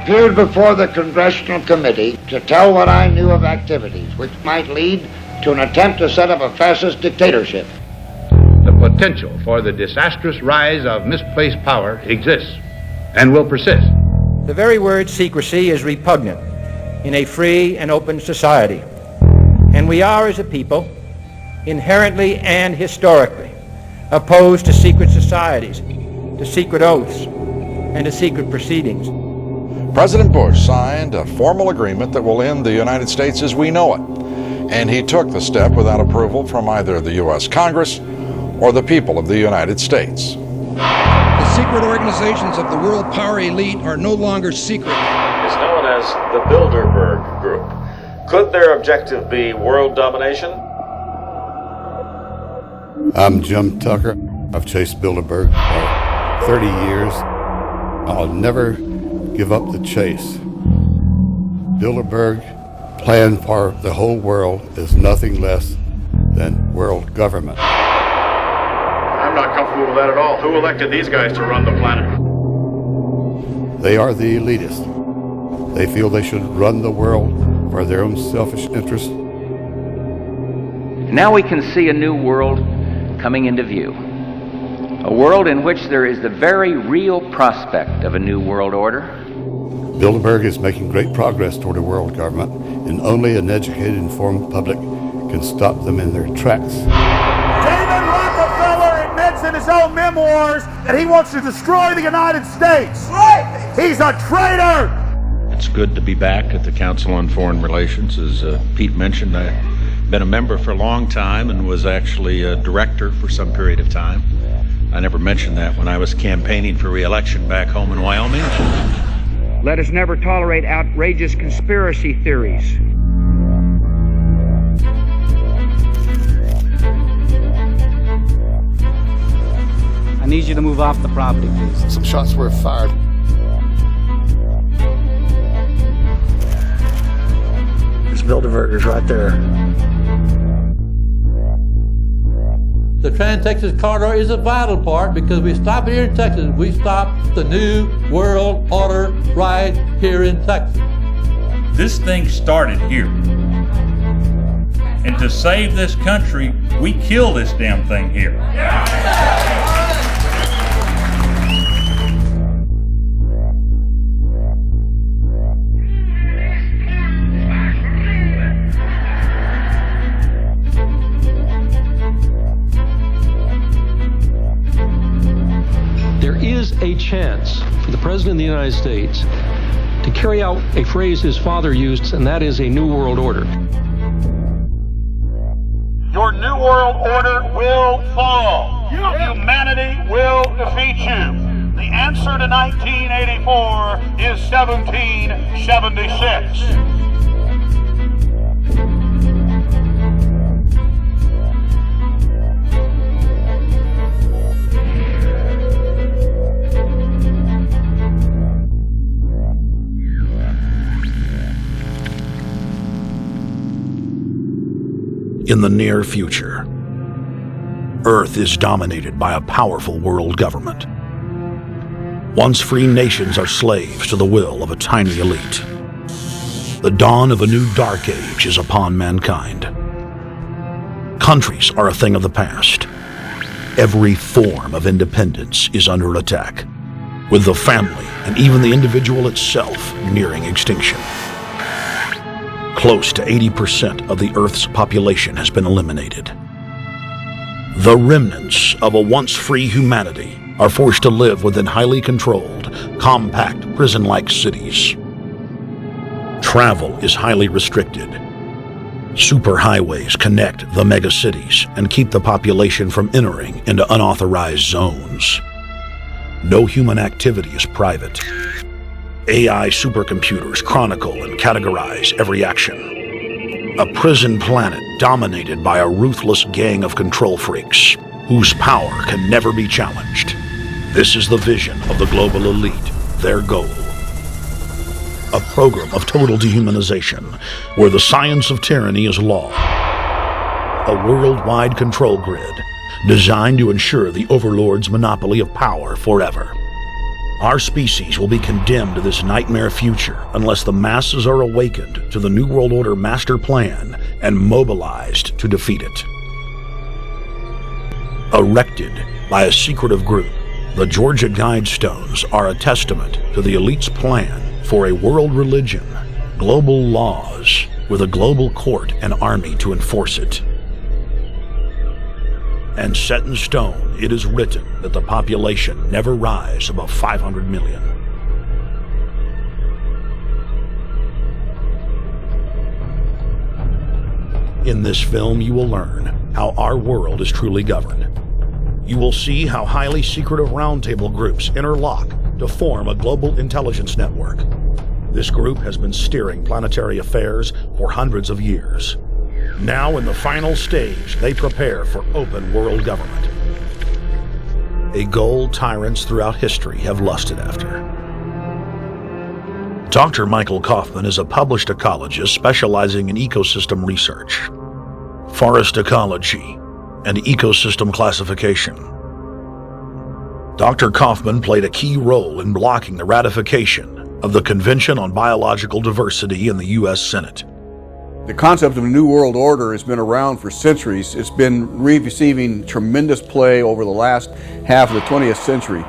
appeared before the Congressional Committee to tell what I knew of activities which might lead to an attempt to set up a fascist dictatorship. The potential for the disastrous rise of misplaced power exists and will persist. The very word secrecy is repugnant in a free and open society. And we are, as a people, inherently and historically opposed to secret societies, to secret oaths, and to secret proceedings. President Bush signed a formal agreement that will end the United States as we know it. And he took the step without approval from either the U.S. Congress or the people of the United States. The secret organizations of the world power elite are no longer secret. It's known as the Bilderberg Group. Could their objective be world domination? I'm Jim Tucker. I've chased Bilderberg for 30 years. I'll never give up the chase. Bilderberg plan for the whole world is nothing less than world government. I'm not comfortable with that at all. Who elected these guys to run the planet? They are the elitists. They feel they should run the world for their own selfish interests. Now we can see a new world coming into view. A world in which there is the very real prospect of a new world order. Bilderberg is making great progress toward a world government, and only an educated, informed public can stop them in their tracks. David Rockefeller admits in his own memoirs that he wants to destroy the United States. Right. He's a traitor. It's good to be back at the Council on Foreign Relations. As Pete mentioned, I've been a member for a long time and was actually a director for some period of time. I never mentioned that when I was campaigning for re-election back home in Wyoming. Let us never tolerate outrageous conspiracy theories. I need you to move off the property, please. Some shots were fired. There's Bilderbergers right there. The Trans-Texas Corridor is a vital part because we stop here in Texas. We stop the new world order right here in Texas. This thing started here. And to save this country, we kill this damn thing here. There is a chance for the President of the United States to carry out a phrase his father used, and that is a new world order. Your new world order will fall. Humanity will defeat you. The answer to 1984 is 1776. In the near future, Earth is dominated by a powerful world government. Once free nations are slaves to the will of a tiny elite. The dawn of a new dark age is upon mankind. Countries are a thing of the past. Every form of independence is under attack, with the family and even the individual itself nearing extinction. Close to 80% of the Earth's population has been eliminated. The remnants of a once free humanity are forced to live within highly controlled, compact, prison-like cities. Travel is highly restricted. Superhighways connect the megacities and keep the population from entering into unauthorized zones. No human activity is private. AI supercomputers chronicle and categorize every action. A prison planet dominated by a ruthless gang of control freaks whose power can never be challenged. This is the vision of the global elite, their goal. A program of total dehumanization where the science of tyranny is law. A worldwide control grid designed to ensure the overlord's monopoly of power forever. Our species will be condemned to this nightmare future unless the masses are awakened to the New World Order master plan and mobilized to defeat it. Erected by a secretive group, the Georgia Guidestones are a testament to the elite's plan for a world religion, global laws, with a global court and army to enforce it. And set in stone, it is written that the population never rise above 500 million. In this film, you will learn how our world is truly governed. You will see how highly secretive roundtable groups interlock to form a global intelligence network. This group has been steering planetary affairs for hundreds of years. Now, in the final stage, they prepare for open world government. A goal tyrants throughout history have lusted after. Dr. Michael Kaufman is a published ecologist specializing in ecosystem research, forest ecology, and ecosystem classification. Dr. Kaufman played a key role in blocking the ratification of the Convention on Biological Diversity in the U.S. Senate. The concept of a New World Order has been around for centuries. It's been receiving tremendous play over the last half of the 20th century.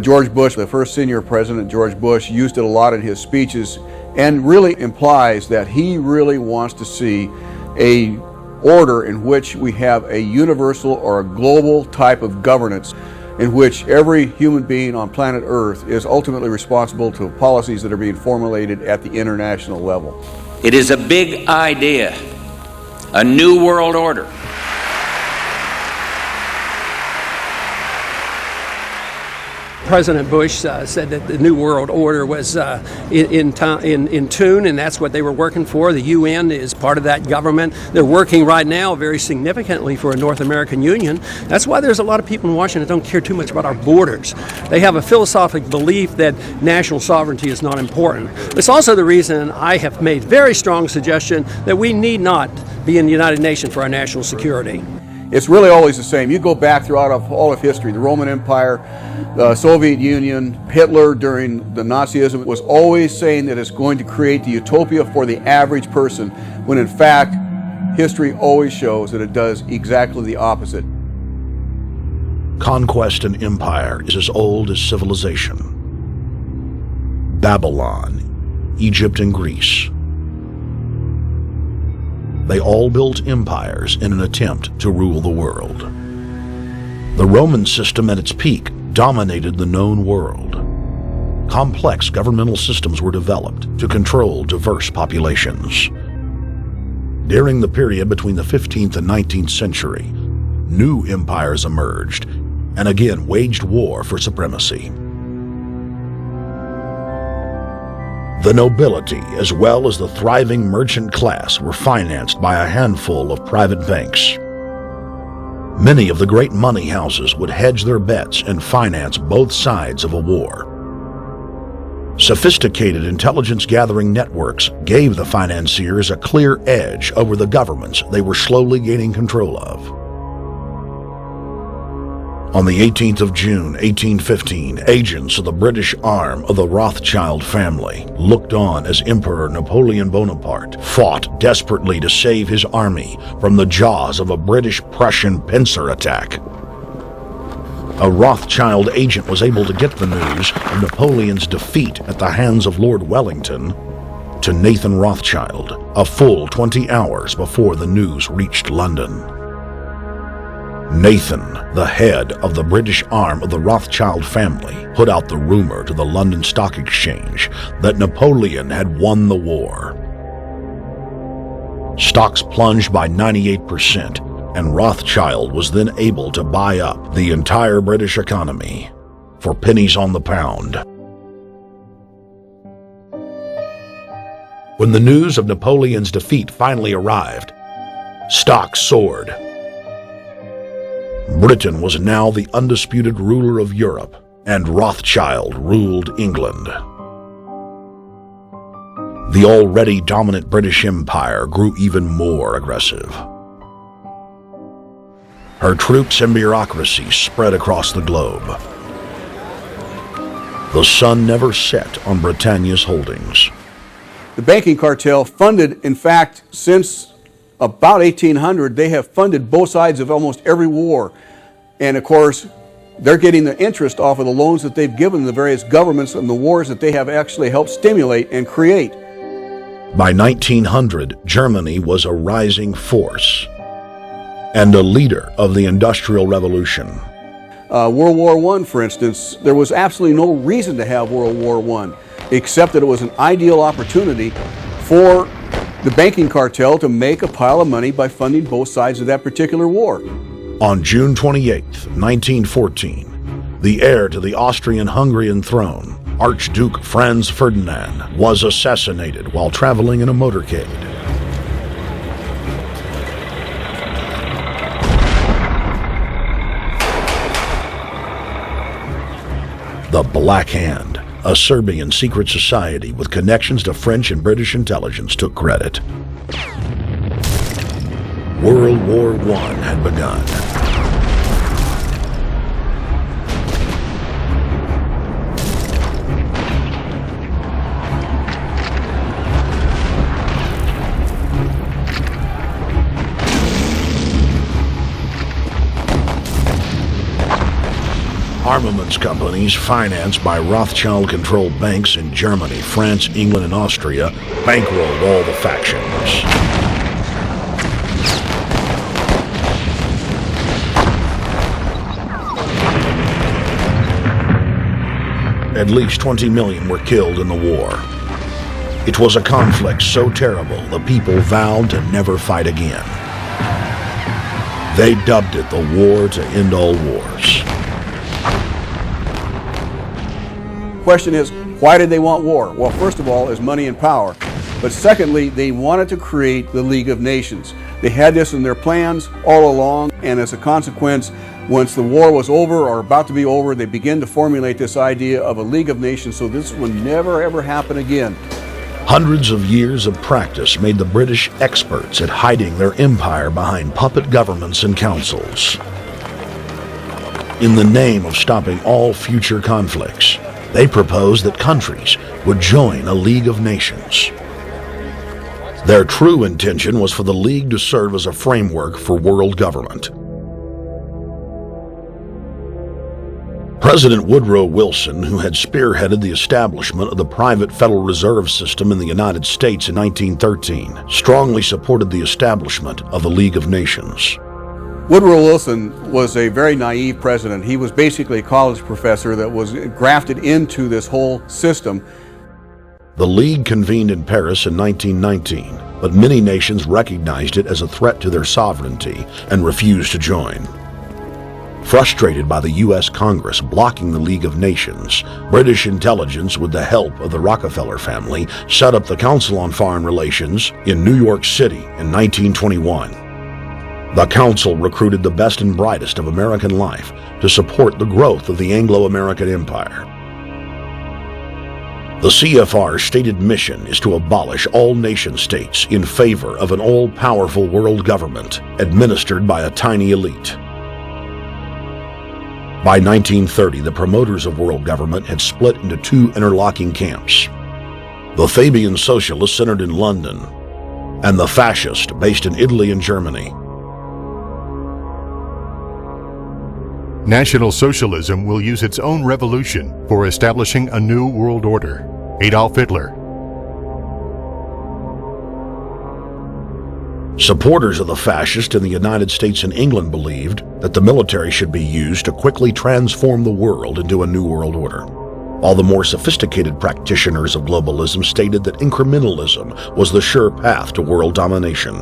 George Bush, the first senior president, George Bush, used it a lot in his speeches and really implies that he really wants to see a order in which we have a universal or a global type of governance in which every human being on planet Earth is ultimately responsible to policies that are being formulated at the international level. It is a big idea, a new world order. President Bush said that the New World Order was in tune, and that's what they were working for. The UN is part of that government. They're working right now very significantly for a North American Union. That's why there's a lot of people in Washington that don't care too much about our borders. They have a philosophic belief that national sovereignty is not important. It's also the reason I have made very strong suggestion that we need not be in the United Nations for our national security. It's really always the same. You go back throughout all of history, the Roman Empire, the Soviet Union, Hitler during the Nazism was always saying that it's going to create the utopia for the average person, when in fact, history always shows that it does exactly the opposite. Conquest and empire is as old as civilization. Babylon, Egypt, and Greece. They all built empires in an attempt to rule the world. The Roman system at its peak dominated the known world. Complex governmental systems were developed to control diverse populations. During the period between the 15th and 19th century, new empires emerged and again waged war for supremacy. The nobility, as well as the thriving merchant class, were financed by a handful of private banks. Many of the great money houses would hedge their bets and finance both sides of a war. Sophisticated intelligence-gathering networks gave the financiers a clear edge over the governments they were slowly gaining control of. On the 18th of June, 1815, agents of the British arm of the Rothschild family looked on as Emperor Napoleon Bonaparte fought desperately to save his army from the jaws of a British-Prussian pincer attack. A Rothschild agent was able to get the news of Napoleon's defeat at the hands of Lord Wellington to Nathan Rothschild a full 20 hours before the news reached London. Nathan, the head of the British arm of the Rothschild family, put out the rumor to the London Stock Exchange that Napoleon had won the war. Stocks plunged by 98%, and Rothschild was then able to buy up the entire British economy for pennies on the pound. When the news of Napoleon's defeat finally arrived, stocks soared. Britain was now the undisputed ruler of Europe, and Rothschild ruled England. The already dominant British Empire grew even more aggressive. Her troops and bureaucracy spread across the globe. The sun never set on Britannia's holdings. The banking cartel funded, in fact, since about 1800, they have funded both sides of almost every war. And of course, they're getting the interest off of the loans that they've given the various governments and the wars that they have actually helped stimulate and create. By 1900, Germany was a rising force and a leader of the Industrial Revolution. World War I, for instance, there was absolutely no reason to have World War I, except that it was an ideal opportunity for the banking cartel to make a pile of money by funding both sides of that particular war. On June 28, 1914, the heir to the Austrian-Hungarian throne, Archduke Franz Ferdinand, was assassinated while traveling in a motorcade. The Black Hand, a Serbian secret society with connections to French and British intelligence, took credit. World War I had begun. Armaments companies financed by Rothschild-controlled banks in Germany, France, England, and Austria bankrolled all the factions. At least 20 million were killed in the war. It was a conflict so terrible the people vowed to never fight again. They dubbed it the war to end all wars. Question is, why did they want war? Well, first of all, is money and power. But secondly, they wanted to create the League of Nations. They had this in their plans all along, and as a consequence, once the war was over or about to be over, they began to formulate this idea of a League of Nations, so this would never ever happen again. Hundreds of years of practice made the British experts at hiding their empire behind puppet governments and councils. In the name of stopping all future conflicts, they proposed that countries would join a League of Nations. Their true intention was for the League to serve as a framework for world government. President Woodrow Wilson, who had spearheaded the establishment of the private Federal Reserve System in the United States in 1913, strongly supported the establishment of the League of Nations. Woodrow Wilson was a very naive president. He was basically a college professor that was grafted into this whole system. The League convened in Paris in 1919, but many nations recognized it as a threat to their sovereignty and refused to join. Frustrated by the U.S. Congress blocking the League of Nations, British intelligence, with the help of the Rockefeller family, set up the Council on Foreign Relations in New York City in 1921. The Council recruited the best and brightest of American life to support the growth of the Anglo-American Empire. The CFR's stated mission is to abolish all nation-states in favor of an all-powerful world government administered by a tiny elite. By 1930, the promoters of world government had split into two interlocking camps: the Fabian socialists centered in London, and the fascists based in Italy and Germany. National Socialism will use its own revolution for establishing a new world order. Adolf Hitler. Supporters of the fascists in the United States and England believed that the military should be used to quickly transform the world into a new world order. All the more sophisticated practitioners of globalism stated that incrementalism was the sure path to world domination.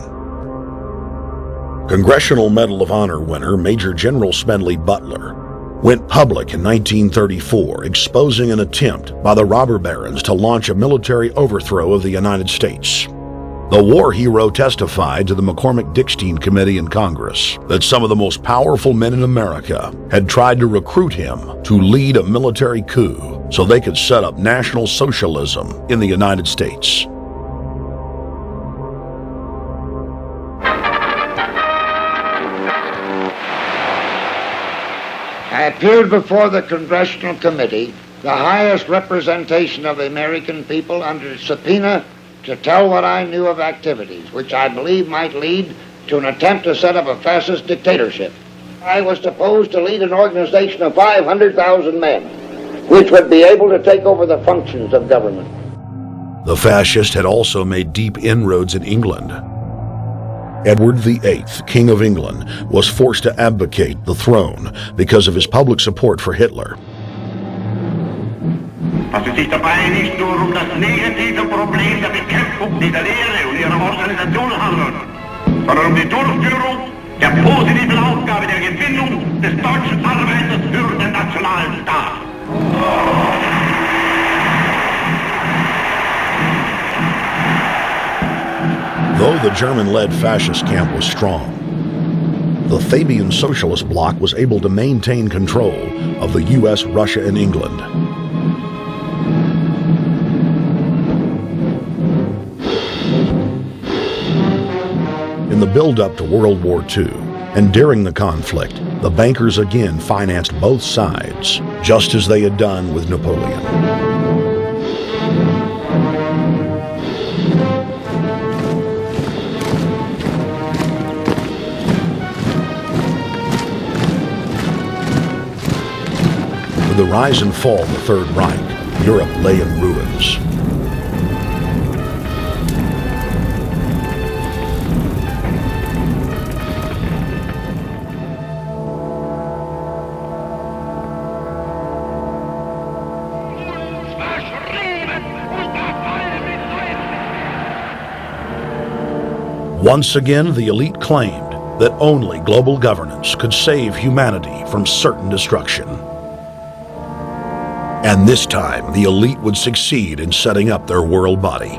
Congressional Medal of Honor winner Major General Smedley Butler went public in 1934, exposing an attempt by the robber barons to launch a military overthrow of the United States. The war hero testified to the McCormick-Dickstein Committee in Congress that some of the most powerful men in America had tried to recruit him to lead a military coup so they could set up National Socialism in the United States. I appeared before the Congressional Committee the highest representation of the American people under subpoena to tell what I knew of activities which I believe might lead to an attempt to set up a fascist dictatorship. I was supposed to lead an organization of 500,000 men, which would be able to take over the functions of government. The fascist had also made deep inroads in England. Edward VIII, King of England, was forced to abdicate the throne because of his public support for Hitler. Was es sich dabei nicht nur das negative Problem der Bekämpfung dieser Lehre und ihrer Organisation handelt, sondern die Durchführung der positiven Aufgabe der Gewinnung des deutschen Arbeiters für den nationalen Staat. Though the German-led fascist camp was strong, the Fabian Socialist Bloc was able to maintain control of the U.S., Russia, and England. In the build-up to World War II, and during the conflict, the bankers again financed both sides, just as they had done with Napoleon. With the rise and fall of the Third Reich, Europe lay in ruins. Once again, the elite claimed that only global governance could save humanity from certain destruction. And this time, the elite would succeed in setting up their world body.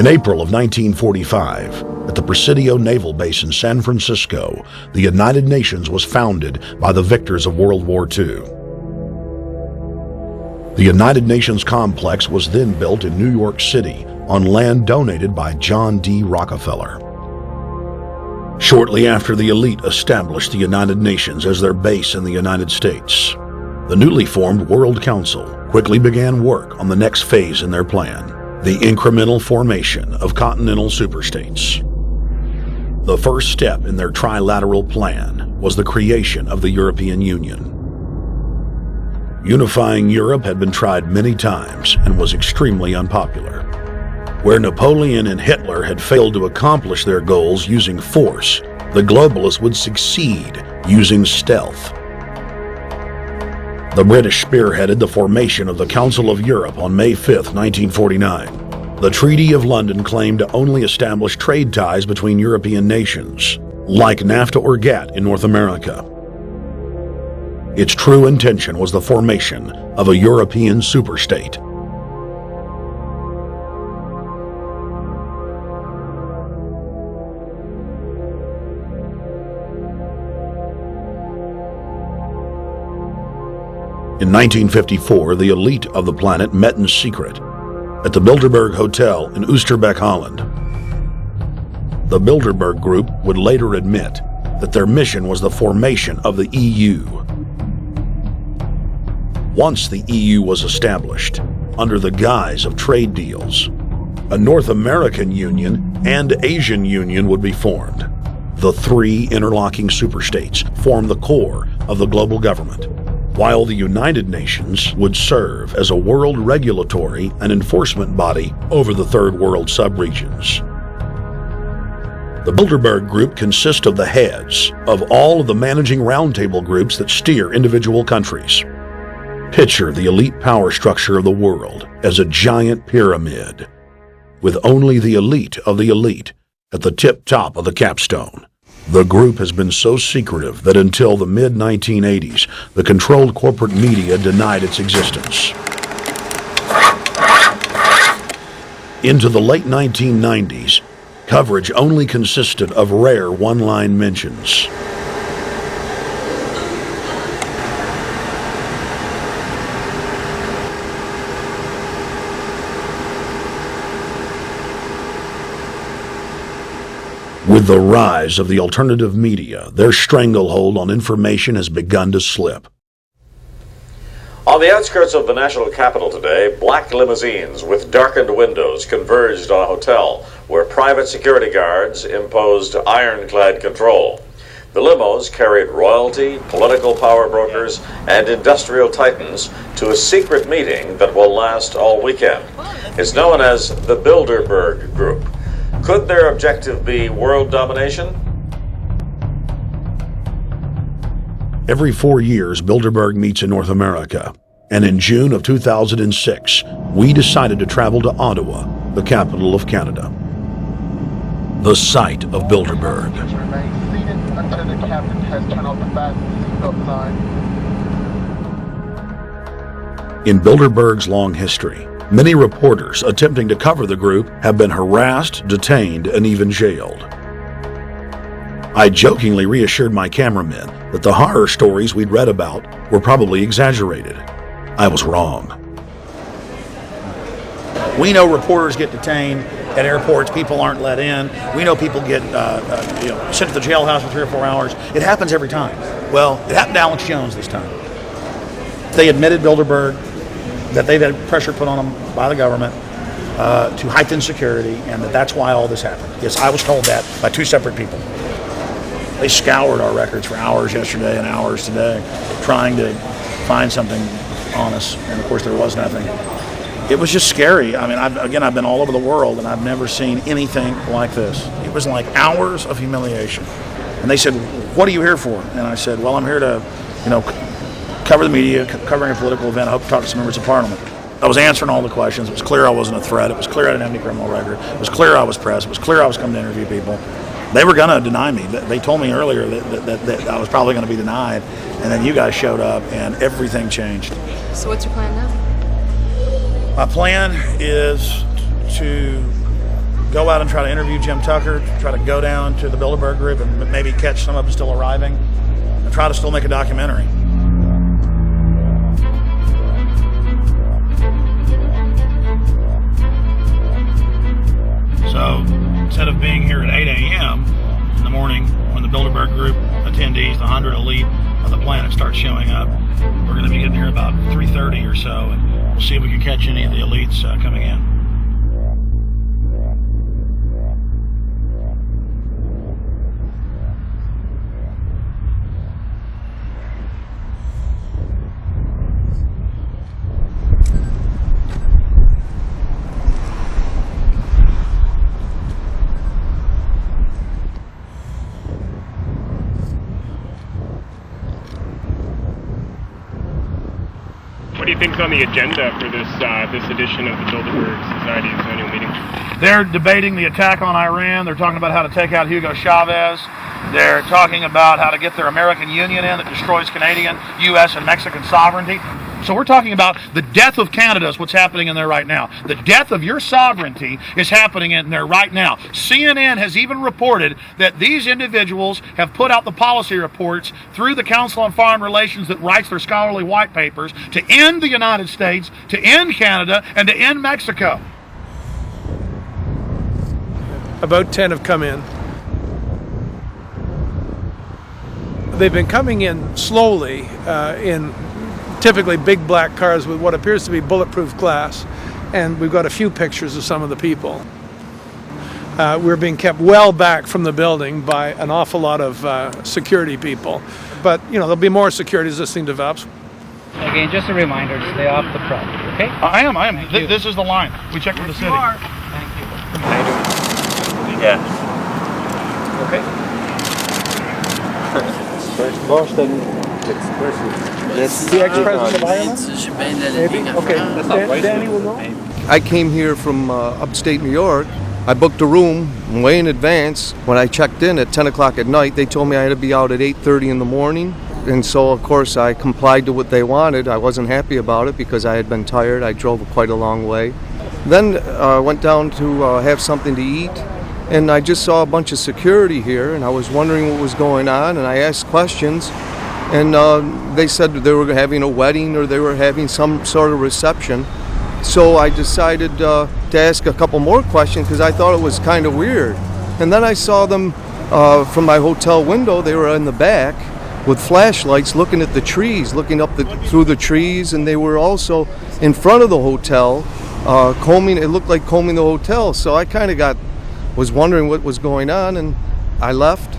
In April of 1945, at the Presidio Naval Base in San Francisco, the United Nations was founded by the victors of World War II. The United Nations complex was then built in New York City on land donated by John D. Rockefeller. Shortly after the elite established the United Nations as their base in the United States, the newly formed World Council quickly began work on the next phase in their plan, the incremental formation of continental superstates. The first step in their trilateral plan was the creation of the European Union. Unifying Europe had been tried many times and was extremely unpopular. Where Napoleon and Hitler had failed to accomplish their goals using force, the globalists would succeed using stealth. The British spearheaded the formation of the Council of Europe on May 5, 1949. The Treaty of London claimed to only establish trade ties between European nations, like NAFTA or GATT in North America. Its true intention was the formation of a European superstate. In 1954, the elite of the planet met in secret at the Bilderberg Hotel in Oosterbeek, Holland. The Bilderberg Group would later admit that their mission was the formation of the EU. Once the EU was established, under the guise of trade deals, a North American Union and Asian Union would be formed. The three interlocking superstates formed the core of the global government, while the United Nations would serve as a world regulatory and enforcement body over the Third World subregions. The Bilderberg Group consists of the heads of all of the managing roundtable groups that steer individual countries. Picture the elite power structure of the world as a giant pyramid, with only the elite of the elite at the tip top of the capstone. The group has been so secretive that until the mid-1980s, the controlled corporate media denied its existence. Into the late 1990s, coverage only consisted of rare one-line mentions. With the rise of the alternative media, their stranglehold on information has begun to slip. On the outskirts of the national capital today, black limousines with darkened windows converged on a hotel where private security guards imposed ironclad control. The limos carried royalty, political power brokers, and industrial titans to a secret meeting that will last all weekend. It's known as the Bilderberg Group. Could their objective be world domination? Every 4 years, Bilderberg meets in North America. And in June of 2006, we decided to travel to Ottawa, the capital of Canada. The site of Bilderberg. Until the captain has turned off the fasten seatbelt sign. In Bilderberg's long history, many reporters attempting to cover the group have been harassed, detained, and even jailed. I jokingly reassured my cameramen that the horror stories we'd read about were probably exaggerated. I was wrong. We know reporters get detained at airports, people aren't let in. We know people get sent to the jailhouse for 3 or 4 hours. It happens every time. Well, it happened to Alex Jones this time. They admitted Bilderberg that they've had pressure put on them by the government to heighten security, and that's why all this happened. Yes, I was told that by 2 separate people. They scoured our records for hours yesterday and hours today, trying to find something on us, and of course there was nothing. It was just scary. I mean, I've been all over the world, and I've never seen anything like this. It was like hours of humiliation. And they said, "What are you here for?" And I said, "Well, I'm here to, cover the media, covering a political event. I hope to talk to some members of Parliament." I was answering all the questions. It was clear I wasn't a threat. It was clear I didn't have any criminal record. It was clear I was pressed. It was clear I was coming to interview people. They were going to deny me. They told me earlier that I was probably going to be denied, and then you guys showed up, and everything changed. So what's your plan now? My plan is to go out and try to interview Jim Tucker, try to go down to the Bilderberg Group and maybe catch some of them still arriving, and try to still make a documentary. So instead of being here at 8 a.m. in the morning when the Bilderberg Group attendees, the 100 elite of the planet, start showing up, we're going to be getting here about 3:30 or so, and we'll see if we can catch any of the elites coming in. What do you think is on the agenda for this edition of the Bilderberg Society's annual meeting? They're debating the attack on Iran. They're talking about how to take out Hugo Chavez. They're talking about how to get their American Union in that destroys Canadian, U.S., and Mexican sovereignty. So we're talking about the death of Canada is what's happening in there right now. The death of your sovereignty is happening in there right now. CNN has even reported that these individuals have put out the policy reports through the Council on Foreign Relations that writes their scholarly white papers to end the United States, to end Canada, and to end Mexico. About 10 have come in. They've been coming in slowly in typically big black cars with what appears to be bulletproof glass, and we've got a few pictures of some of the people. We're being kept well back from the building by an awful lot of security people, but there'll be more security as this thing develops. Again, just a reminder to stay off the property, okay? I am. This is the line. We checked with the city. Thank you. Yeah. Okay. That's the ex-president of Ireland? Maybe? Okay, Danny will know. I came here from upstate New York. I booked a room way in advance. When I checked in at 10 o'clock at night, they told me I had to be out at 8:30 in the morning. And so, of course, I complied to what they wanted. I wasn't happy about it because I had been tired. I drove quite a long way. Then I went down to have something to eat. And I just saw a bunch of security here, and I was wondering what was going on, and I asked questions, and they said they were having a wedding or they were having some sort of reception. So I decided to ask a couple more questions because I thought it was kind of weird. And then I saw them from my hotel window. They were in the back with flashlights looking at the trees, looking up through the trees, and they were also in front of the hotel, combing. It looked like combing the hotel. So I kind of was wondering what was going on, and I left.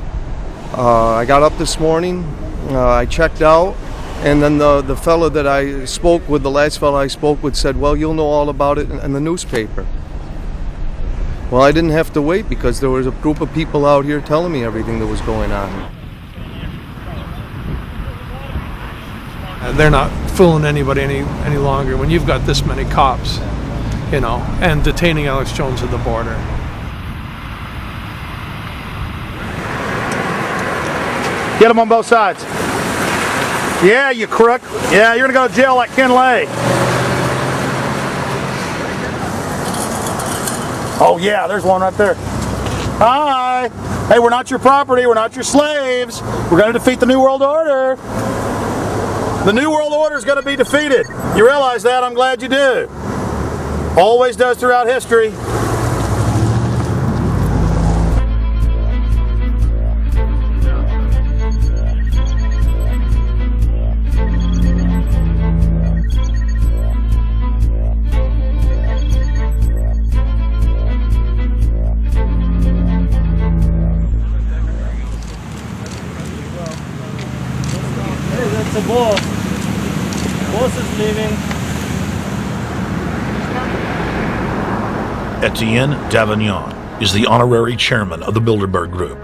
I got up this morning, I checked out, and then the fellow that I spoke with, the last fellow I spoke with, said, well, you'll know all about it in the newspaper. Well, I didn't have to wait because there was a group of people out here telling me everything that was going on. They're not fooling anybody any longer when you've got this many cops, and detaining Alex Jones at the border. Get them on both sides. Yeah, you crook. Yeah, you're gonna go to jail like Ken Lay. Oh yeah, there's one right there. Hi. Hey, we're not your property. We're not your slaves. We're gonna defeat the New World Order. The New World Order is gonna be defeated. You realize that? I'm glad you do. Always does throughout history. It's a boss. Boss is leaving. Etienne Davignon is the honorary chairman of the Bilderberg Group,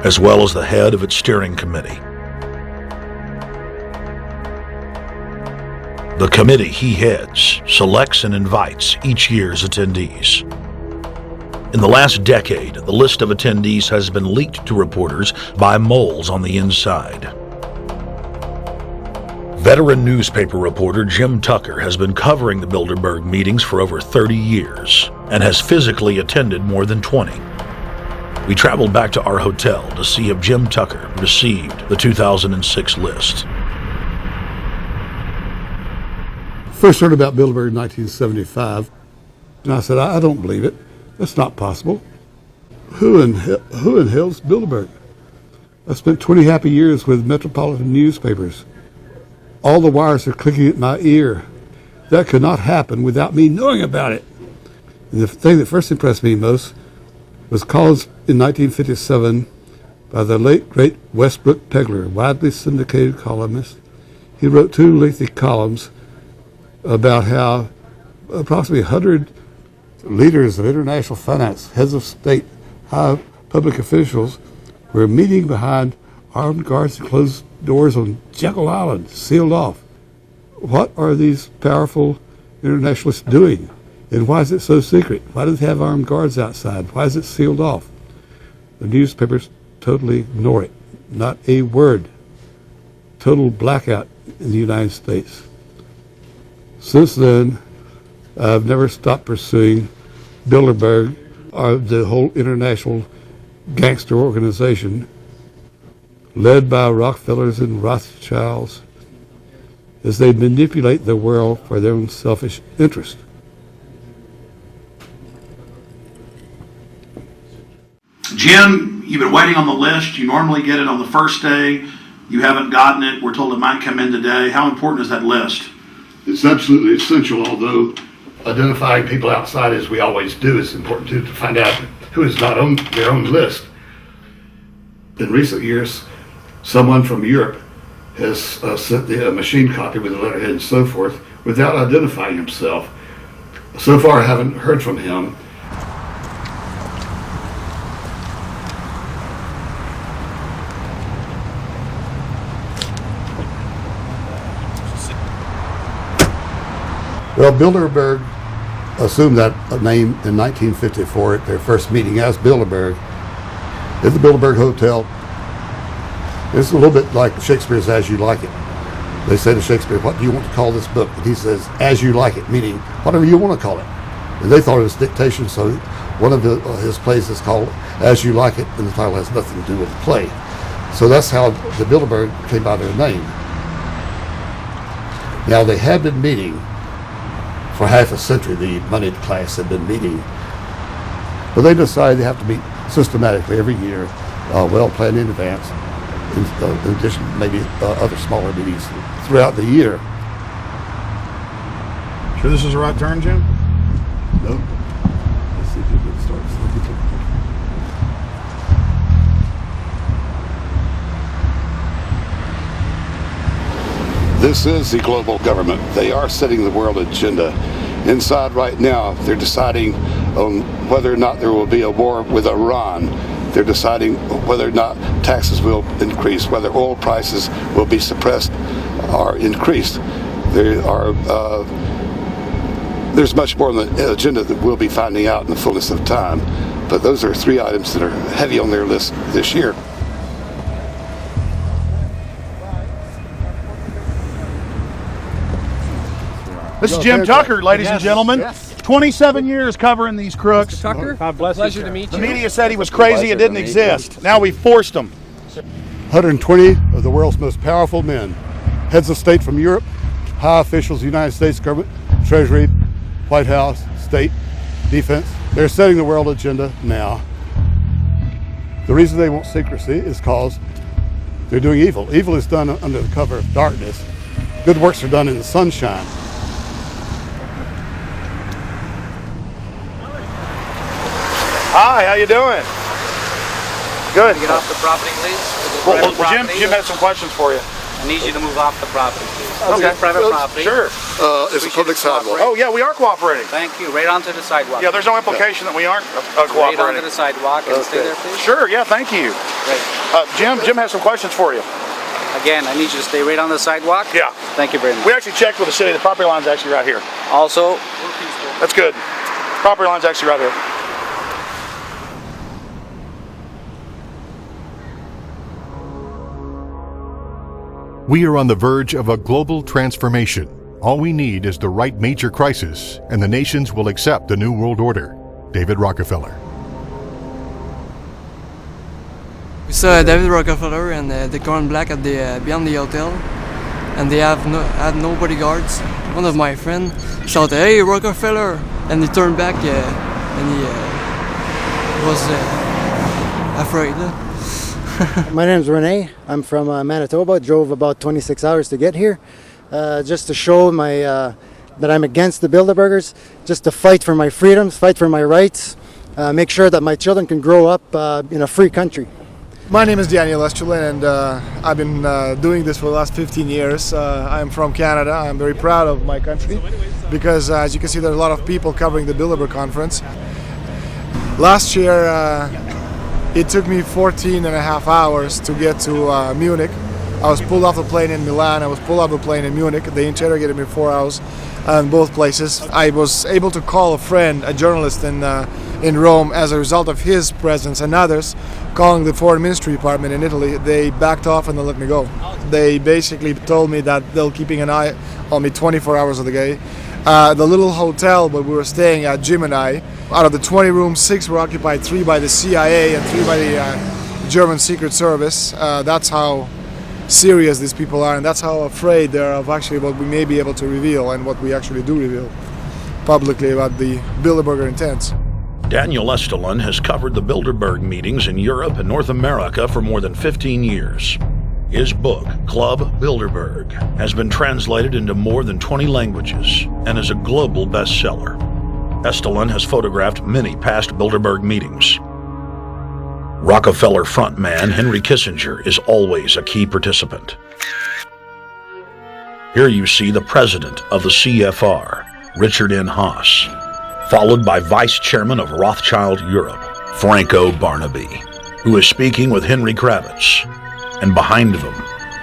as well as the head of its steering committee. The committee he heads selects and invites each year's attendees. In the last decade, the list of attendees has been leaked to reporters by moles on the inside. Veteran newspaper reporter Jim Tucker has been covering the Bilderberg meetings for over 30 years and has physically attended more than 20. We traveled back to our hotel to see if Jim Tucker received the 2006 list. First heard about Bilderberg in 1975, and I said, I don't believe it. That's not possible. Who in hell's Bilderberg? I spent 20 happy years with metropolitan newspapers. All the wires are clicking at my ear. That could not happen without me knowing about it. And the thing that first impressed me most was called in 1957 by the late, great Westbrook Pegler, widely syndicated columnist. He wrote 2 lengthy columns about how approximately 100 leaders of international finance, heads of state, high public officials were meeting behind armed guards and closed doors on Jekyll Island, sealed off. What are these powerful internationalists doing? And why is it so secret? Why do they have armed guards outside? Why is it sealed off? The newspapers totally ignore it. Not a word. Total blackout in the United States. Since then, I've never stopped pursuing Bilderberg, or the whole international gangster organization led by Rockefellers and Rothschilds, as they manipulate the world for their own selfish interest. Jim, you've been waiting on the list. You normally get it on the first day. You haven't gotten it. We're told it might come in today. How important is that list? It's absolutely essential, although identifying people outside, as we always do, is important too, to find out who is not on their own list. In recent years, someone from Europe has sent a machine copy with a letterhead and so forth without identifying himself. So far, I haven't heard from him. Well, Bilderberg assumed that name in 1954 at their first meeting as Bilderberg at the Bilderberg Hotel. It's a little bit like Shakespeare's As You Like It. They say to Shakespeare, what do you want to call this book? And he says, As You Like It, meaning whatever you want to call it. And they thought it was dictation, so one of his plays is called As You Like It, and the title has nothing to do with the play. So that's how the Bilderberg came by their name. Now, they had been meeting for half a century. The moneyed class had been meeting But they decide they have to meet systematically every year, well planned in advance, in addition to maybe other smaller meetings throughout the year. Sure this is the right turn, Jim? No. Let's see if it starts. This is the global government. They are setting the world agenda. Inside right now, they're deciding on whether or not there will be a war with Iran. They're deciding whether or not taxes will increase, whether oil prices will be suppressed or increased. There's much more on the agenda that we'll be finding out in the fullness of time. But those are 3 items that are heavy on their list this year. This is Jim Tucker, ladies and gentlemen. Yes. 27 years covering these crooks. Mr. Tucker, God bless pleasure to meet you. The media said he was crazy, it didn't exist. Now we forced him. 120 of the world's most powerful men, heads of state from Europe, high officials of the United States government, Treasury, White House, state, defense. They're setting the world agenda now. The reason they want secrecy is because they're doing evil. Evil is done under the cover of darkness. Good works are done in the sunshine. Hi, how you doing? Good. Can you get off the property, please? Well, Jim has some questions for you. I need you to move off the property, please. Okay. Private property. Sure. It's a public sidewalk. Oh, yeah, we are cooperating. Thank you. Right onto the sidewalk. Yeah, there's no implication that we aren't Right cooperating. onto the sidewalk and stay there, please. Sure, yeah, thank you. Great. Jim has some questions for you. Again, I need you to stay right on the sidewalk. Yeah. Thank you very much. We actually checked with the city. The property line's actually right here. Also, That's good. Property line's actually right here. We are on the verge of a global transformation. All we need is the right major crisis, and the nations will accept the New World Order. David Rockefeller. We saw David Rockefeller and the Corn Black at the beyond the hotel, and they had no bodyguards. One of my friends shouted, "Hey, Rockefeller!" and he turned back and he was afraid. My name's Rene. I'm from Manitoba. Drove about 26 hours to get here, just to show that I'm against the Bilderbergers, just to fight for my freedoms, fight for my rights, make sure that my children can grow up in a free country. My name is Daniel Estrelin, and I've been doing this for the last 15 years. I'm from Canada. I'm very proud of my country because, as you can see, there are a lot of people covering the Bilderberg conference. Last year, it took me 14 and a half hours to get to Munich. I was pulled off the plane in Milan. I was pulled off the plane in Munich. They interrogated me 4 hours in both places. I was able to call a friend, a journalist in Rome, as a result of his presence and others calling the Foreign Ministry Department in Italy. They backed off and they let me go. They basically told me that they'll keeping an eye on me 24 hours of the day. The little hotel where we were staying at, Jim and I, out of the 20 rooms, 6 were occupied, 3 by the CIA and 3 by the German Secret Service. That's how serious these people are, and that's how afraid they are of actually what we may be able to reveal and what we actually do reveal publicly about the Bilderberger intents. Daniel Estrelin has covered the Bilderberg meetings in Europe and North America for more than 15 years. His book, Club Bilderberg, has been translated into more than 20 languages and is a global bestseller. Estrelin has photographed many past Bilderberg meetings. Rockefeller frontman Henry Kissinger is always a key participant. Here you see the president of the CFR, Richard N. Haas, followed by Vice Chairman of Rothschild Europe, Franco Barnaby, who is speaking with Henry Kravitz. And behind them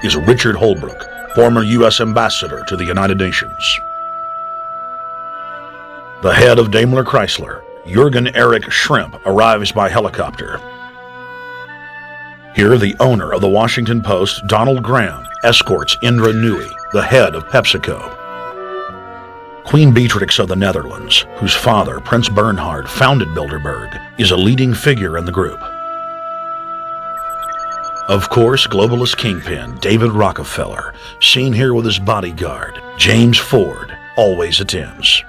is Richard Holbrooke, former U.S. Ambassador to the United Nations. The head of Daimler Chrysler, Jürgen Erich Schrimp, arrives by helicopter. Here, the owner of the Washington Post, Donald Graham, escorts Indra Nooyi, the head of PepsiCo. Queen Beatrix of the Netherlands, whose father, Prince Bernhard, founded Bilderberg, is a leading figure in the group. Of course, globalist kingpin David Rockefeller, seen here with his bodyguard, James Ford, always attends.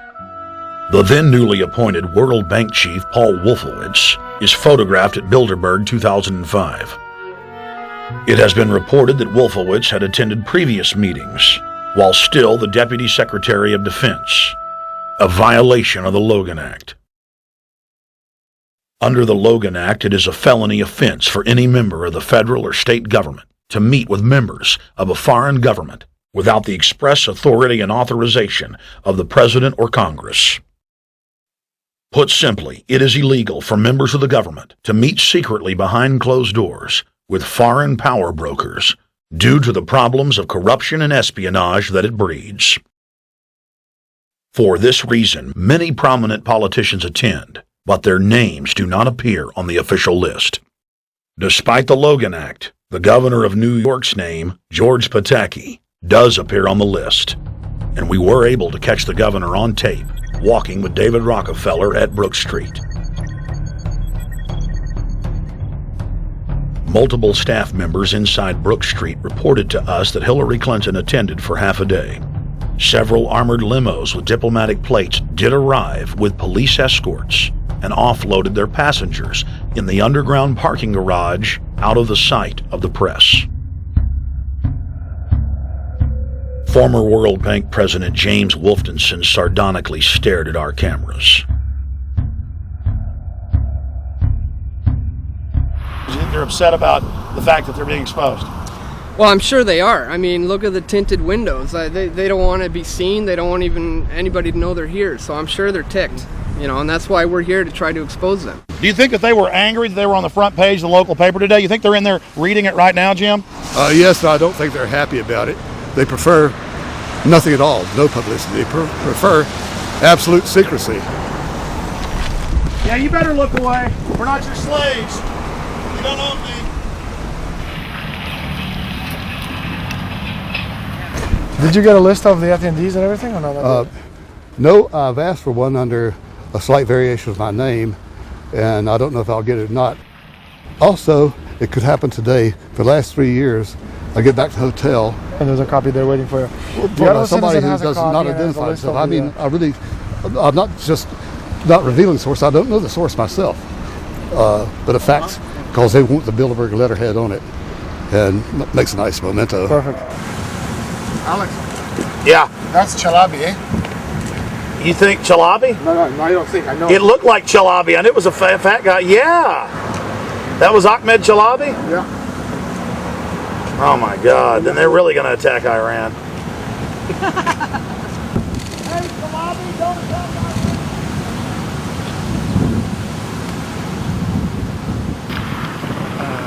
The then newly appointed World Bank chief Paul Wolfowitz is photographed at Bilderberg 2005. It has been reported that Wolfowitz had attended previous meetings while still the Deputy Secretary of Defense, a violation of the Logan Act. Under the Logan Act, it is a felony offense for any member of the federal or state government to meet with members of a foreign government without the express authority and authorization of the President or Congress. Put simply, it is illegal for members of the government to meet secretly behind closed doors with foreign power brokers due to the problems of corruption and espionage that it breeds. For this reason, many prominent politicians attend, but their names do not appear on the official list. Despite the Logan Act, the governor of New York's name, George Pataki, does appear on the list, and we were able to catch the governor on tape walking with David Rockefeller at Brook Street. Multiple staff members inside Brook Street reported to us that Hillary Clinton attended for half a day. Several armored limos with diplomatic plates did arrive with police escorts and offloaded their passengers in the underground parking garage out of the sight of the press. Former World Bank President James Wolfensohn sardonically stared at our cameras. They're upset about the fact that they're being exposed. Well, I'm sure they are. I mean, look at the tinted windows. They don't want to be seen. They don't want even anybody to know they're here. So I'm sure they're ticked, and that's why we're here to try to expose them. Do you think that they were angry that they were on the front page of the local paper today? You think they're in there reading it right now, Jim? Yes, I don't think they're happy about it. They prefer nothing at all, no publicity. They prefer absolute secrecy. Yeah, you better look away. We're not your slaves. You don't own me. Did you get a list of the attendees and everything, or not? No, I've asked for one under a slight variation of my name, and I don't know if I'll get it or not. Also, it could happen today. For the last 3 years, I get back to the hotel. And there's a copy there waiting for you. Well, somebody who does not identify himself. I mean, I'm not just not revealing the source. I don't know the source myself. But the facts, because they want the Bilderberg letterhead on it, and makes a nice memento. Perfect. Alex. Yeah. That's Chalabi, eh? You think Chalabi? No, I don't think. I know. It looked like Chalabi, and it was a fat guy. Yeah. That was Ahmed Chalabi? Yeah. Oh my God, then they're really going to attack Iran. Hey, Chalabi, don't attack Iran.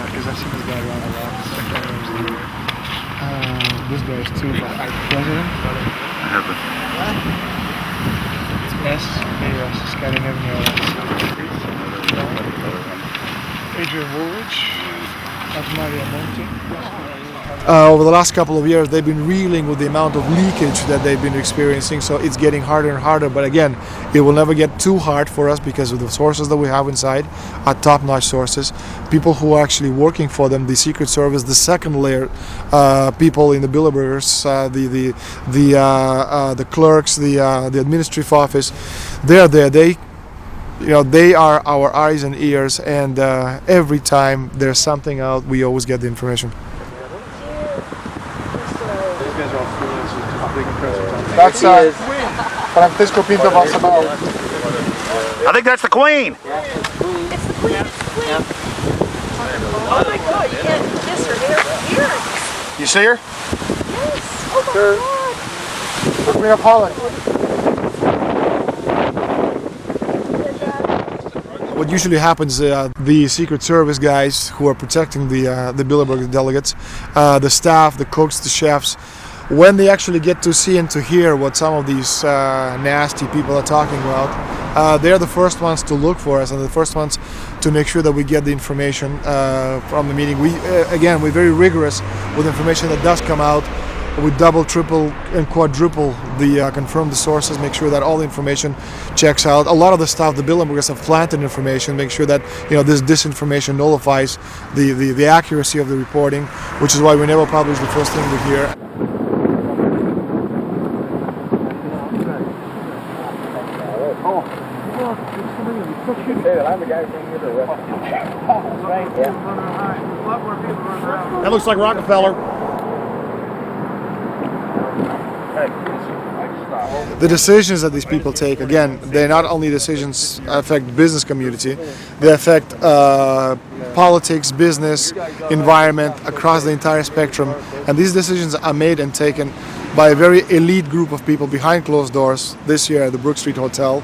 Because I've seen this guy around a lot. This guy is too, but our president. I have it. It's S, Scandinavian. Adrian Woolrich. Over the last couple of years, they've been reeling with the amount of leakage that they've been experiencing, so it's getting harder and harder. But again, it will never get too hard for us because of the sources that we have inside are top-notch sources. People who are actually working for them, the Secret Service, the second layer, people in the Bilderbergers, the clerks, the administrative office, they're there. They are our eyes and ears, and every time there's something out, we always get the information. That's Francisco Pinto Balsamao. I think that's the Queen. It's the Queen. Oh my God, you can't kiss her hair. You see her? Yes. Oh my God. The Queen of Holland. What usually happens, the Secret Service guys who are protecting the Bilderberg delegates, the staff, the cooks, the chefs, when they actually get to see and to hear what some of these nasty people are talking about, they're the first ones to look for us and the first ones to make sure that we get the information from the meeting. We're very rigorous with information that does come out. We double, triple, and quadruple confirm the sources, make sure that all the information checks out. A lot of the stuff, the Bilderbergers have planted information, make sure that this disinformation nullifies the accuracy of the reporting, which is why we never publish the first thing we hear. Oh, I'm the guy saying you're the That looks like Rockefeller. The decisions that these people take, again, they not only decisions affect the business community, they affect politics, business, environment, across the entire spectrum. And these decisions are made and taken by a very elite group of people behind closed doors this year at the Brook Street Hotel.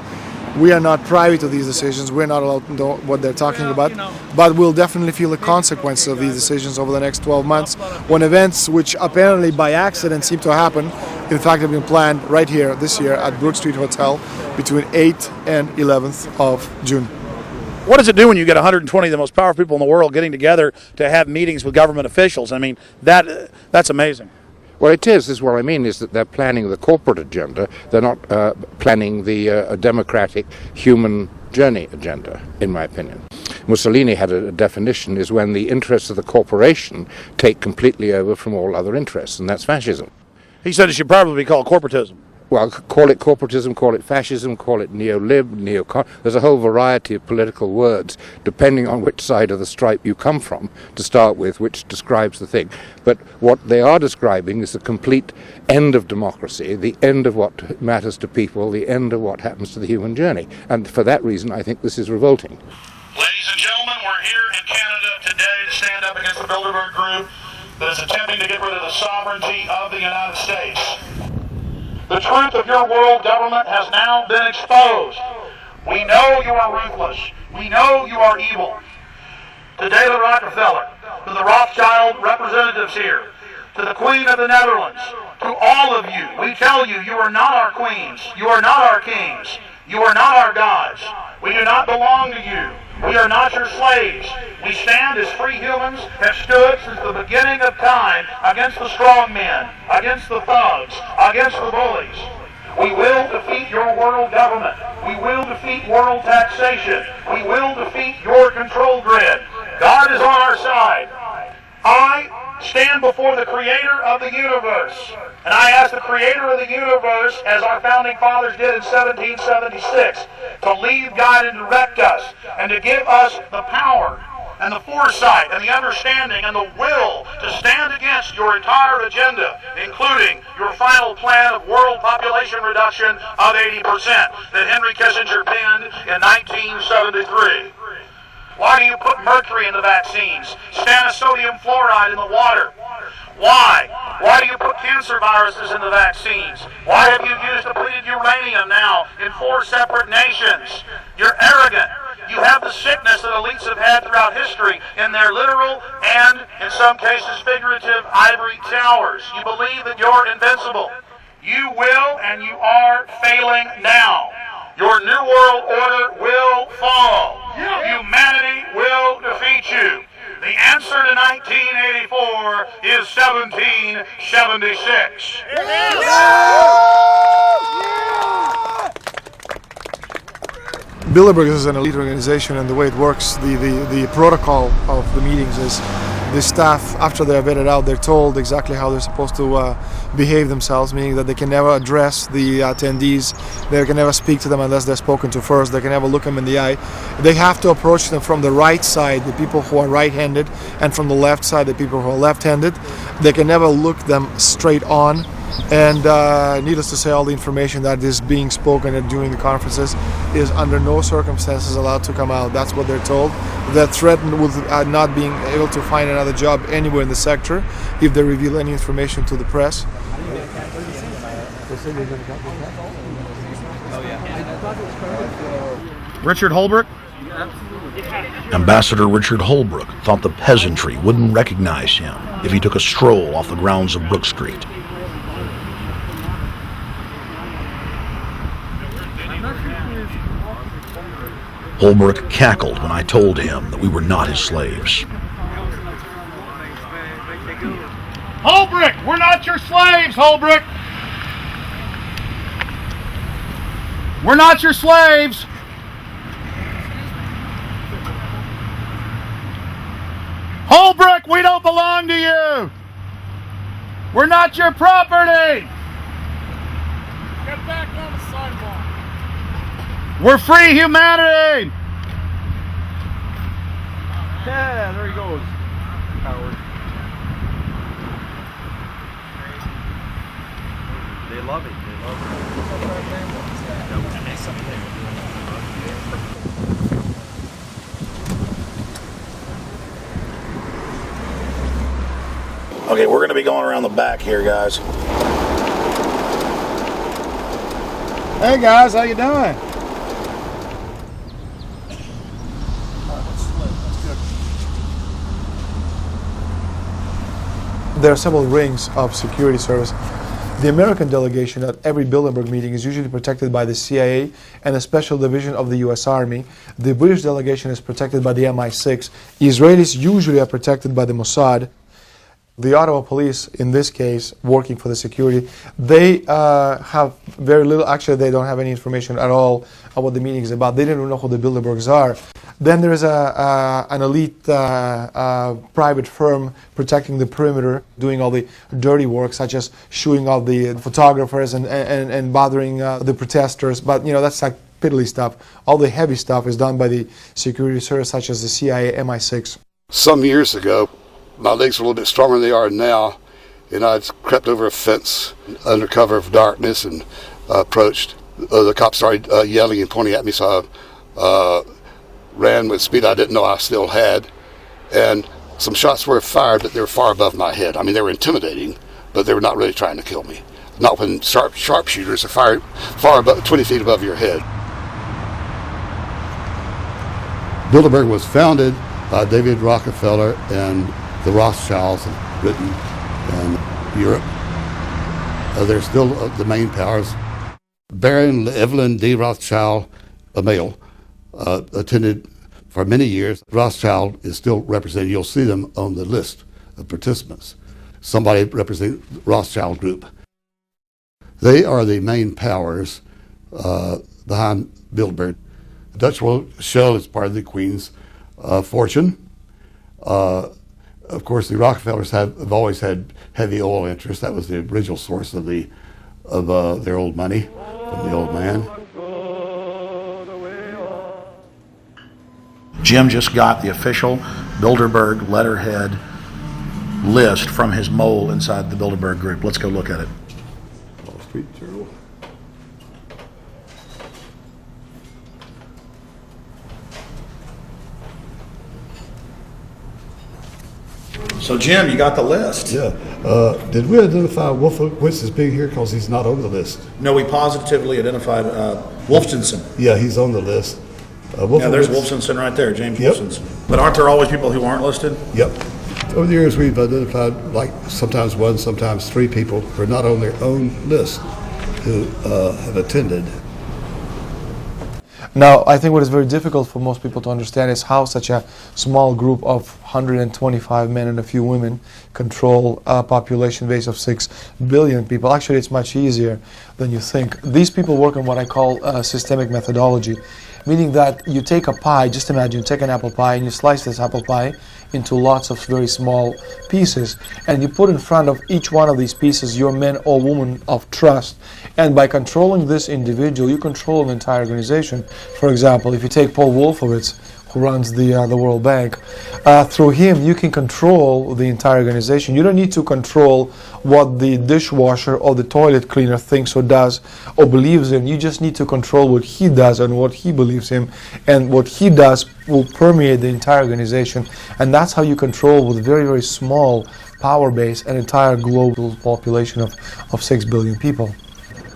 We are not privy to these decisions. We're not allowed to know what they're talking about, but we'll definitely feel the consequences of these decisions over the next 12 months when events which apparently by accident seem to happen, in fact have been planned right here this year at Brook Street Hotel between 8th and 11th of June. What does it do when you get 120 of the most powerful people in the world getting together to have meetings with government officials? I mean, that's amazing. Well, it is. This is what I mean, is that they're planning the corporate agenda. They're not planning the democratic human journey agenda, in my opinion. Mussolini had a definition, is when the interests of the corporation take completely over from all other interests, and that's fascism. He said it should probably be called corporatism. Well, call it corporatism, call it fascism, call it neo-lib, neocon. There's a whole variety of political words, depending on which side of the stripe you come from, to start with, which describes the thing. But what they are describing is the complete end of democracy, the end of what matters to people, the end of what happens to the human journey. And for that reason, I think this is revolting. Ladies and gentlemen, we're here in Canada today to stand up against the Bilderberg group that is attempting to get rid of the sovereignty of the United States. The truth of your world government has now been exposed. We know you are ruthless. We know you are evil. To David Rockefeller, to the Rothschild representatives here, to the Queen of the Netherlands, to all of you, we tell you, you are not our queens. You are not our kings. You are not our gods. We do not belong to you. We are not your slaves. We stand as free humans, have stood since the beginning of time against the strong men, against the thugs, against the bullies. We will defeat your world government. We will defeat world taxation. We will defeat your control grid. God is on our side. I stand before the creator of the universe, and I ask the creator of the universe, as our founding fathers did in 1776, to lead, guide, and direct us, and to give us the power and the foresight and the understanding and the will to stand against your entire agenda, including your final plan of world population reduction of 80% that Henry Kissinger penned in 1973. Why do you put mercury in the vaccines? Sodium fluoride in the water? Why? Why do you put cancer viruses in the vaccines? Why have you used depleted uranium now in 4 separate nations? You're arrogant. You have the sickness that elites have had throughout history in their literal and, in some cases, figurative ivory towers. You believe that you're invincible. You will and you are failing now. Your New World Order will fall. Humanity will defeat you. The answer to 1984 is 1776. Bilderberg is an elite organization, and the way it works, the protocol of the meetings is the staff, after they're vetted out, they're told exactly how they're supposed to behave themselves, meaning that they can never address the attendees, they can never speak to them unless they're spoken to first, they can never look them in the eye. They have to approach them from the right side, the people who are right-handed, and from the left side, the people who are left-handed. They can never look them straight on. And needless to say, all the information that is being spoken during the conferences is under no circumstances allowed to come out. That's what they're told. They're threatened with not being able to find another job anywhere in the sector if they reveal any information to the press. Richard Holbrooke? Ambassador Richard Holbrooke thought the peasantry wouldn't recognize him if he took a stroll off the grounds of Brook Street. Holbrooke cackled when I told him that we were not his slaves. Holbrooke, we're not your slaves, Holbrooke. We're not your slaves. Holbrooke, we don't belong to you. We're not your property. Get back on the sidewalk. We're free humanity! Yeah, there he goes. Howard. They love it. They love it. Okay, we're going to be going around the back here, guys. Hey guys, how you doing? There are several rings of security service. The American delegation at every Bilderberg meeting is usually protected by the CIA and a special division of the US Army. The British delegation is protected by the MI6. Israelis usually are protected by the Mossad. The Ottawa police, in this case, working for the security, they have very little, actually they don't have any information at all on what the meeting is about. They don't even know who the Bilderbergs are. Then there is an elite private firm protecting the perimeter, doing all the dirty work, such as shooing off the photographers and bothering the protesters. But you know, that's like piddly stuff. All the heavy stuff is done by the security service, such as the CIA, MI6. Some years ago, my legs were a little bit stronger than they are now, and I'd crept over a fence under cover of darkness and approached. The cops started yelling and pointing at me, so I ran with speed I didn't know I still had, and some shots were fired, but they were far above my head. I mean, they were intimidating, but they were not really trying to kill me. Not when sharpshooters are fired far above, 20 feet above your head. Bilderberg was founded by David Rockefeller and the Rothschilds in Britain and Europe. They're still the main powers. Baron Evelyn D. Rothschild, a male, attended for many years. Rothschild is still represented. You'll see them on the list of participants. Somebody representing the Rothschild group. They are the main powers behind Bilderberg. The Dutch Shell is part of the Queen's fortune. Of course, the Rockefellers have always had heavy oil interests. That was the original source of their old money from the old man. Jim just got the official Bilderberg letterhead list from his mole inside the Bilderberg group. Let's go look at it. Wall Street Journal. So Jim, you got the list. Yeah. Did we identify Wolfowitz as being here because he's not on the list? No, we positively identified Wolfenson. Yeah, he's on the list. Yeah, there's Wolfenson right there, James Wolfenson. But aren't there always people who aren't listed? Yep. Over the years, we've identified like sometimes one, sometimes three people who are not on their own list who have attended. Now, I think what is very difficult for most people to understand is how such a small group of 125 men and a few women control a population base of 6 billion people. Actually, it's much easier than you think. These people work on what I call systemic methodology, meaning that you take a pie, just imagine you take an apple pie and you slice this apple pie into lots of very small pieces, and you put in front of each one of these pieces your men or women of trust, and by controlling this individual you control an entire organization. For example, if you take Paul Wolfowitz, who runs the World Bank, through him you can control the entire organization. You don't need to control what the dishwasher or the toilet cleaner thinks or does or believes in. You just need to control what he does and what he believes in, and what he does will permeate the entire organization. And that's how you control, with very, very small power base, an entire global population of 6 billion people.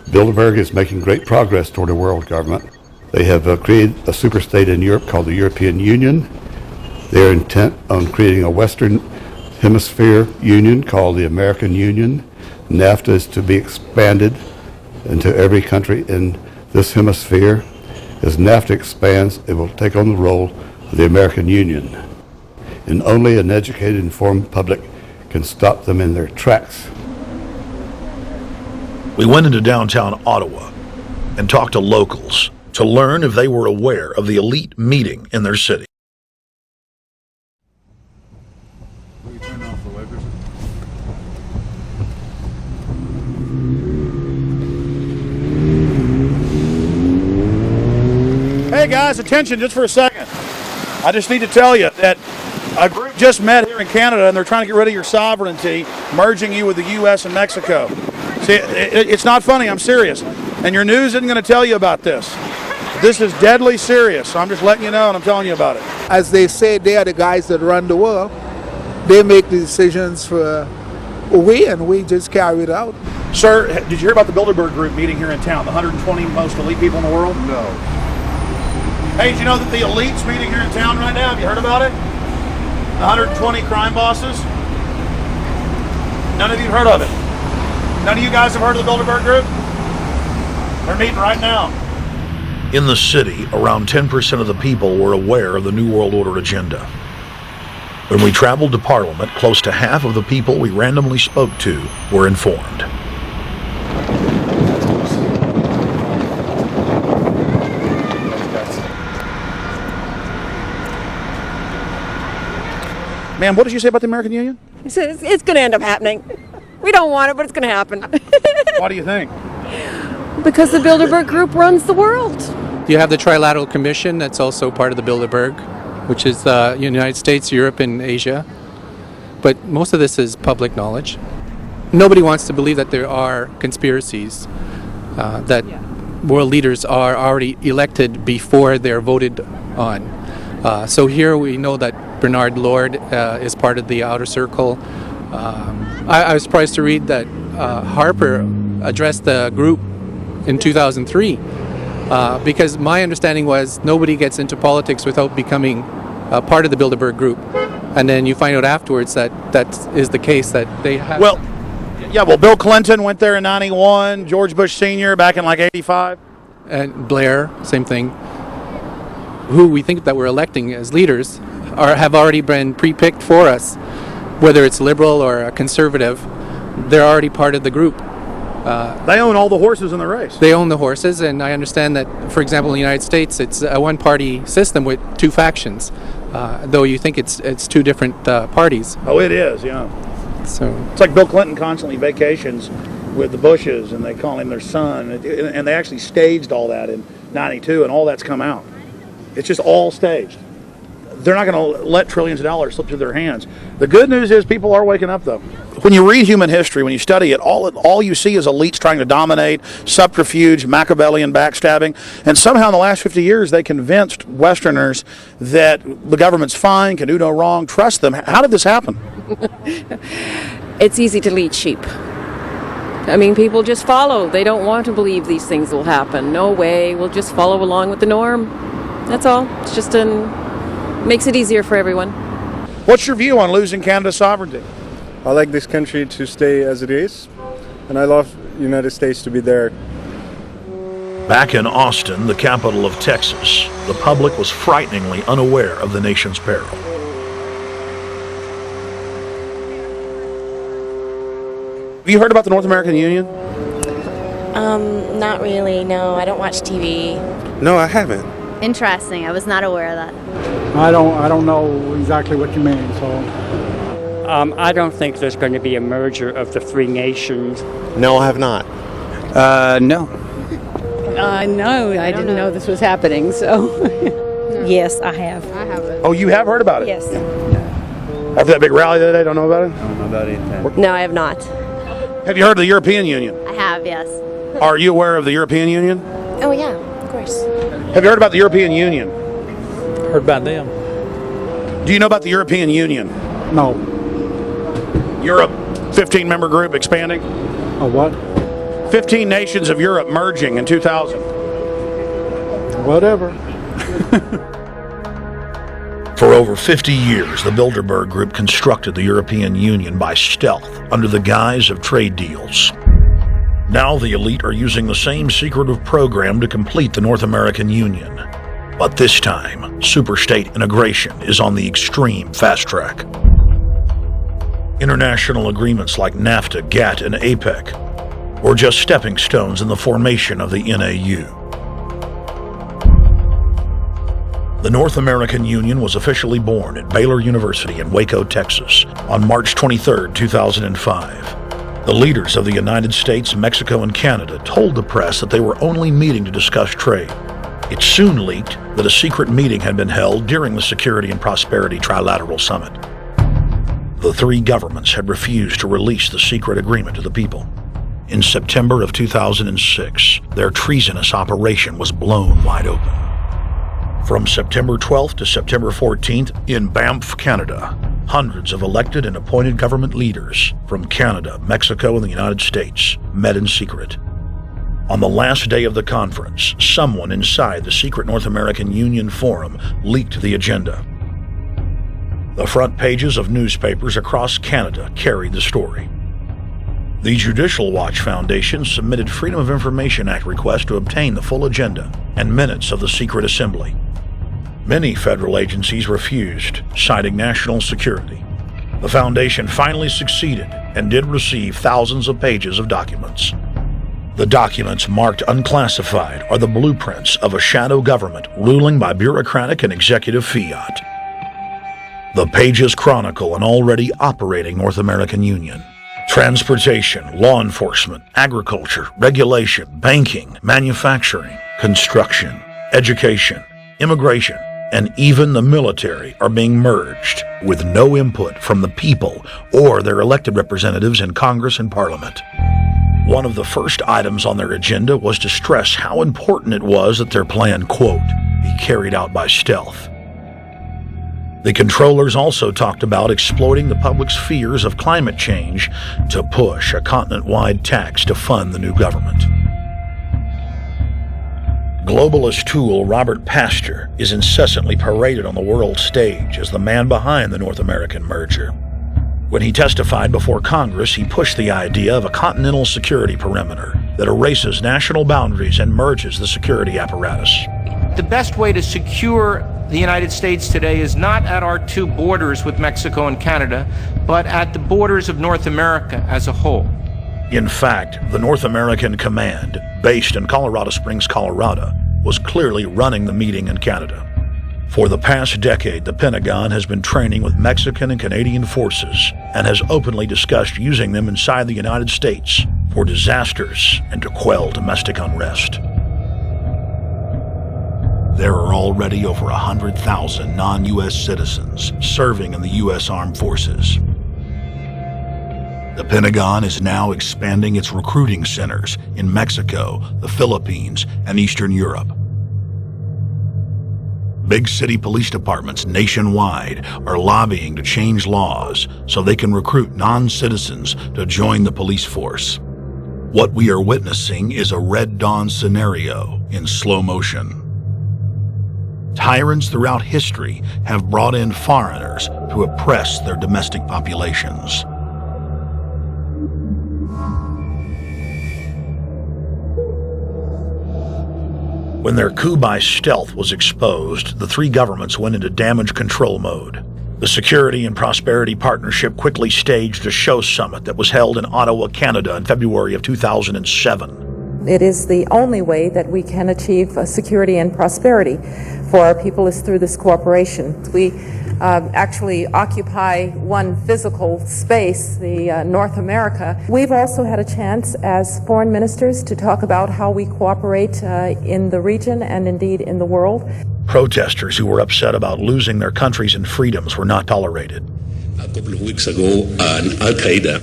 Bilderberg is making great progress toward a world government. They have created a superstate in Europe called the European Union. They're intent on creating a Western Hemisphere Union called the American Union. NAFTA is to be expanded into every country in this hemisphere. As NAFTA expands, it will take on the role of the American Union. And only an educated, informed public can stop them in their tracks. We went into downtown Ottawa and talked to locals to learn if they were aware of the elite meeting in their city. guys, attention just for a second. I just need to tell you that a group just met here in Canada, and they're trying to get rid of your sovereignty, merging you with the U.S. and Mexico. See, it's not funny, I'm serious. And your news isn't going to tell you about this. This is deadly serious, so I'm just letting you know, and I'm telling you about it. As they say, they are the guys that run the world. They make the decisions for we, and we just carry it out. Sir, did you hear about the Bilderberg group meeting here in town, the 120 most elite people in the world? No. Hey, did you know that the elite's meeting here in town right now? Have you heard about it? The 120 crime bosses? None of you have heard of it? None of you guys have heard of the Bilderberg group? They're meeting right now. In the city, around 10% of the people were aware of the New World Order agenda. When we traveled to Parliament, close to half of the people we randomly spoke to were informed. Ma'am, what did you say about the American Union? It's going to end up happening. We don't want it, but it's going to happen. Why do you think? Because the Bilderberg group runs the world. You have the Trilateral Commission that's also part of the Bilderberg, which is the United States, Europe, and Asia. But most of this is public knowledge. Nobody wants to believe that there are conspiracies, that world leaders are already elected before they're voted on. So here we know that Bernard Lord is part of the outer circle. I was surprised to read that Harper addressed the group in 2003 because my understanding was nobody gets into politics without becoming part of the Bilderberg group. And then you find out afterwards that is the case, that they have... Well, Bill Clinton went there in 91, George Bush Sr. back in like 85. And Blair, same thing. Who we think that we're electing as leaders have already been pre-picked for us. Whether it's liberal or a conservative, they're already part of the group. They own all the horses in the race. They own the horses, and I understand that, for example, in the United States, it's a one-party system with two factions, though you think it's two different parties. Oh, it is, yeah. So it's like Bill Clinton constantly vacations with the Bushes, and they call him their son, and they actually staged all that in '92, and all that's come out. It's just all staged. They're not going to let trillions of dollars slip through their hands. The good news is people are waking up, though. When you read human history, when you study it, all you see is elites trying to dominate, subterfuge, Machiavellian backstabbing, and somehow in the last 50 years they convinced Westerners that the government's fine, can do no wrong, trust them. How did this happen? It's easy to lead sheep. I mean, people just follow. They don't want to believe these things will happen. No way. We'll just follow along with the norm. That's all. It's just makes it easier for everyone. What's your view on losing Canada's sovereignty? I like this country to stay as it is, and I love the United States to be there. Back in Austin, the capital of Texas, the public was frighteningly unaware of the nation's peril. Have you heard about the North American Union? Not really, no. I don't watch TV. No, I haven't. Interesting. I was not aware of that. I don't know exactly what you mean, so. I don't think there's going to be a merger of the three nations. No, I have not. No. No, I didn't know this was happening, so. Yes, I have. I haven't. Oh, you have heard about it? Yes. After that big rally the other day, don't know about it? I don't know about anything. No, I have not. Have you heard of the European Union? I have, yes. Are you aware of the European Union? Oh, yeah, of course. Have you heard about the European Union? Heard about them. Do you know about the European Union? No. Europe, 15-member group expanding? A what? 15 nations of Europe merging in 2000. Whatever. For over 50 years, the Bilderberg Group constructed the European Union by stealth under the guise of trade deals. Now the elite are using the same secretive program to complete the North American Union. But this time, superstate integration is on the extreme fast track. International agreements like NAFTA, GATT, and APEC were just stepping stones in the formation of the NAU. The North American Union was officially born at Baylor University in Waco, Texas, on March 23, 2005. The leaders of the United States, Mexico, and Canada told the press that they were only meeting to discuss trade. It soon leaked that a secret meeting had been held during the Security and Prosperity Trilateral Summit. The three governments had refused to release the secret agreement to the people. In September of 2006, their treasonous operation was blown wide open. From September 12th to September 14th, in Banff, Canada, hundreds of elected and appointed government leaders from Canada, Mexico, and the United States met in secret. On the last day of the conference, someone inside the secret North American Union Forum leaked the agenda. The front pages of newspapers across Canada carried the story. The Judicial Watch Foundation submitted Freedom of Information Act requests to obtain the full agenda and minutes of the secret assembly. Many federal agencies refused, citing national security. The foundation finally succeeded and did receive thousands of pages of documents. The documents marked unclassified are the blueprints of a shadow government ruling by bureaucratic and executive fiat. The pages chronicle an already operating North American Union. Transportation, law enforcement, agriculture, regulation, banking, manufacturing, construction, education, immigration, and even the military are being merged with no input from the people or their elected representatives in Congress and Parliament. One of the first items on their agenda was to stress how important it was that their plan, quote, be carried out by stealth. The controllers also talked about exploiting the public's fears of climate change to push a continent-wide tax to fund the new government. Globalist tool Robert Pastor is incessantly paraded on the world stage as the man behind the North American merger. When he testified before Congress, he pushed the idea of a continental security perimeter that erases national boundaries and merges the security apparatus. The best way to secure the United States today is not at our two borders with Mexico and Canada, but at the borders of North America as a whole. In fact, the North American Command, based in Colorado Springs, Colorado, was clearly running the meeting in Canada. For the past decade, the Pentagon has been training with Mexican and Canadian forces and has openly discussed using them inside the United States for disasters and to quell domestic unrest. There are already over 100,000 non-U.S. citizens serving in the U.S. Armed Forces. The Pentagon is now expanding its recruiting centers in Mexico, the Philippines, and Eastern Europe. Big city police departments nationwide are lobbying to change laws so they can recruit non-citizens to join the police force. What we are witnessing is a Red Dawn scenario in slow motion. Tyrants throughout history have brought in foreigners to oppress their domestic populations. When their coup by stealth was exposed, the three governments went into damage control mode. The Security and Prosperity Partnership quickly staged a show summit that was held in Ottawa, Canada in February of 2007. It is the only way that we can achieve security and prosperity for our people is through this cooperation. We actually occupy one physical space, the North America. We've also had a chance as foreign ministers to talk about how we cooperate in the region and indeed in the world. Protesters who were upset about losing their countries and freedoms were not tolerated. A couple of weeks ago, Al-Qaeda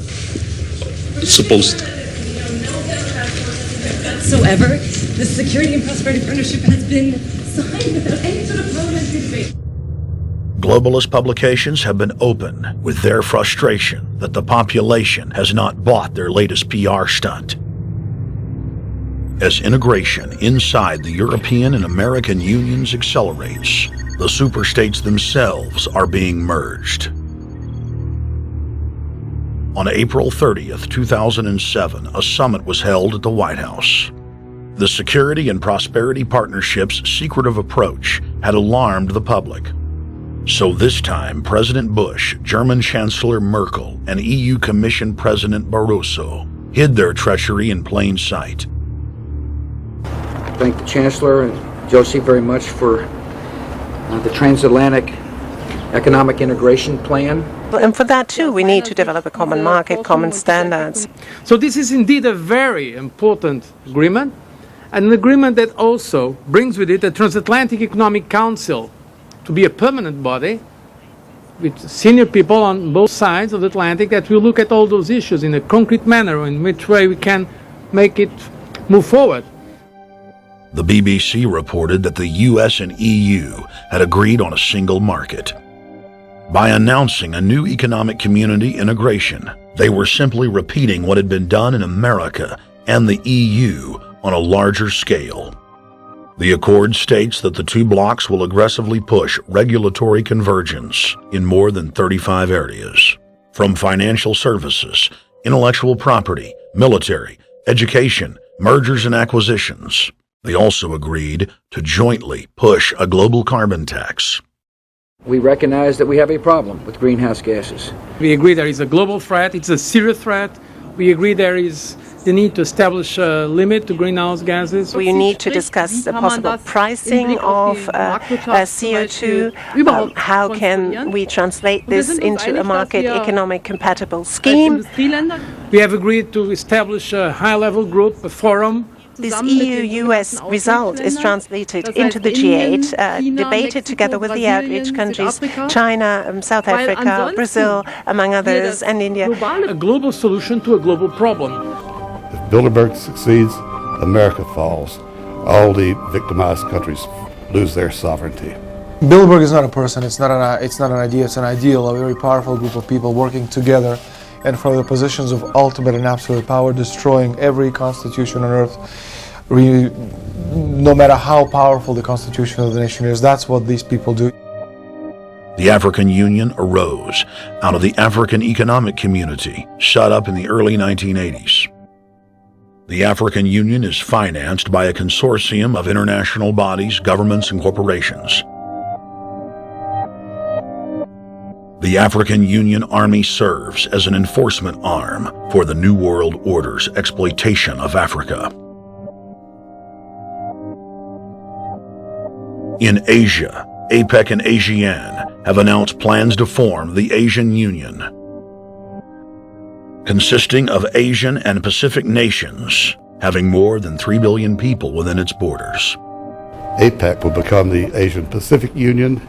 supposed whatsoever. The Security and Prosperity Partnership has been signed without any sort of parliamentary debate. Globalist publications have been open with their frustration that the population has not bought their latest PR stunt. As integration inside the European and American unions accelerates, the superstates themselves are being merged. On April 30th, 2007, a summit was held at the White House. The Security and Prosperity Partnership's secretive approach had alarmed the public. So this time, President Bush, German Chancellor Merkel, and EU Commission President Barroso hid their treachery in plain sight. Thank the Chancellor and Josie very much for the transatlantic economic integration plan. And for that too, we need to develop a common market, common standards. So this is indeed a very important agreement, an agreement that also brings with it a transatlantic economic council to be a permanent body with senior people on both sides of the Atlantic that will look at all those issues in a concrete manner, in which way we can make it move forward. The BBC reported that the US and EU had agreed on a single market. By announcing a new economic community integration, they were simply repeating what had been done in America and the EU on a larger scale. The accord states that the two blocs will aggressively push regulatory convergence in more than 35 areas, from financial services, intellectual property, military, education, mergers and acquisitions. They also agreed to jointly push a global carbon tax. We recognize that we have a problem with greenhouse gases. We agree there is a global threat, it's a serious threat. We agree there is the need to establish a limit to greenhouse gases. We need to discuss the possible pricing of CO2. How can we translate this into a market economic compatible scheme? We have agreed to establish a high-level group, a forum. This EU-US result is translated into the G8, debated together with the outreach countries, China, South Africa, Brazil, among others, and India. A global solution to a global problem. If Bilderberg succeeds, America falls. All the victimized countries lose their sovereignty. Bilderberg is not a person, it's not an idea, it's an ideal, a very powerful group of people working together and from the positions of ultimate and absolute power, destroying every constitution on earth, no matter how powerful the constitution of the nation is. That's what these people do. The African Union arose out of the African Economic Community, set up in the early 1980s. The African Union is financed by a consortium of international bodies, governments, and corporations. The African Union Army serves as an enforcement arm for the New World Order's exploitation of Africa. In Asia, APEC and ASEAN have announced plans to form the Asian Union, consisting of Asian and Pacific nations, having more than 3 billion people within its borders. APEC will become the Asian Pacific Union,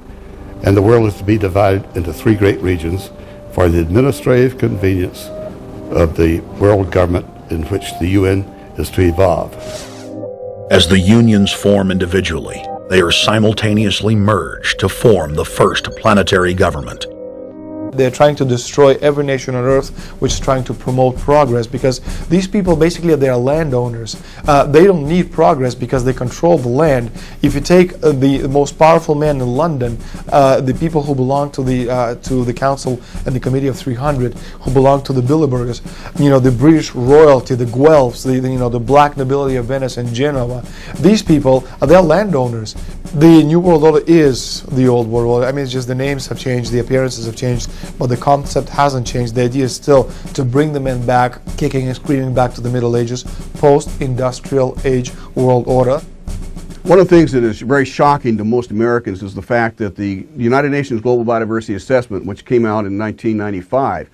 and the world is to be divided into 3 great regions for the administrative convenience of the world government in which the UN is to evolve. As the unions form individually, they are simultaneously merged to form the first planetary government. They're trying to destroy every nation on earth which is trying to promote progress, because these people basically they are landowners. They don't need progress because they control the land. If you take the most powerful man in London, the people who belong to the Council and the Committee of 300, who belong to the Bilderbergers, the British royalty, the Guelphs, the black nobility of Venice and Genoa, these people they're landowners. The New World Order is the Old World Order. I mean, it's just the names have changed, the appearances have changed, but the concept hasn't changed. The idea is still to bring the men back, kicking and screaming back to the Middle Ages, post-industrial age world order. One of the things that is very shocking to most Americans is the fact that the United Nations Global Biodiversity Assessment, which came out in 1995,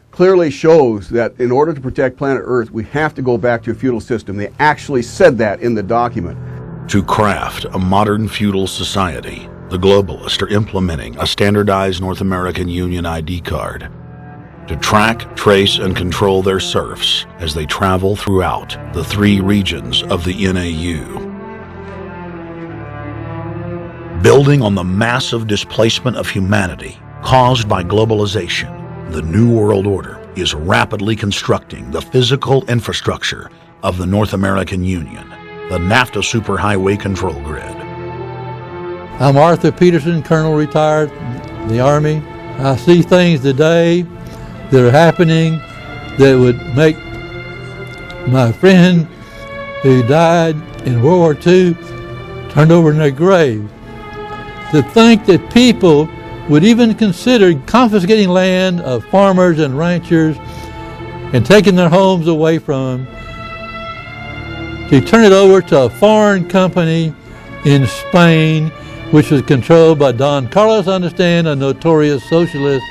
clearly shows that in order to protect planet Earth, we have to go back to a feudal system. They actually said that in the document. To craft a modern feudal society, the globalists are implementing a standardized North American Union ID card to track, trace, and control their serfs as they travel throughout the 3 regions of the NAU. Building on the massive displacement of humanity caused by globalization, the New World Order is rapidly constructing the physical infrastructure of the North American Union, the NAFTA Superhighway Control Grid. I'm Arthur Peterson, Colonel retired in the Army. I see things today that are happening that would make my friend who died in World War II turn over in their grave. To think that people would even consider confiscating land of farmers and ranchers and taking their homes away from them to turn it over to a foreign company in Spain, which was controlled by Don Carlos, I understand, a notorious socialist,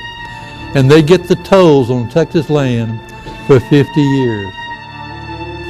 and they get the tolls on Texas land for 50 years.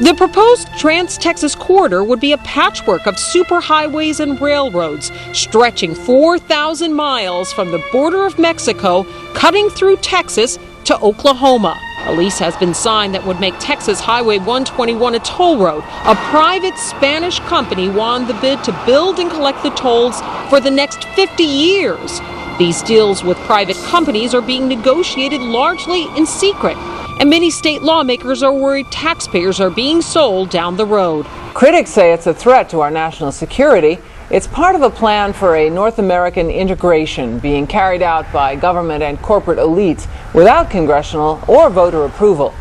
The proposed Trans-Texas corridor would be a patchwork of superhighways and railroads stretching 4,000 miles from the border of Mexico, cutting through Texas to Oklahoma. A lease has been signed that would make Texas Highway 121 a toll road. A private Spanish company won the bid to build and collect the tolls for the next 50 years. These deals with private companies are being negotiated largely in secret, and many state lawmakers are worried taxpayers are being sold down the road. Critics say it's a threat to our national security. It's part of a plan for a North American integration being carried out by government and corporate elites without congressional or voter approval.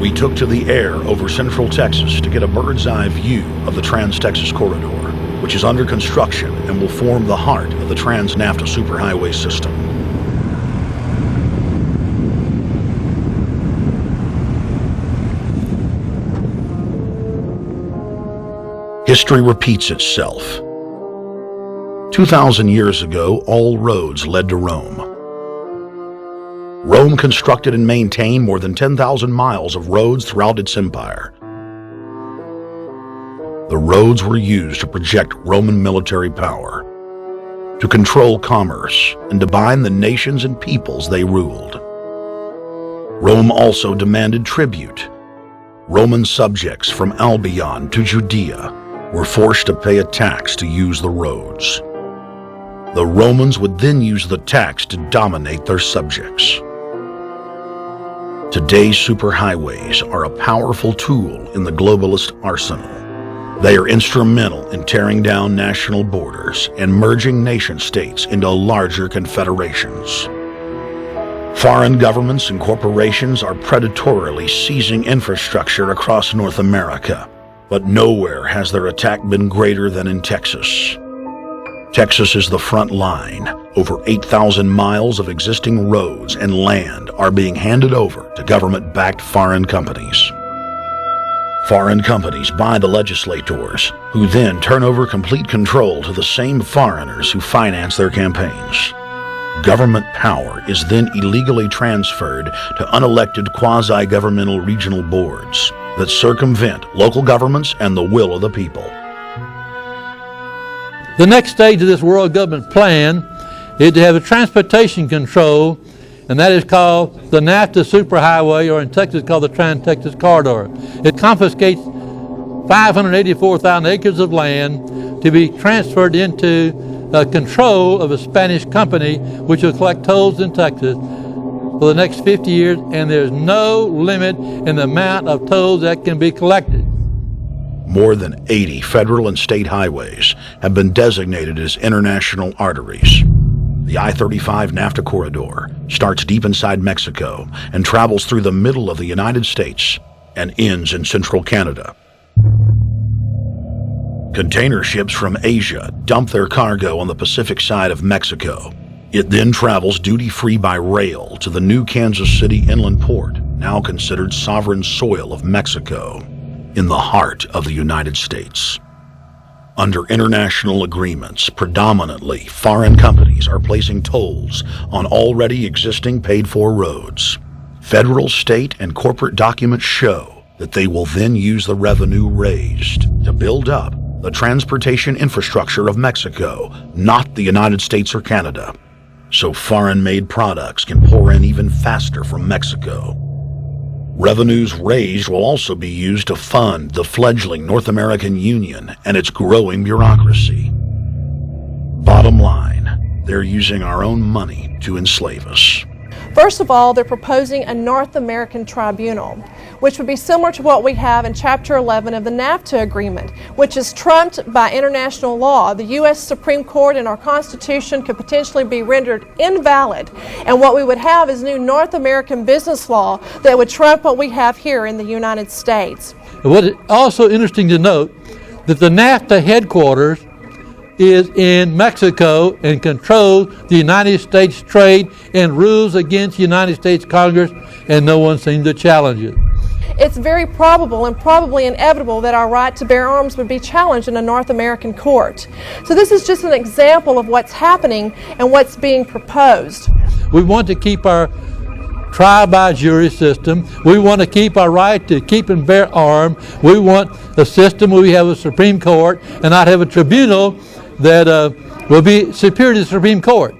We took to the air over central Texas to get a bird's eye view of the Trans-Texas Corridor, which is under construction and will form the heart of the Trans-NAFTA superhighway system. History repeats itself. 2,000 years ago, all roads led to Rome. Rome constructed and maintained more than 10,000 miles of roads throughout its empire. The roads were used to project Roman military power, to control commerce, and to bind the nations and peoples they ruled. Rome also demanded tribute. Roman subjects from Albion to Judea were forced to pay a tax to use the roads. The Romans would then use the tax to dominate their subjects. Today's superhighways are a powerful tool in the globalist arsenal. They are instrumental in tearing down national borders and merging nation-states into larger confederations. Foreign governments and corporations are predatorily seizing infrastructure across North America, but nowhere has their attack been greater than in Texas. Texas is the front line. Over 8,000 miles of existing roads and land are being handed over to government-backed foreign companies. Foreign companies buy the legislators, who then turn over complete control to the same foreigners who finance their campaigns. Government power is then illegally transferred to unelected quasi-governmental regional boards that circumvent local governments and the will of the people. The next stage of this world government plan is to have a transportation control, and that is called the NAFTA superhighway, or in Texas called the Trans-Texas Corridor. It confiscates 584,000 acres of land to be transferred into control of a Spanish company which will collect tolls in Texas for the next 50 years, and there's no limit in the amount of tolls that can be collected. More than 80 federal and state highways have been designated as international arteries. The I-35 NAFTA corridor starts deep inside Mexico and travels through the middle of the United States and ends in central Canada. Container ships from Asia dump their cargo on the Pacific side of Mexico. It then travels duty-free by rail to the new Kansas City inland port, now considered sovereign soil of Mexico, in the heart of the United States. Under international agreements, predominantly foreign companies are placing tolls on already existing paid-for roads. Federal, state, and corporate documents show that they will then use the revenue raised to build up the transportation infrastructure of Mexico, not the United States or Canada, so foreign-made products can pour in even faster from Mexico. Revenues raised will also be used to fund the fledgling North American Union and its growing bureaucracy. Bottom line, they're using our own money to enslave us. First of all, they're proposing a North American tribunal, which would be similar to what we have in Chapter 11 of the NAFTA agreement, which is trumped by international law. The U.S. Supreme Court and our Constitution could potentially be rendered invalid, and what we would have is new North American business law that would trump what we have here in the United States. What is also interesting to note that the NAFTA headquarters is in Mexico and controls the United States trade and rules against the United States Congress, and no one seems to challenge it. it's very probable and probably inevitable that our right to bear arms would be challenged in a North American court. So this is just an example of what's happening and what's being proposed. We want to keep our trial by jury system. We want to keep our right to keep and bear arms. We want a system where we have a Supreme Court and not have a tribunal that will be superior to the Supreme Court.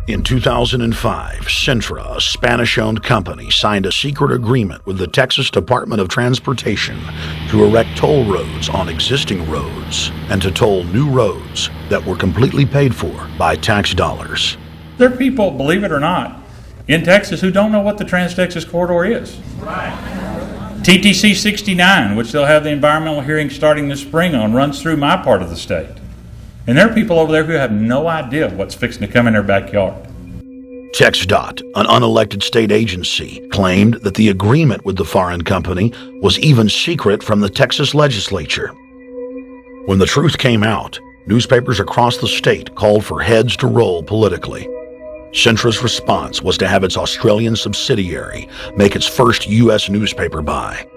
In 2005, Cintra, a Spanish-owned company, signed a secret agreement with the Texas Department of Transportation to erect toll roads on existing roads and to toll new roads that were completely paid for by tax dollars. There are people, believe it or not, in Texas who don't know what the Trans-Texas Corridor is. Right. TTC 69, which they'll have the environmental hearing starting this spring on, runs through my part of the state. And there are people over there who have no idea what's fixing to come in their backyard. TxDOT, an unelected state agency, claimed that the agreement with the foreign company was even secret from the Texas legislature. When the truth came out, newspapers across the state called for heads to roll politically. Cintra's response was to have its Australian subsidiary make its first U.S. newspaper buy.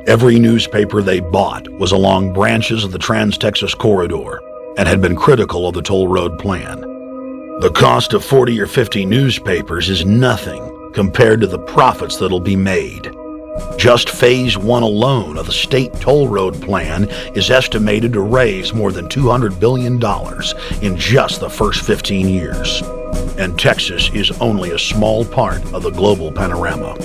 Every newspaper they bought was along branches of the Trans-Texas Corridor and had been critical of the toll road plan. The cost of 40 or 50 newspapers is nothing compared to the profits that'll be made. Just Phase 1 alone of the state toll road plan is estimated to raise more than $200 billion in just the first 15 years. And Texas is only a small part of the global panorama.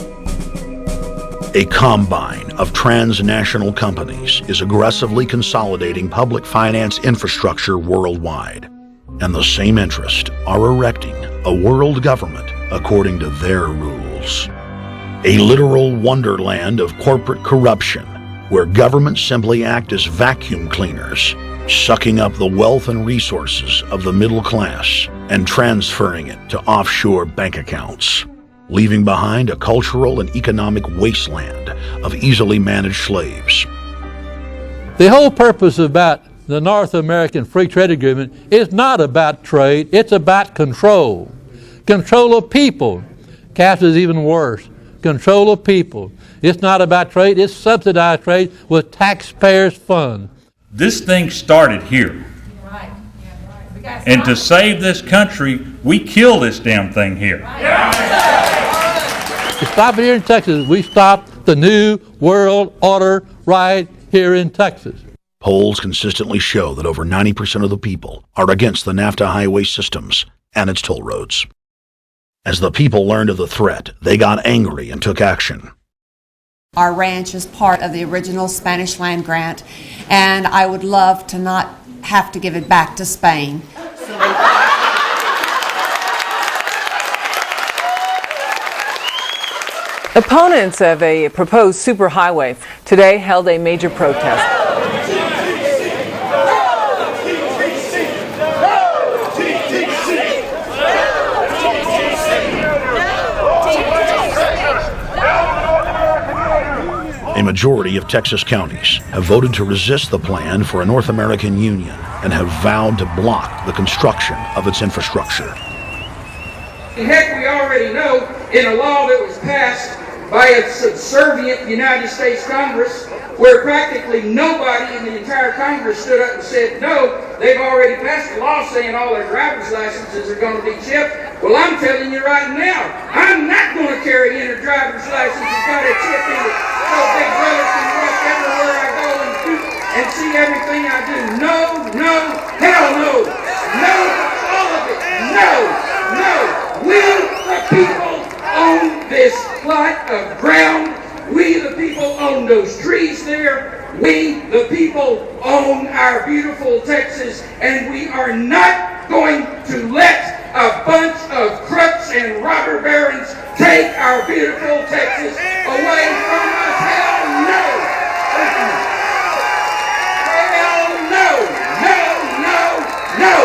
A combine of transnational companies is aggressively consolidating public finance infrastructure worldwide, and the same interests are erecting a world government according to their rules. A literal wonderland of corporate corruption, where governments simply act as vacuum cleaners, sucking up the wealth and resources of the middle class and transferring it to offshore bank accounts, leaving behind a cultural and economic wasteland of easily managed slaves. The whole purpose about the North American Free Trade Agreement is not about trade, it's about control. Control of people. Caps is even worse. Control of people. It's not about trade, it's subsidized trade with taxpayers' funds. This thing started here. Right. Yeah, right. And to save this country, we kill this damn thing here. To stop it here in Texas, we stopped the new world order right here in Texas. Polls consistently show that over 90% of the people are against the NAFTA highway systems and its toll roads. As the people learned of the threat, they got angry and took action. Our ranch is part of the original Spanish land grant, and I would love to not have to give it back to Spain. Opponents of a proposed superhighway today held a major protest. A majority of Texas counties have voted to resist the plan for a North American Union and have vowed to block the construction of its infrastructure. Heck, we already know in a law that was passed by a subservient United States Congress, where practically nobody in the entire Congress stood up and said no, they've already passed a law saying all their driver's licenses are going to be chipped. Well, I'm telling you right now, I'm not going to carry in a driver's license that's got a chip in it so Big Brother can watch everywhere I go and see everything I do. No, no, hell no. No, all of it. No, no. We, the people, own this plot of ground. We, the people, own those trees there. We, the people, own our beautiful Texas, and we are not going to let a bunch of crooks and robber barons take our beautiful Texas away from us. Hell no! Hell no! No, no, no!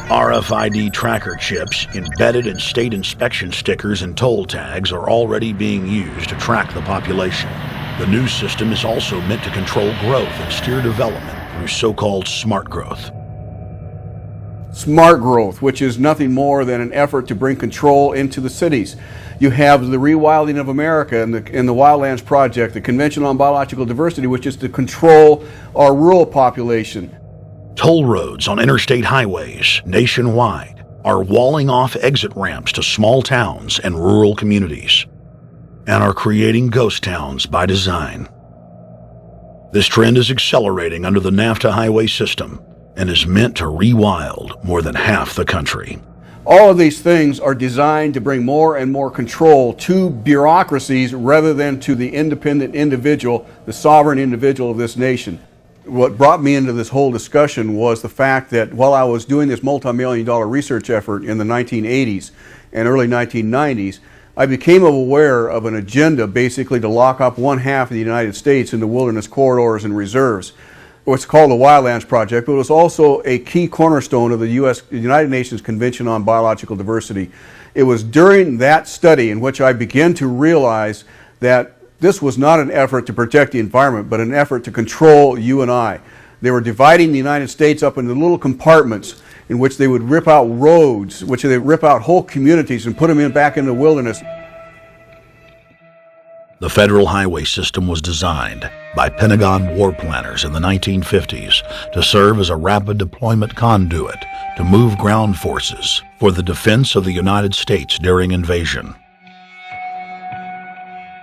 RFID tracker chips embedded in state inspection stickers and toll tags are already being used to track the population. The new system is also meant to control growth and steer development through so-called smart growth. smart growth, which is nothing more than an effort to bring control into the cities. You have the rewilding of America and the Wildlands Project, the Convention on Biological Diversity, which is to control our rural population. Toll roads on interstate highways nationwide are walling off exit ramps to small towns and rural communities, and are creating ghost towns by design. This trend is accelerating under the NAFTA highway system and is meant to rewild more than half the country. All of these things are designed to bring more and more control to bureaucracies rather than to the independent individual, the sovereign individual of this nation. What brought me into this whole discussion was the fact that while I was doing this multi-million-dollar research effort in the 1980s and early 1990s, I became aware of an agenda basically to lock up one half of the United States into wilderness corridors and reserves. What's called the Wildlands Project, but it was also a key cornerstone of the United Nations Convention on Biological Diversity. It was during that study in which I began to realize that this was not an effort to protect the environment, but an effort to control you and I. They were dividing the United States up into little compartments in which they would rip out roads, which they would rip out whole communities and put them back in the wilderness. The federal highway system was designed by Pentagon war planners in the 1950s to serve as a rapid deployment conduit to move ground forces for the defense of the United States during invasion.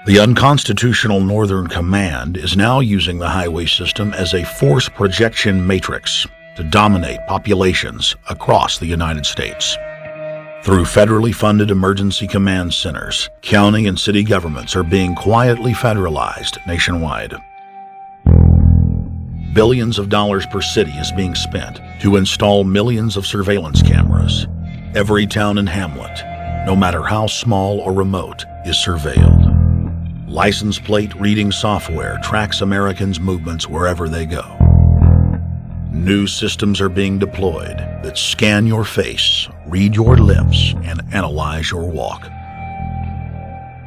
The unconstitutional Northern Command is now using the highway system as a force projection matrix to dominate populations across the United States. Through federally funded emergency command centers, county and city governments are being quietly federalized nationwide. Billions of dollars per city is being spent to install millions of surveillance cameras. Every town and hamlet, no matter how small or remote, is surveilled. License plate reading software tracks Americans' movements wherever they go. New systems are being deployed that scan your face, read your lips, and analyze your walk.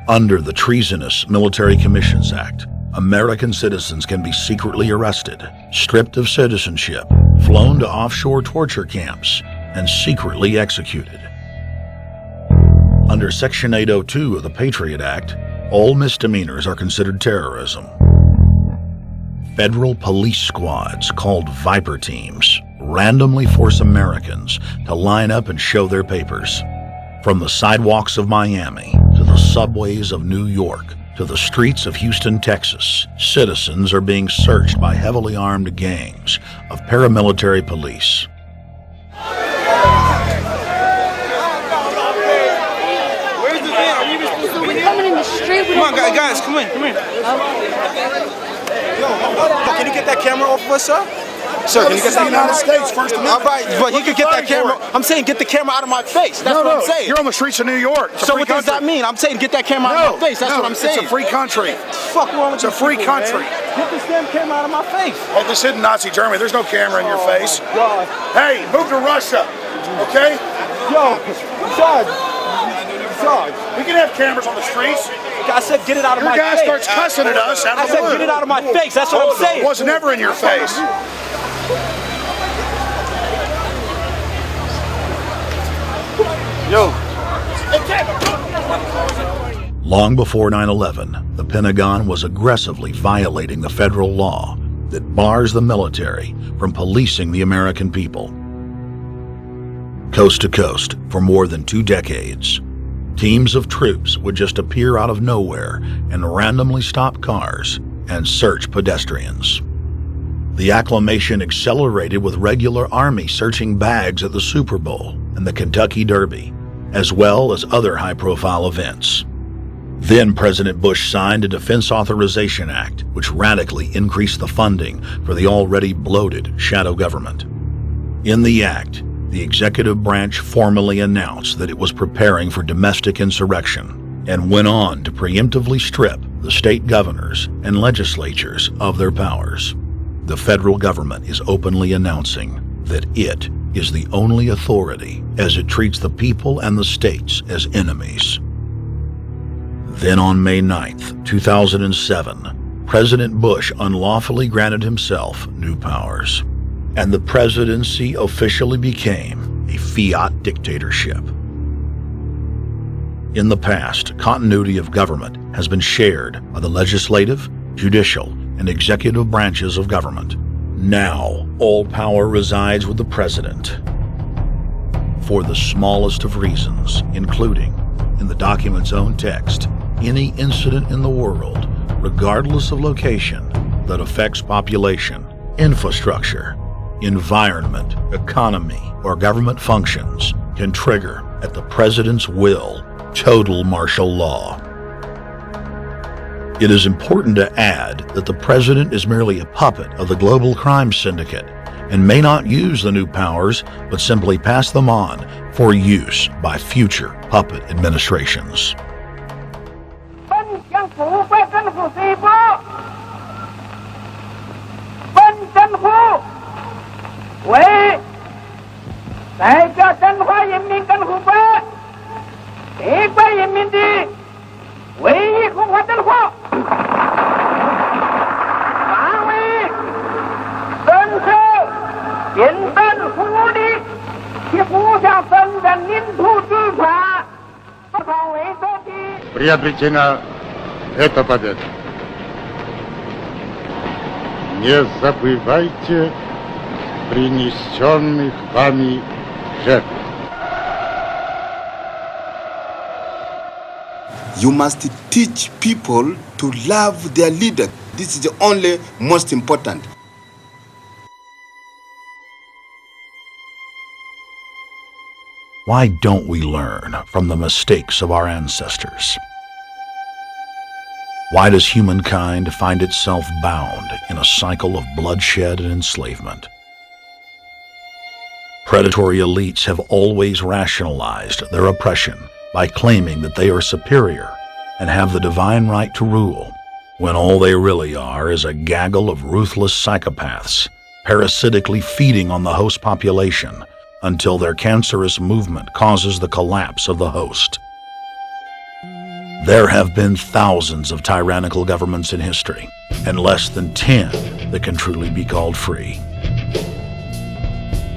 Under the treasonous Military Commissions Act, American citizens can be secretly arrested, stripped of citizenship, flown to offshore torture camps, and secretly executed. Under Section 802 of the Patriot Act, all misdemeanors are considered terrorism. Federal police squads called Viper teams randomly force Americans to line up and show their papers. From the sidewalks of Miami to the subways of New York to the streets of Houston, Texas, citizens are being searched by heavily armed gangs of paramilitary police. Where's the van? We're coming in the street. Come on, guys, come in. Yo, can you get that camera off of us, sir? Sir, can you get that United States First Amendment? All right, but you can get that camera. I'm saying get the camera out of my face. That's what I'm saying. You're on the streets of New York. So what does that mean? I'm saying get that camera out of my face. That's what I'm saying. It's a free country. Fuck wrong with you? It's a free country. Get this damn camera out of my face. Well, this isn't Nazi Germany. There's no camera in your face. God. Hey, move to Russia, okay? Yo, Sarge. We can have cameras on the streets. I said get it out of my face. Your guy starts cussing at us out of the blue. I said get it out of my face. That's what I'm saying. It was never in your face. Yo. Long before 9/11, the Pentagon was aggressively violating the federal law that bars the military from policing the American people. Coast to coast, for more than 2 decades, teams of troops would just appear out of nowhere and randomly stop cars and search pedestrians. The acclamation accelerated with regular Army searching bags at the Super Bowl and the Kentucky Derby, as well as other high-profile events. Then President Bush signed a Defense Authorization Act, which radically increased the funding for the already bloated shadow government. In the act, the executive branch formally announced that it was preparing for domestic insurrection and went on to preemptively strip the state governors and legislatures of their powers. The federal government is openly announcing that it is the only authority as it treats the people and the states as enemies. Then on May 9th, 2007, President Bush unlawfully granted himself new powers, and the presidency officially became a fiat dictatorship. In the past, continuity of government has been shared by the legislative, judicial, and executive branches of government. Now, all power resides with the president. For the smallest of reasons, including, in the document's own text, any incident in the world, regardless of location, that affects population, infrastructure, environment, economy, or government functions can trigger, at the president's will, total martial law. It is important to add that the president is merely a puppet of the global crime syndicate and may not use the new powers, but simply pass them on for use by future puppet administrations. Приобретена эта победа. Не забывайте принесенных вами жертв. You must teach people to love their leader. This is the only most important. Why don't we learn from the mistakes of our ancestors? Why does humankind find itself bound in a cycle of bloodshed and enslavement? Predatory elites have always rationalized their oppression by claiming that they are superior and have the divine right to rule, when all they really are is a gaggle of ruthless psychopaths, parasitically feeding on the host population until their cancerous movement causes the collapse of the host. There have been thousands of tyrannical governments in history, and less than 10 that can truly be called free.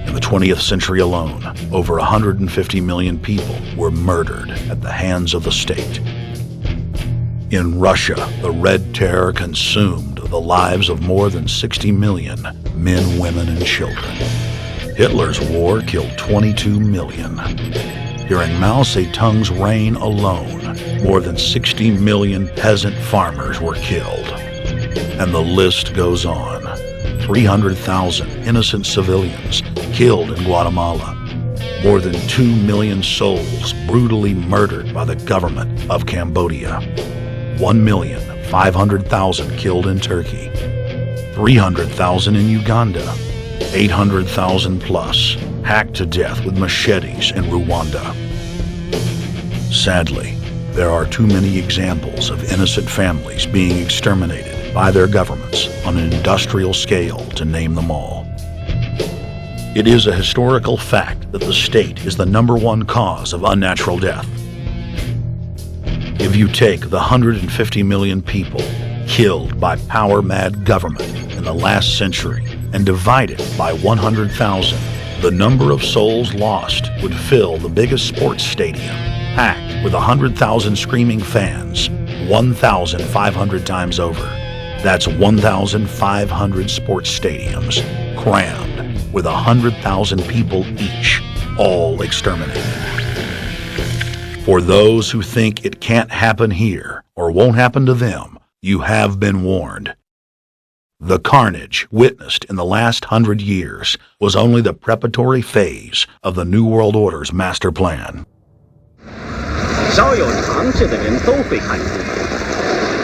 In the 20th century alone, over 150 million people were murdered at the hands of the state. In Russia, the Red Terror consumed the lives of more than 60 million men, women, and children. Hitler's war killed 22 million. During Mao Zedong's reign alone, more than 60 million peasant farmers were killed. And the list goes on. 300,000 innocent civilians killed in Guatemala. More than 2 million souls brutally murdered by the government of Cambodia. 1,500,000 killed in Turkey. 300,000 in Uganda. 800,000 plus hacked to death with machetes in Rwanda. Sadly, there are too many examples of innocent families being exterminated by their governments on an industrial scale to name them all. It is a historical fact that the state is the #1 cause of unnatural death. If you take the 150 million people killed by power-mad government in the last century and divide it by 100,000, the number of souls lost would fill the biggest sports stadium, packed with 100,000 screaming fans, 1,500 times over. That's 1,500 sports stadiums, crammed with 100,000 people each, all exterminated. For those who think it can't happen here or won't happen to them, you have been warned. The carnage witnessed in the last 100 years was only the preparatory phase of the New World Order's master plan. 少有常识的人都会看出，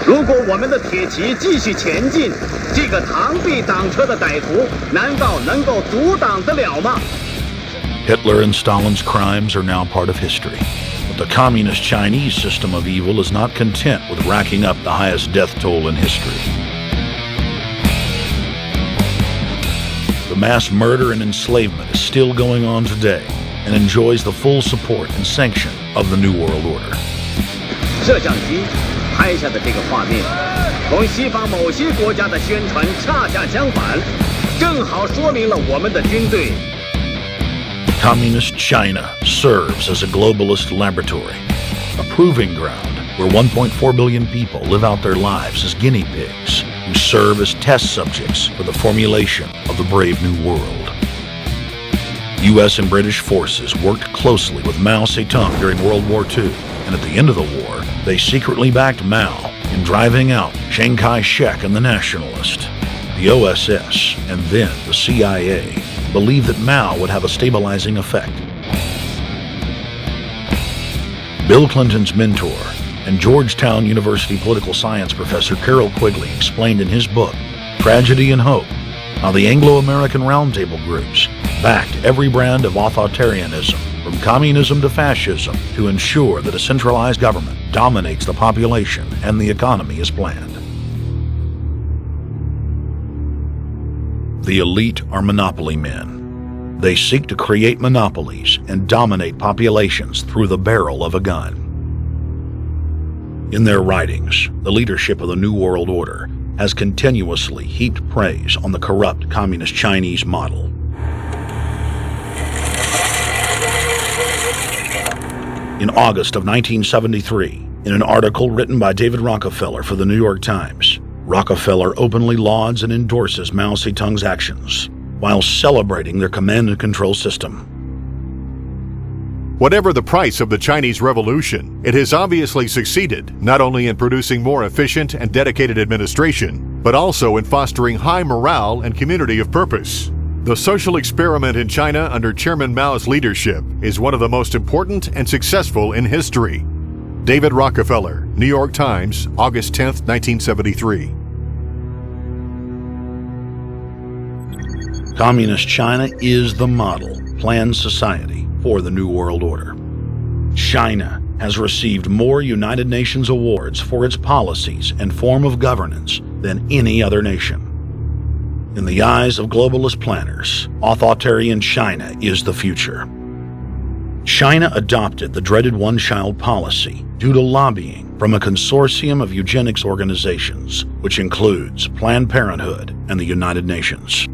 如果我们的铁骑继续前进，这个螳臂挡车的歹徒难道能够阻挡得了吗？ Hitler and Stalin's crimes are now part of history, but the communist Chinese system of evil is not content with racking up the highest death toll in history. The mass murder and enslavement is still going on today and enjoys the full support and sanction of the New World Order. 摄像机拍下的这个画面，同西方某些国家的宣传恰恰相反，正好说明了我们的军队。Communist China serves as a globalist laboratory, a proving ground where 1.4 billion people live out their lives as guinea pigs who serve as test subjects for the formulation of the brave new world. U.S. and British forces worked closely with Mao Zedong during World War II, and at the end of the war, they secretly backed Mao in driving out Chiang Kai-shek and the Nationalists. The OSS, and then the CIA, believed that Mao would have a stabilizing effect. Bill Clinton's mentor and Georgetown University political science professor Carroll Quigley explained in his book, Tragedy and Hope, how the Anglo-American Roundtable groups backed every brand of authoritarianism, from communism to fascism, to ensure that a centralized government dominates the population and the economy as planned. The elite are monopoly men. They seek to create monopolies and dominate populations through the barrel of a gun. In their writings, the leadership of the New World Order has continuously heaped praise on the corrupt communist Chinese model. In August of 1973, in an article written by David Rockefeller for the New York Times, Rockefeller openly lauds and endorses Mao Zedong's actions, while celebrating their command and control system. Whatever the price of the Chinese Revolution, it has obviously succeeded, not only in producing more efficient and dedicated administration, but also in fostering high morale and community of purpose. The social experiment in China under Chairman Mao's leadership is one of the most important and successful in history. David Rockefeller, New York Times, August 10, 1973. Communist China is the model, planned society for the New World Order. China has received more United Nations awards for its policies and form of governance than any other nation. In the eyes of globalist planners, authoritarian China is the future. China adopted the dreaded one-child policy due to lobbying from a consortium of eugenics organizations, which includes Planned Parenthood and the United Nations.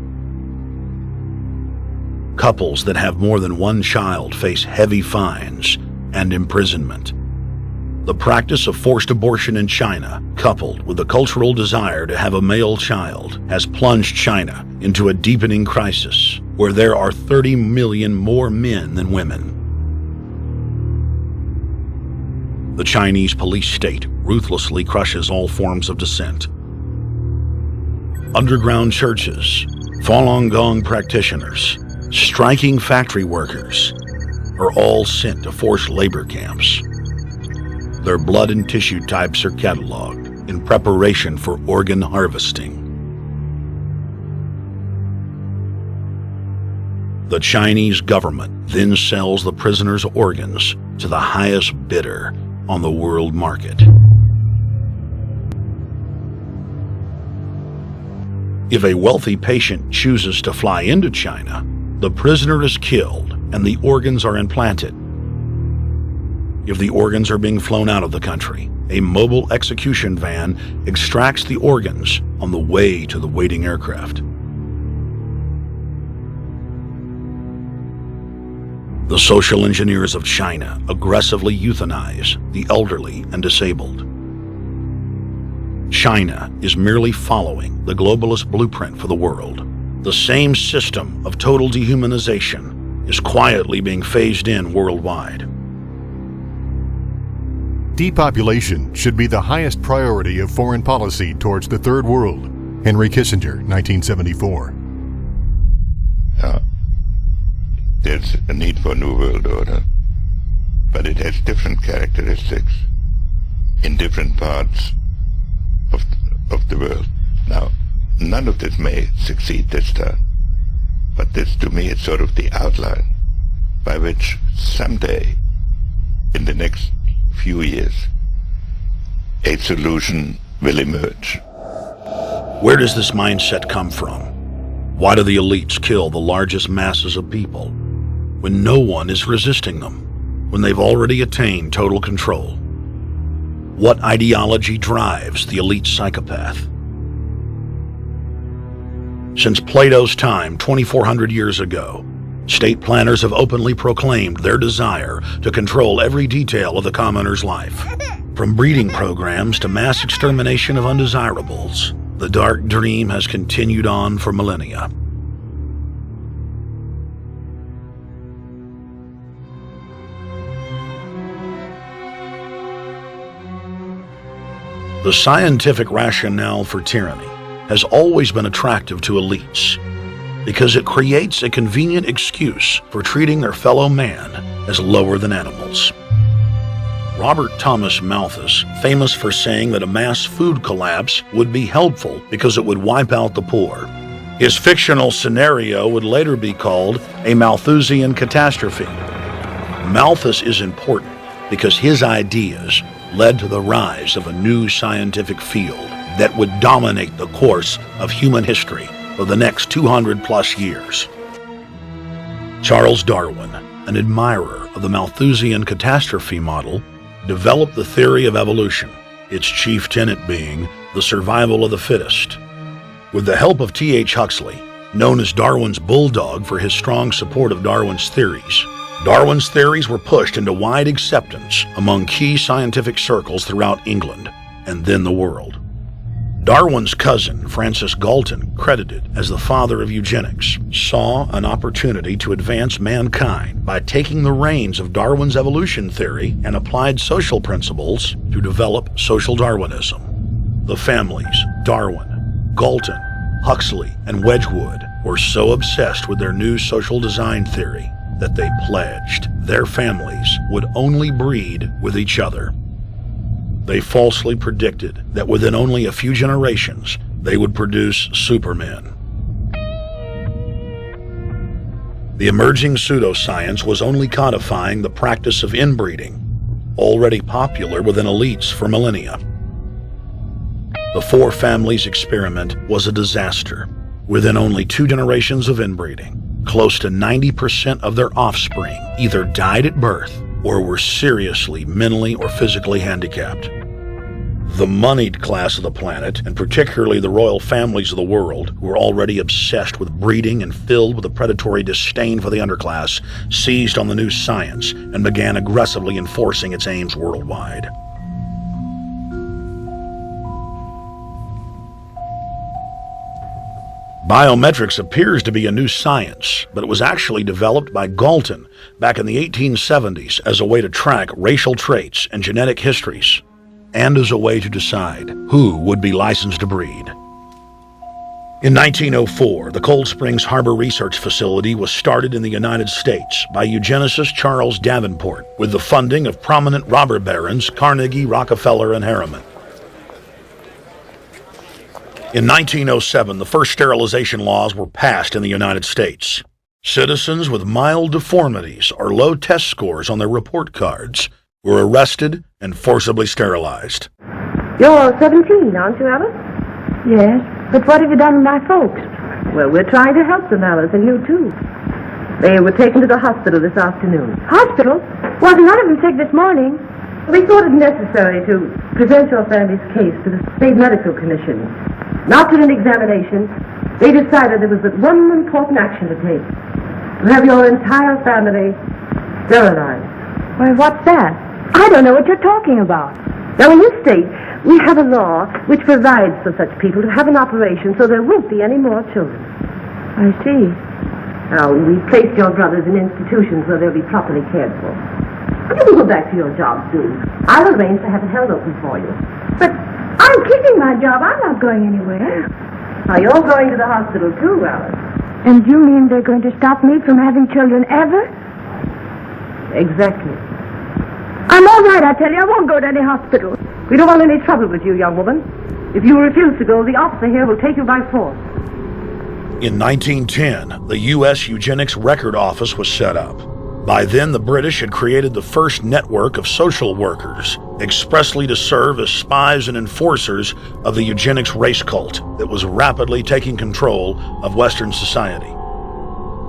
Couples that have more than one child face heavy fines and imprisonment. The practice of forced abortion in China, coupled with the cultural desire to have a male child, has plunged China into a deepening crisis where there are 30 million more men than women. The Chinese police state ruthlessly crushes all forms of dissent. Underground churches, Falun Gong practitioners, striking factory workers are all sent to forced labor camps. Their blood and tissue types are cataloged in preparation for organ harvesting. The Chinese government then sells the prisoners' organs to the highest bidder on the world market. If a wealthy patient chooses to fly into China, the prisoner is killed and the organs are implanted. If the organs are being flown out of the country, a mobile execution van extracts the organs on the way to the waiting aircraft. The social engineers of China aggressively euthanize the elderly and disabled. China is merely following the globalist blueprint for the world. The same system of total dehumanization is quietly being phased in worldwide. Depopulation should be the highest priority of foreign policy towards the Third World. Henry Kissinger, 1974. There's a need for a new world order, but it has different characteristics in different parts of the world. Now, none of this may succeed this time, but this, to me, is sort of the outline by which someday, in the next few years, a solution will emerge. Where does this mindset come from? Why do the elites kill the largest masses of people when no one is resisting them, when they've already attained total control? What ideology drives the elite psychopath? Since Plato's time, 2,400 years ago, State planners have openly proclaimed their desire to control every detail of the commoner's life. From breeding programs to mass extermination of undesirables, the dark dream has continued on for millennia. The scientific rationale for tyranny has always been attractive to elites because it creates a convenient excuse for treating their fellow man as lower than animals. Robert Thomas Malthus, famous for saying that a mass food collapse would be helpful because it would wipe out the poor. His fictional scenario would later be called a Malthusian catastrophe. Malthus is important because his ideas led to the rise of a new scientific field that would dominate the course of human history for the next 200+ years. Charles Darwin, an admirer of the Malthusian catastrophe model, developed the theory of evolution, its chief tenet being the survival of the fittest. With the help of T.H. Huxley, known as Darwin's bulldog for his strong support of Darwin's theories were pushed into wide acceptance among key scientific circles throughout England and then the world. Darwin's cousin, Francis Galton, credited as the father of eugenics, saw an opportunity to advance mankind by taking the reins of Darwin's evolution theory and applied social principles to develop social Darwinism. The families, Darwin, Galton, Huxley, and Wedgwood, were so obsessed with their new social design theory that they pledged their families would only breed with each other. They falsely predicted that within only a few generations, they would produce supermen. The emerging pseudoscience was only codifying the practice of inbreeding, already popular within elites for millennia. The Four Families experiment was a disaster. Within only 2 generations of inbreeding, close to 90% of their offspring either died at birth or were seriously mentally or physically handicapped. The moneyed class of the planet, and particularly the royal families of the world, who were already obsessed with breeding and filled with a predatory disdain for the underclass, seized on the new science and began aggressively enforcing its aims worldwide. Biometrics appears to be a new science, but it was actually developed by Galton back in the 1870s as a way to track racial traits and genetic histories, and as a way to decide who would be licensed to breed. In 1904, the Cold Springs Harbor Research Facility was started in the United States by eugenicist Charles Davenport with the funding of prominent robber barons Carnegie, Rockefeller, and Harriman. In 1907, the first sterilization laws were passed in the United States. Citizens with mild deformities or low test scores on their report cards were arrested and forcibly sterilized. You're 17, aren't you, Alice? Yes, but what have you done with my folks? Well, we're trying to help them, Alice, and you too. They were taken to the hospital this afternoon. Hospital? Wasn't none of them sick this morning? We thought it necessary to present your family's case to the State Medical Commission. After an examination, they decided there was but one important action to take: to have your entire family sterilized. Why, what's that? I don't know what you're talking about. Now, in this state, we have a law which provides for such people to have an operation so there won't be any more children. I see. Now, we placed your brothers in institutions where they'll be properly cared for. You can go back to your job soon. I'll arrange to have it held open for you. But I'm keeping my job. I'm not going anywhere. Now, you're going to the hospital too, Alice. And you mean they're going to stop me from having children ever? Exactly. I'm all right, I tell you. I won't go to any hospital. We don't want any trouble with you, young woman. If you refuse to go, the officer here will take you by force. In 1910, the U.S. Eugenics Record Office was set up. By then, the British had created the first network of social workers, expressly to serve as spies and enforcers of the eugenics race cult that was rapidly taking control of Western society.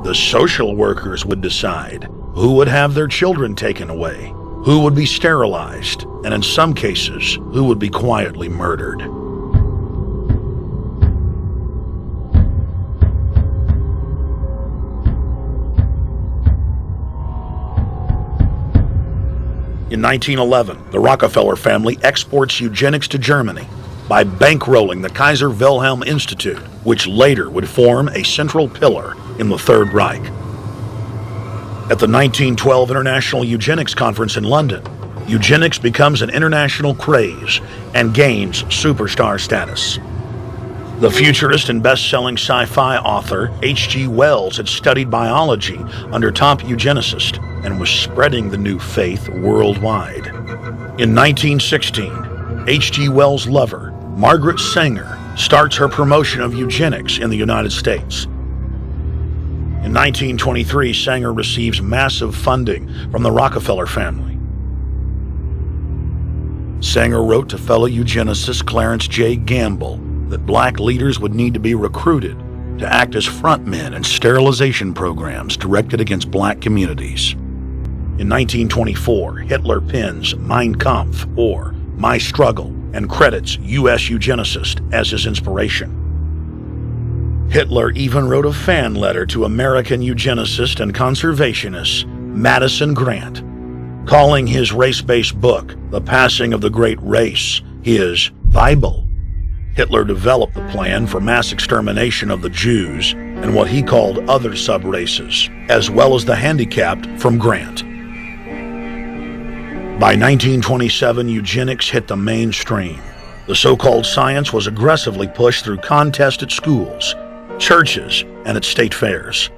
The social workers would decide who would have their children taken away, who would be sterilized, and in some cases, who would be quietly murdered. In 1911, the Rockefeller family exports eugenics to Germany by bankrolling the Kaiser Wilhelm Institute, which later would form a central pillar in the Third Reich. At the 1912 International Eugenics Conference in London, eugenics becomes an international craze and gains superstar status. The futurist and best-selling sci-fi author H.G. Wells had studied biology under top eugenicists and was spreading the new faith worldwide. In 1916, H.G. Wells' lover, Margaret Sanger, starts her promotion of eugenics in the United States. In 1923, Sanger receives massive funding from the Rockefeller family. Sanger wrote to fellow eugenicist Clarence J. Gamble that black leaders would need to be recruited to act as frontmen in sterilization programs directed against black communities. In 1924, Hitler pens Mein Kampf, or My Struggle, and credits U.S. eugenicists as his inspiration. Hitler even wrote a fan letter to American eugenicist and conservationist Madison Grant, calling his race-based book, The Passing of the Great Race, his Bible. Hitler developed the plan for mass extermination of the Jews and what he called other sub-races, as well as the handicapped, from Grant. By 1927, eugenics hit the mainstream. The so-called science was aggressively pushed through contests at schools, churches, and at state fairs.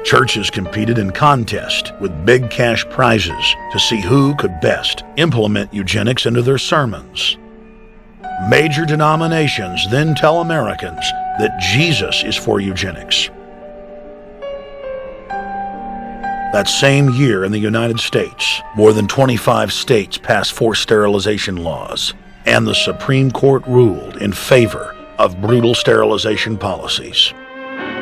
Churches competed in contests with big cash prizes to see who could best implement eugenics into their sermons. Major denominations then tell Americans that Jesus is for eugenics. That same year in the United States, more than 25 states passed forced sterilization laws, and the Supreme Court ruled in favor of brutal sterilization policies.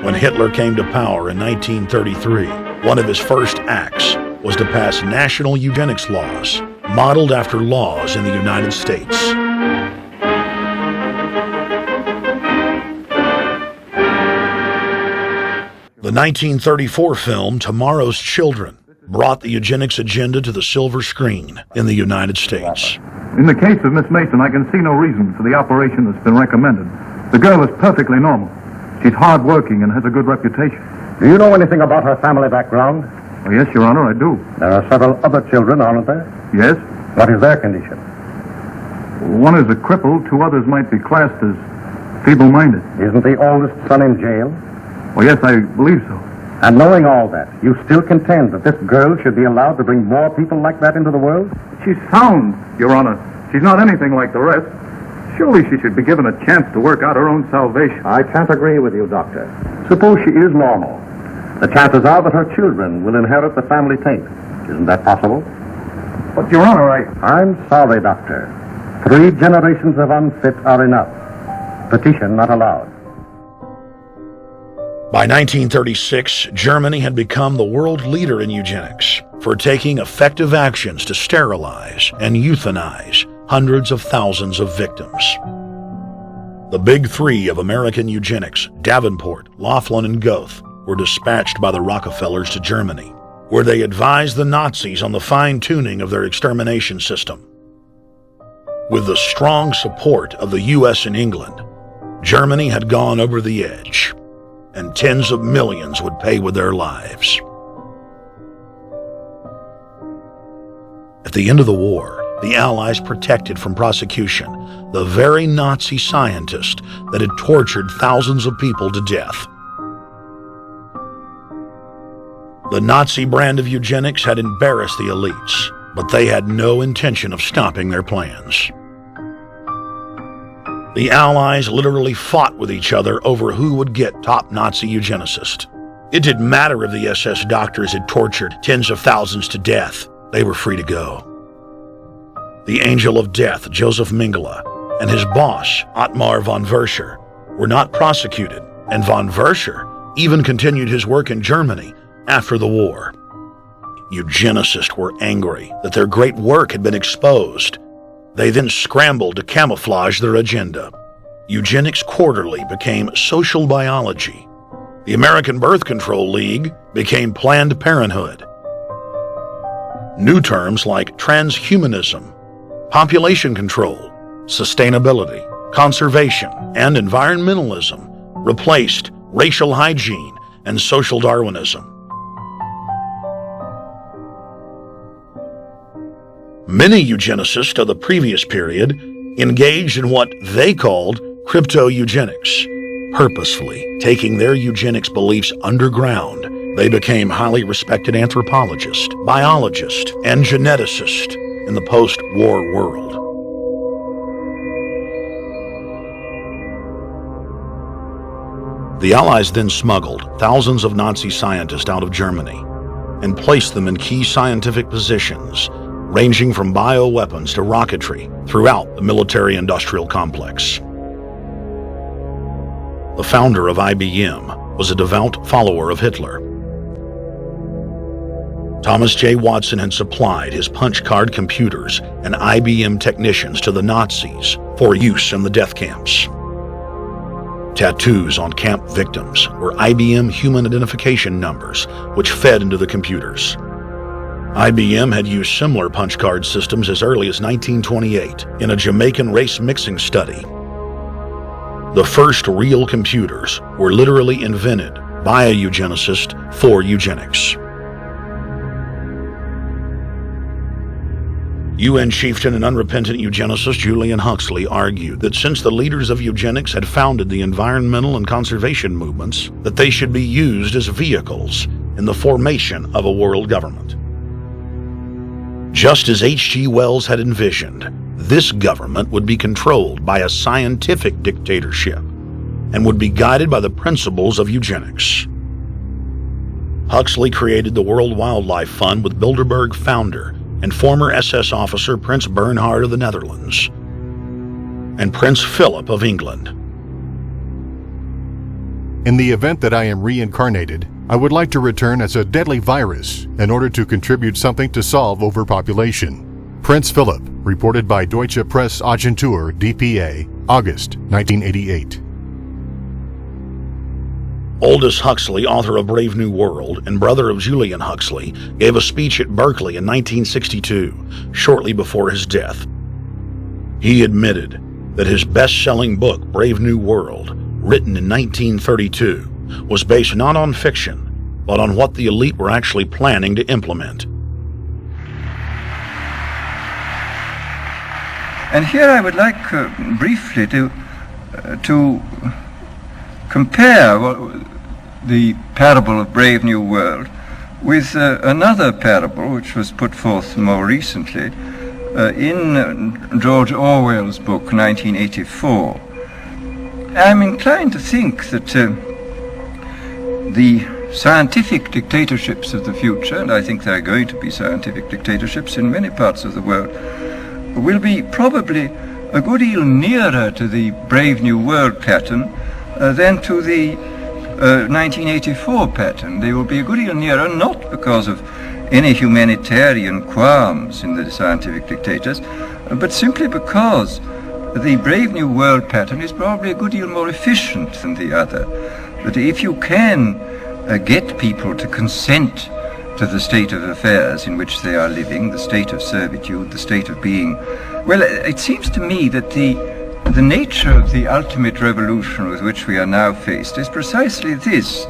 When Hitler came to power in 1933, one of his first acts was to pass national eugenics laws, modeled after laws in the United States. The 1934 film Tomorrow's Children brought the eugenics agenda to the silver screen in the United States. In the case of Miss Mason, I can see no reason for the operation that's been recommended. The girl is perfectly normal. She's hard-working and has a good reputation. Do you know anything about her family background? Oh, yes, Your Honor, I do. There are several other children, aren't there? Yes. What is their condition? One is a cripple. Two others might be classed as feeble-minded. Isn't the oldest son in jail? Oh, yes, I believe so. And knowing all that, you still contend that this girl should be allowed to bring more people like that into the world? She's sound, Your Honor. She's not anything like the rest. Surely she should be given a chance to work out her own salvation. I can't agree with you, Doctor. Suppose she is normal. The chances are that her children will inherit the family taint. Isn't that possible? But, Your Honor, I'm sorry, Doctor. 3 generations of unfit are enough. Petition not allowed. By 1936, Germany had become the world leader in eugenics for taking effective actions to sterilize and euthanize hundreds of thousands of victims. The big 3 of American eugenics, Davenport, Laughlin, and Goethe, were dispatched by the Rockefellers to Germany, where they advised the Nazis on the fine-tuning of their extermination system. With the strong support of the U.S. and England, Germany had gone over the edge, and tens of millions would pay with their lives. At the end of the war, the Allies protected from prosecution the very Nazi scientist that had tortured thousands of people to death. The Nazi brand of eugenics had embarrassed the elites, but they had no intention of stopping their plans. The Allies literally fought with each other over who would get top Nazi eugenicist. It didn't matter if the SS doctors had tortured tens of thousands to death. They were free to go. The Angel of Death, Joseph Mengele, and his boss, Ottmar von Verscher, were not prosecuted, and von Verscher even continued his work in Germany after the war. Eugenicists were angry that their great work had been exposed. They then scrambled to camouflage their agenda. Eugenics Quarterly became Social Biology. The American Birth Control League became Planned Parenthood. New terms like transhumanism, population control, sustainability, conservation, and environmentalism replaced racial hygiene and social Darwinism. Many eugenicists of the previous period engaged in what they called crypto-eugenics. Purposefully taking their eugenics beliefs underground, they became highly respected anthropologists, biologists, and geneticists in the post-war world. The Allies then smuggled thousands of Nazi scientists out of Germany and placed them in key scientific positions, ranging from bioweapons to rocketry throughout the military-industrial complex. The founder of IBM was a devout follower of Hitler. Thomas J. Watson had supplied his punch card computers and IBM technicians to the Nazis for use in the death camps. Tattoos on camp victims were IBM human identification numbers, which fed into the computers. IBM had used similar punch card systems as early as 1928 in a Jamaican race mixing study. The first real computers were literally invented by a eugenicist for eugenics. UN chieftain and unrepentant eugenicist Julian Huxley argued that since the leaders of eugenics had founded the environmental and conservation movements, that they should be used as vehicles in the formation of a world government. Just as H.G. Wells had envisioned, this government would be controlled by a scientific dictatorship and would be guided by the principles of eugenics. Huxley created the World Wildlife Fund with Bilderberg founder and former SS officer Prince Bernhard of the Netherlands and Prince Philip of England. In the event that I am reincarnated, I would like to return as a deadly virus in order to contribute something to solve overpopulation. Prince Philip, reported by Deutsche Presseagentur DPA, August 1988. Aldous Huxley, author of Brave New World and brother of Julian Huxley, gave a speech at Berkeley in 1962, shortly before his death. He admitted that his best-selling book, Brave New World, written in 1932, was based not on fiction, but on what the elite were actually planning to implement. And here I would like briefly to compare the parable of Brave New World with another parable which was put forth more recently in George Orwell's book 1984. I'm inclined to think that the scientific dictatorships of the future, and I think there are going to be scientific dictatorships in many parts of the world, will be probably a good deal nearer to the Brave New World pattern than to the 1984 pattern. They will be a good deal nearer, not because of any humanitarian qualms in the scientific dictators, but simply because the Brave New World pattern is probably a good deal more efficient than the other. That if you can get people to consent to the state of affairs in which they are living, the state of servitude, the state of being, well, it seems to me that the nature of the ultimate revolution with which we are now faced is precisely this,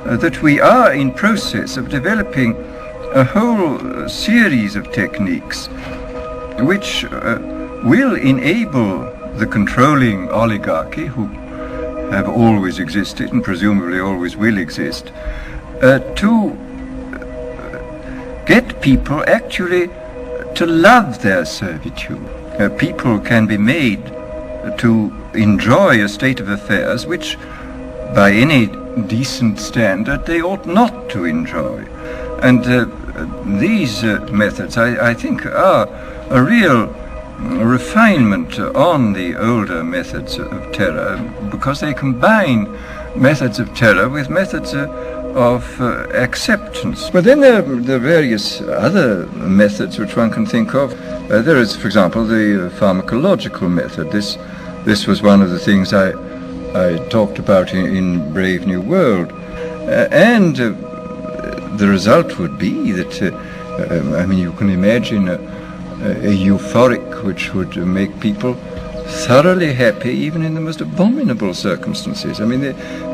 that we are in process of developing a whole series of techniques which will enable the controlling oligarchy, who have always existed and presumably always will exist, to get people actually to love their servitude. People can be made to enjoy a state of affairs which, by any decent standard, they ought not to enjoy. And these methods, I think, are a real refinement on the older methods of terror, because they combine methods of terror with methods of acceptance. But then there are various other methods which one can think of. There is, for example, the pharmacological method. This was one of the things I talked about in Brave New World. And the result would be that I mean, you can imagine a euphoric which would make people thoroughly happy even in the most abominable circumstances. I mean,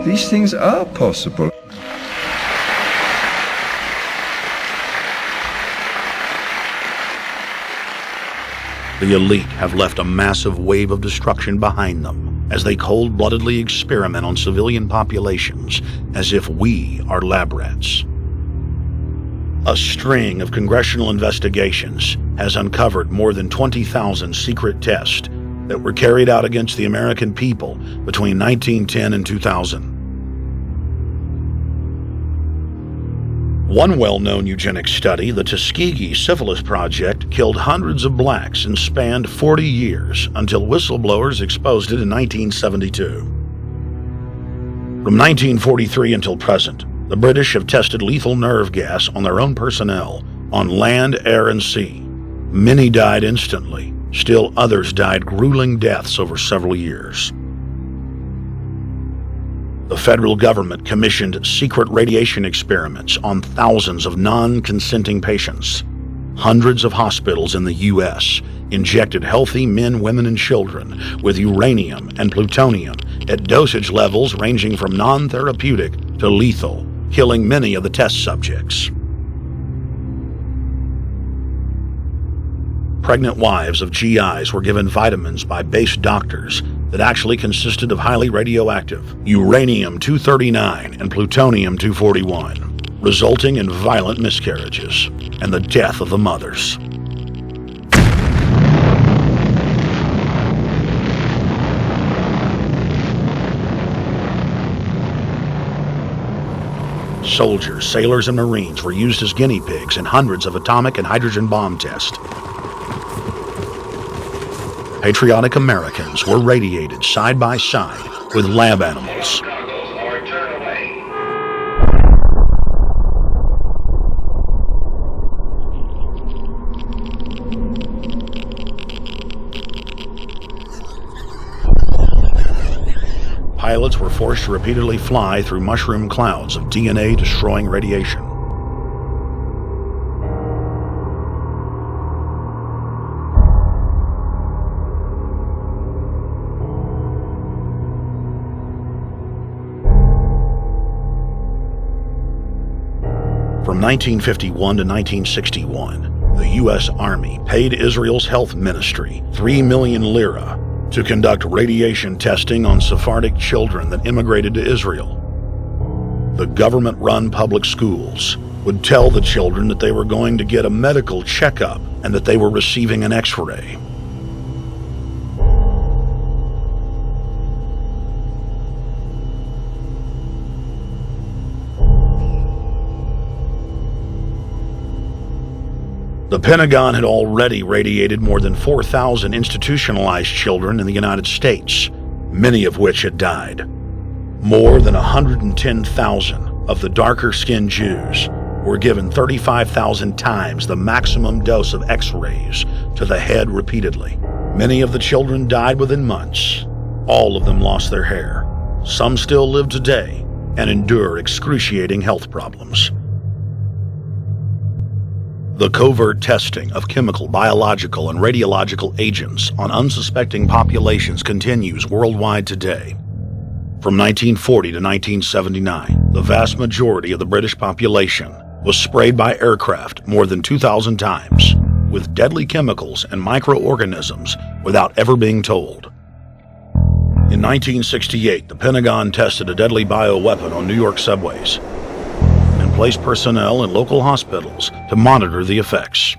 these things are possible. The elite have left a massive wave of destruction behind them as they cold-bloodedly experiment on civilian populations as if we are lab rats. A string of congressional investigations has uncovered more than 20,000 secret tests that were carried out against the American people between 1910 and 2000. One well-known eugenics study, the Tuskegee Syphilis Project, killed hundreds of blacks and spanned 40 years until whistleblowers exposed it in 1972. From 1943 until present, the British have tested lethal nerve gas on their own personnel, on land, air, and sea. Many died instantly. Still others died grueling deaths over several years. The federal government commissioned secret radiation experiments on thousands of non-consenting patients. Hundreds of hospitals in the U.S. injected healthy men, women, and children with uranium and plutonium at dosage levels ranging from non-therapeutic to lethal, killing many of the test subjects. Pregnant wives of GIs were given vitamins by base doctors that actually consisted of highly radioactive uranium-239 and plutonium-241, resulting in violent miscarriages and the death of the mothers. Soldiers, sailors, and Marines were used as guinea pigs in hundreds of atomic and hydrogen bomb tests. Patriotic Americans were radiated side by side with lab animals. Pilots were forced to repeatedly fly through mushroom clouds of DNA-destroying radiation. From 1951 to 1961, the U.S. Army paid Israel's health ministry 3 million lira to conduct radiation testing on Sephardic children that immigrated to Israel. The government-run public schools would tell the children that they were going to get a medical checkup and that they were receiving an X-ray. The Pentagon had already radiated more than 4,000 institutionalized children in the United States, many of which had died. More than 110,000 of the darker-skinned Jews were given 35,000 times the maximum dose of X-rays to the head repeatedly. Many of the children died within months. All of them lost their hair. Some still live today and endure excruciating health problems. The covert testing of chemical, biological, and radiological agents on unsuspecting populations continues worldwide today. From 1940 to 1979, the vast majority of the British population was sprayed by aircraft more than 2,000 times with deadly chemicals and microorganisms without ever being told. In 1968, the Pentagon tested a deadly bioweapon on New York subways and placed personnel in local hospitals to monitor the effects.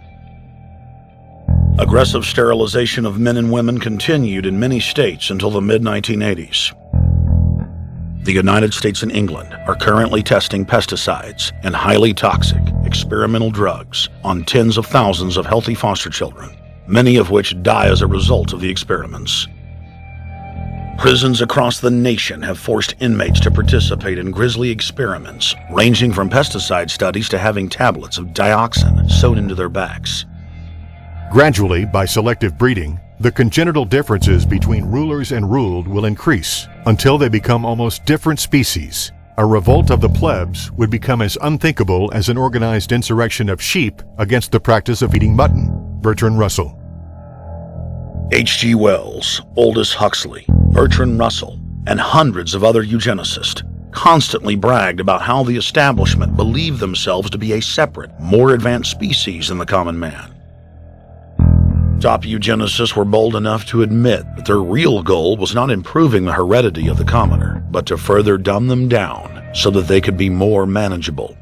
Aggressive sterilization of men and women continued in many states until the mid-1980s. The United States and England are currently testing pesticides and highly toxic experimental drugs on tens of thousands of healthy foster children, many of which die as a result of the experiments. Prisons across the nation have forced inmates to participate in grisly experiments, ranging from pesticide studies to having tablets of dioxin sewn into their backs. Gradually, by selective breeding, the congenital differences between rulers and ruled will increase until they become almost different species, A revolt of the plebs would become as unthinkable as an organized insurrection of sheep against the practice of eating mutton. Bertrand Russell. H.G. Wells, Aldous Huxley, Bertrand Russell, and hundreds of other eugenicists constantly bragged about how the establishment believed themselves to be a separate, more advanced species than the common man. Top eugenicists were bold enough to admit that their real goal was not improving the heredity of the commoner, but to further dumb them down so that they could be more manageable.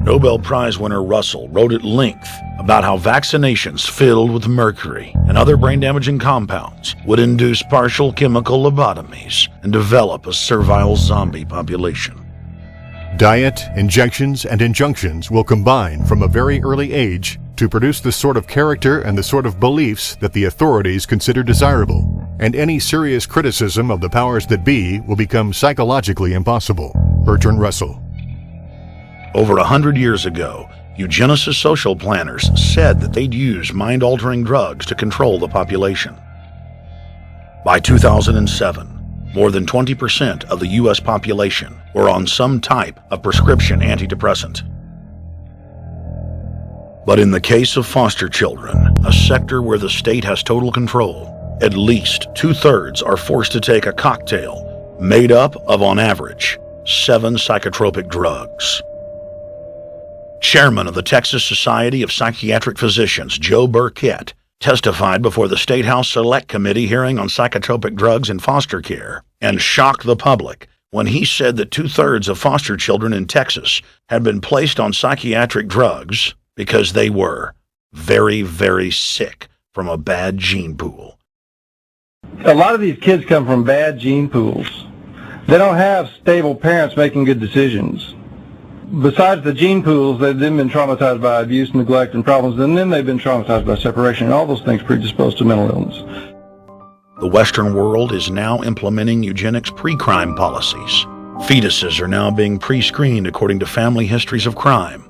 Nobel Prize winner Russell wrote at length about how vaccinations filled with mercury and other brain-damaging compounds would induce partial chemical lobotomies and develop a servile zombie population. Diet, injections, and injunctions will combine from a very early age to produce the sort of character and the sort of beliefs that the authorities consider desirable, and any serious criticism of the powers that be will become psychologically impossible. Bertrand Russell. Over 100 years ago, eugenicist social planners said that they'd use mind-altering drugs to control the population. By 2007, more than 20% of the U.S. population were on some type of prescription antidepressant. But in the case of foster children, a sector where the state has total control, at least 2/3 are forced to take a cocktail made up of, on average, 7 psychotropic drugs. Chairman of the Texas Society of Psychiatric Physicians, Joe Burkett, testified before the State House Select Committee hearing on psychotropic drugs in foster care and shocked the public when he said that 2/3 of foster children in Texas had been placed on psychiatric drugs because they were very, very sick from a bad gene pool. A lot of these kids come from bad gene pools. They don't have stable parents making good decisions. Besides the gene pools, they've then been traumatized by abuse, neglect, and problems, and then they've been traumatized by separation, and all those things predispose to mental illness. The Western world is now implementing eugenics pre-crime policies. Fetuses are now being pre-screened according to family histories of crime.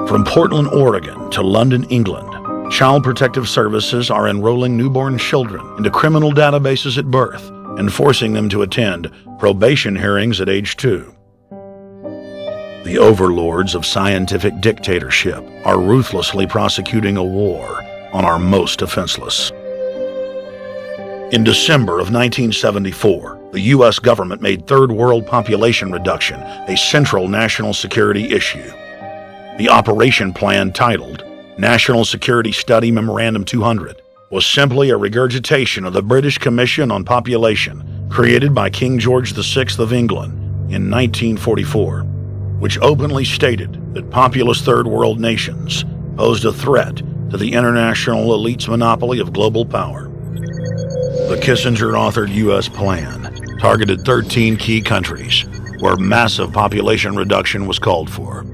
From Portland, Oregon to London, England, Child Protective Services are enrolling newborn children into criminal databases at birth and forcing them to attend probation hearings at age 2. The overlords of scientific dictatorship are ruthlessly prosecuting a war on our most defenseless. In December of 1974, the U.S. government made Third World population reduction a central national security issue. The operation plan, titled National Security Study Memorandum 200, was simply a regurgitation of the British Commission on Population created by King George VI of England in 1944, which openly stated that populous Third World nations posed a threat to the international elite's monopoly of global power. The Kissinger-authored U.S. plan targeted 13 key countries where massive population reduction was called for.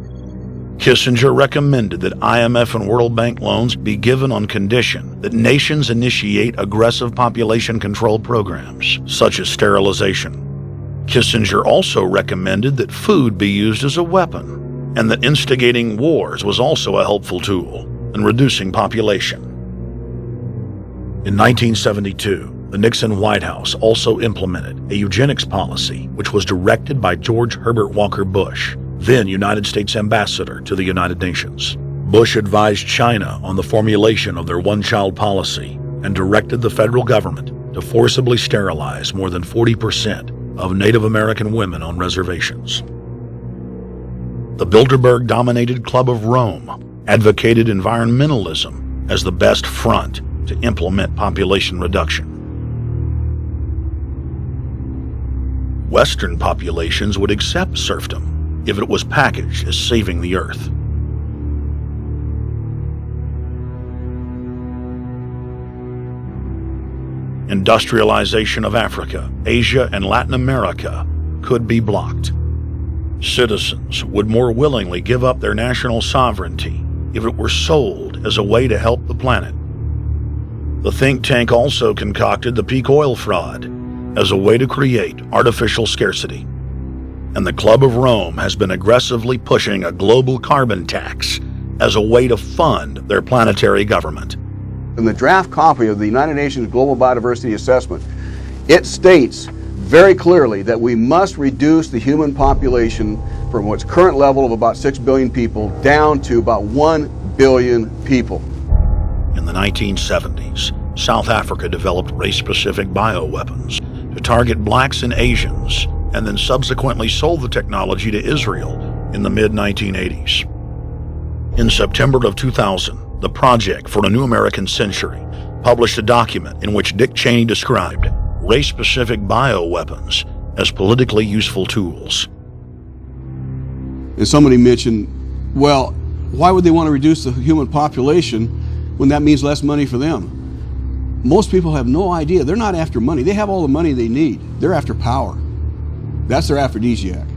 Kissinger recommended that IMF and World Bank loans be given on condition that nations initiate aggressive population control programs, such as sterilization. Kissinger also recommended that food be used as a weapon, and that instigating wars was also a helpful tool in reducing population. In 1972, the Nixon White House also implemented a eugenics policy which was directed by George Herbert Walker Bush, then United States Ambassador to the United Nations. Bush advised China on the formulation of their one-child policy and directed the federal government to forcibly sterilize more than 40% of Native American women on reservations. The Bilderberg-dominated Club of Rome advocated environmentalism as the best front to implement population reduction. Western populations would accept serfdom if it was packaged as saving the earth. Industrialization of Africa, Asia, and Latin America could be blocked. Citizens would more willingly give up their national sovereignty if it were sold as a way to help the planet. The think tank also concocted the peak oil fraud as a way to create artificial scarcity. And the Club of Rome has been aggressively pushing a global carbon tax as a way to fund their planetary government. In the draft copy of the United Nations Global Biodiversity Assessment, it states very clearly that we must reduce the human population from its current level of about 6 billion people down to about 1 billion people. In the 1970s, South Africa developed race-specific bioweapons to target blacks and Asians, and then subsequently sold the technology to Israel in the mid-1980s. In September of 2000, the Project for a New American Century published a document in which Dick Cheney described race-specific bioweapons as politically useful tools. And somebody mentioned, well, why would they want to reduce the human population when that means less money for them? Most people have no idea. They're not after money. They have all the money they need. They're after power. That's their aphrodisiac.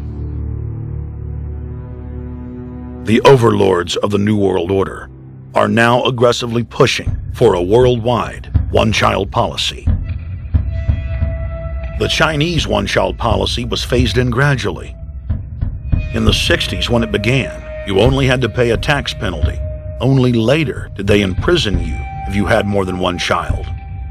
The overlords of the New World Order are now aggressively pushing for a worldwide one-child policy. The Chinese one-child policy was phased in gradually. In the 60s, when it began, you only had to pay a tax penalty. Only later did they imprison you if you had more than one child.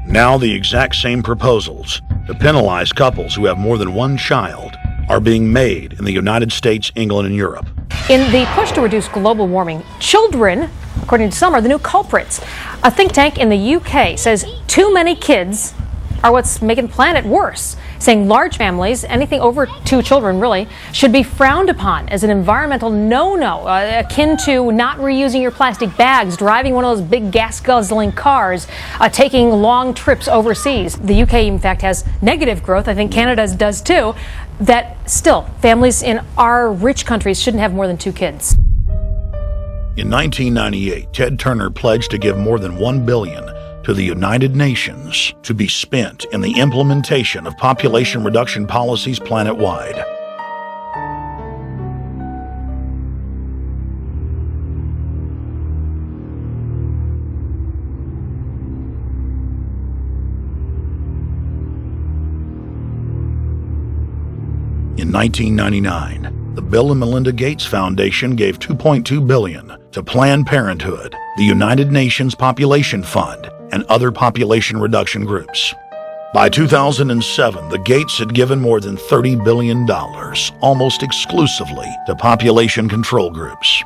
Now the exact same proposals to penalize couples who have more than one child are being made in the United States, England, and Europe. In the push to reduce global warming, children, according to some, are the new culprits. A think tank in the UK says too many kids are what's making the planet worse, saying large families, anything over 2 children really, should be frowned upon as an environmental no-no, akin to not reusing your plastic bags, driving one of those big gas-guzzling cars, taking long trips overseas. The UK, in fact, has negative growth. I think Canada does too. That still, families in our rich countries shouldn't have more than 2 kids. In 1998, Ted Turner pledged to give more than $1 billion to the United Nations to be spent in the implementation of population reduction policies planet-wide. In 1999, the Bill and Melinda Gates Foundation gave $2.2 billion to Planned Parenthood, the United Nations Population Fund, and other population reduction groups. By 2007, the Gates had given more than $30 billion, almost exclusively to population control groups.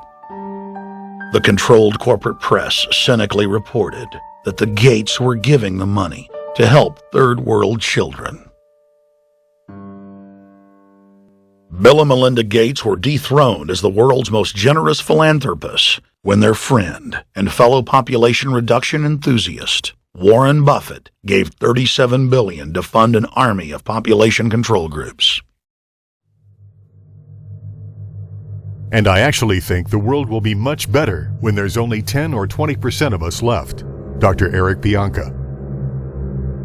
The controlled corporate press cynically reported that the Gates were giving the money to help third world children. Bill and Melinda Gates were dethroned as the world's most generous philanthropists when their friend and fellow population reduction enthusiast, Warren Buffett, gave $37 billion to fund an army of population control groups. And I actually think the world will be much better when there's only 10 or 20% of us left. Dr. Eric Pianka.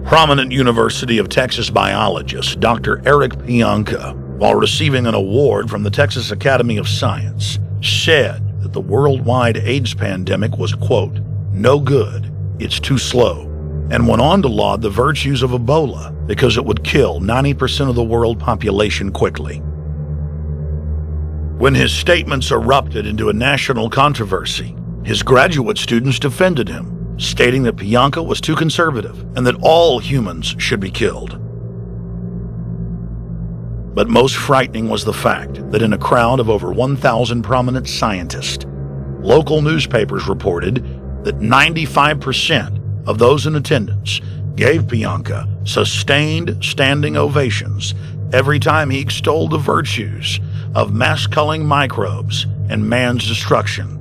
Prominent University of Texas biologist Dr. Eric Pianka, while receiving an award from the Texas Academy of Science, said that the worldwide AIDS pandemic was, quote, no good, it's too slow, and went on to laud the virtues of Ebola because it would kill 90% of the world population quickly. When his statements erupted into a national controversy, his graduate students defended him, stating that Pianka was too conservative and that all humans should be killed. But most frightening was the fact that in a crowd of over 1,000 prominent scientists, local newspapers reported that 95% of those in attendance gave Pianka sustained standing ovations every time he extolled the virtues of mass-culling microbes and man's destruction.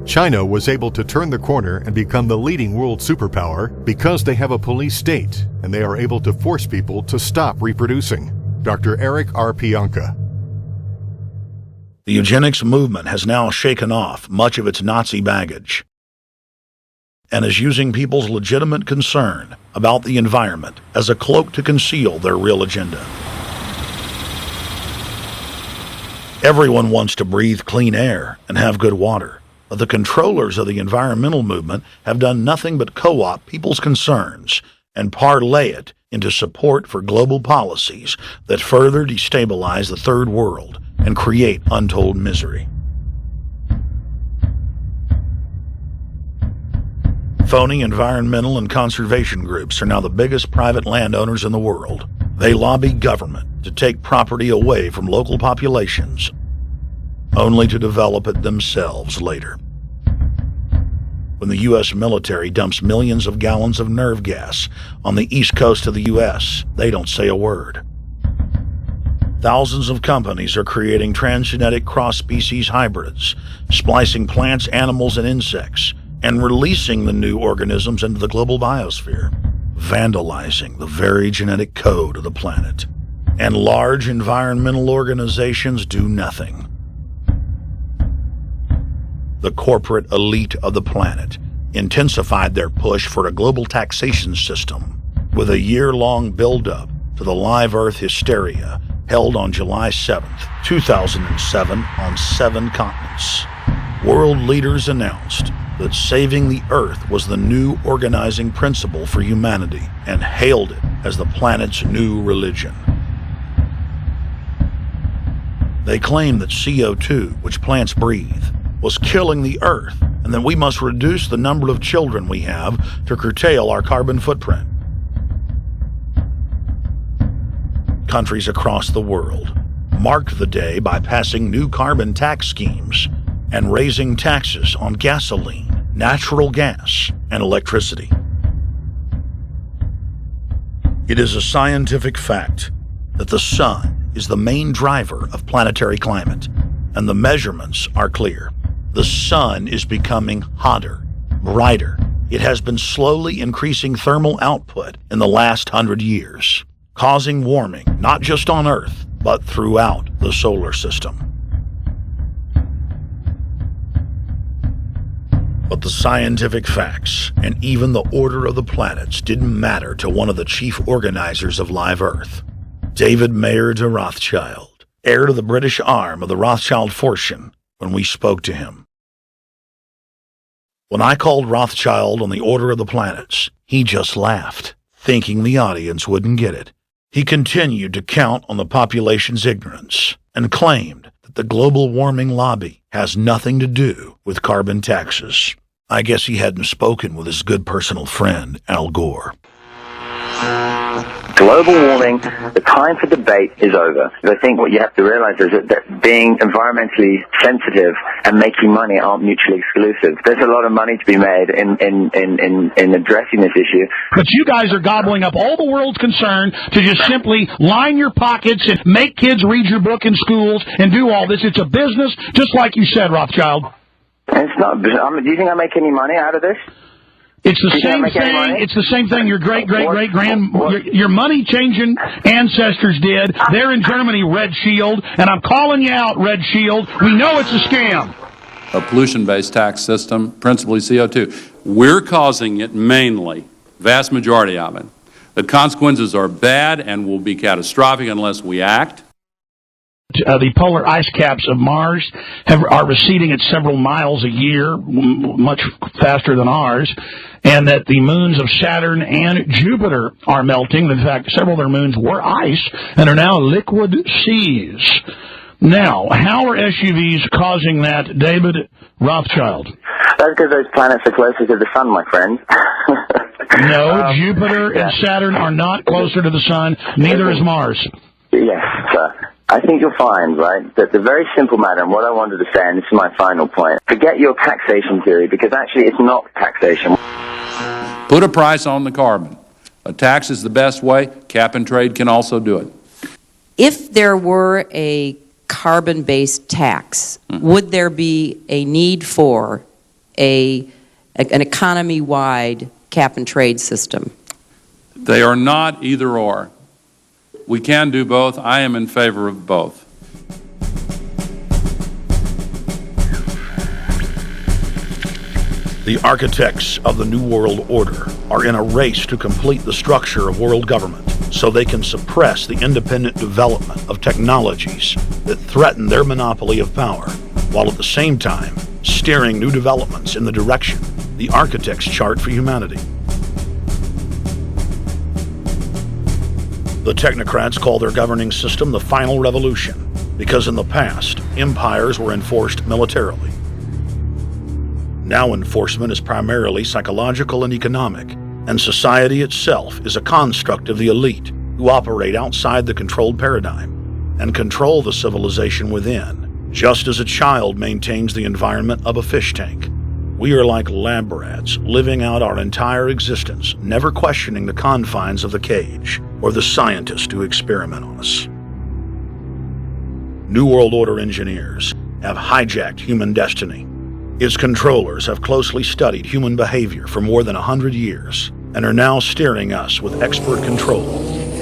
China was able to turn the corner and become the leading world superpower because they have a police state and they are able to force people to stop reproducing. Dr. Eric R. Pianka. The eugenics movement has now shaken off much of its Nazi baggage and is using people's legitimate concern about the environment as a cloak to conceal their real agenda. Everyone wants to breathe clean air and have good water. But the controllers of the environmental movement have done nothing but co-opt people's concerns and parlay it into support for global policies that further destabilize the third world and create untold misery. Phony environmental and conservation groups are now the biggest private landowners in the world. They lobby government to take property away from local populations, only to develop it themselves later. When the U.S. military dumps millions of gallons of nerve gas on the east coast of the U.S., they don't say a word. Thousands of companies are creating transgenic cross-species hybrids, splicing plants, animals, and insects, and releasing the new organisms into the global biosphere, vandalizing the very genetic code of the planet. And large environmental organizations do nothing. The corporate elite of the planet intensified their push for a global taxation system with a year-long build-up to the Live Earth hysteria held on July 7th, 2007 on 7 continents. World leaders announced that saving the Earth was the new organizing principle for humanity and hailed it as the planet's new religion. They claimed that CO2, which plants breathe, was killing the Earth, and that we must reduce the number of children we have to curtail our carbon footprint. Countries across the world marked the day by passing new carbon tax schemes and raising taxes on gasoline, natural gas, and electricity. It is a scientific fact that the sun is the main driver of planetary climate, and the measurements are clear. The sun is becoming hotter, brighter. It has been slowly increasing thermal output in the last 100 years, causing warming not just on Earth, but throughout the solar system. But the scientific facts and even the order of the planets didn't matter to one of the chief organizers of Live Earth, David Mayer de Rothschild, heir to the British arm of the Rothschild fortune, when we spoke to him. When I called Rothschild on the order of the planets, he just laughed, thinking the audience wouldn't get it. He continued to count on the population's ignorance and claimed that the global warming lobby has nothing to do with carbon taxes. I guess he hadn't spoken with his good personal friend, Al Gore. Global warming, the time for debate is over. I think what you have to realize is that being environmentally sensitive and making money aren't mutually exclusive. There's a lot of money to be made in addressing this issue. But you guys are gobbling up all the world's concern to just simply line your pockets and make kids read your book in schools and do all this. It's a business, just like you said, Rothschild. It's not. Do you think I make any money out of this? It's the same thing. It's the same thing your your money-changing ancestors did. They're in Germany, Red Shield, and I'm calling you out, Red Shield. We know it's a scam. A pollution-based tax system, principally CO2. We're causing it mainly, vast majority of it. The consequences are bad and will be catastrophic unless we act. The polar ice caps of Mars are receding at several miles a year, much faster than ours, and that the moons of Saturn and Jupiter are melting. In fact, several of their moons were ice and are now liquid seas. Now, how are SUVs causing that, David Rothschild? That's because those planets are closer to the sun, my friend. No, Jupiter and Saturn are not closer to the sun. Neither is Mars. Yes, sir. I think you'll find, right, that the very simple matter, and what I wanted to say, and this is my final point, forget your taxation theory, because actually it's not taxation. Put a price on the carbon. A tax is the best way. Cap and trade can also do it. If there were a carbon-based tax, would there be a need for an economy-wide cap and trade system? They are not either or. We can do both. I am in favor of both. The architects of the New World Order are in a race to complete the structure of world government so they can suppress the independent development of technologies that threaten their monopoly of power, while at the same time steering new developments in the direction the architects chart for humanity. The technocrats call their governing system the final revolution because in the past, empires were enforced militarily. Now enforcement is primarily psychological and economic, and society itself is a construct of the elite who operate outside the controlled paradigm and control the civilization within, just as a child maintains the environment of a fish tank. We are like lab rats, living out our entire existence, never questioning the confines of the cage or the scientists who experiment on us. New World Order engineers have hijacked human destiny. Its controllers have closely studied human behavior for more than 100 years and are now steering us with expert control,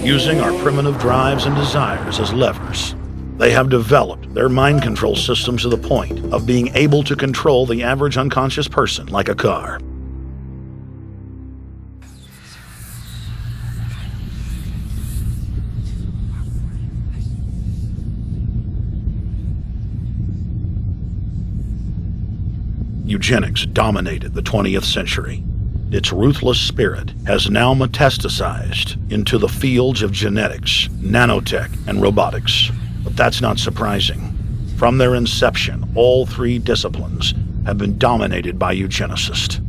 using our primitive drives and desires as levers. They have developed their mind control systems to the point of being able to control the average unconscious person like a car. Eugenics dominated the 20th century. Its ruthless spirit has now metastasized into the fields of genetics, nanotech, and robotics. But that's not surprising. From their inception, all three disciplines have been dominated by eugenicists.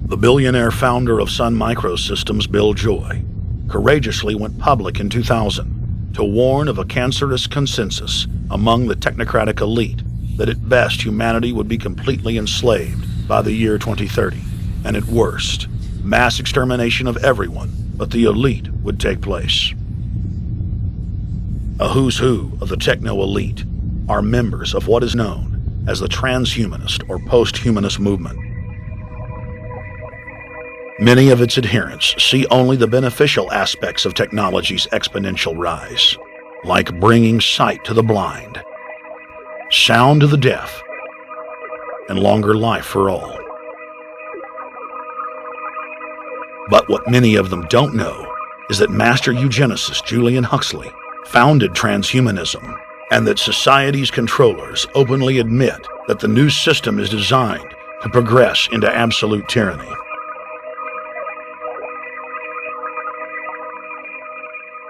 The billionaire founder of Sun Microsystems, Bill Joy, courageously went public in 2000 to warn of a cancerous consensus among the technocratic elite that at best humanity would be completely enslaved by the year 2030, and at worst, mass extermination of everyone but the elite would take place. A who's who of the techno-elite are members of what is known as the transhumanist or post-humanist movement. Many of its adherents see only the beneficial aspects of technology's exponential rise, like bringing sight to the blind, sound to the deaf, and longer life for all. But what many of them don't know is that master eugenicist Julian Huxley founded transhumanism, and that society's controllers openly admit that the new system is designed to progress into absolute tyranny.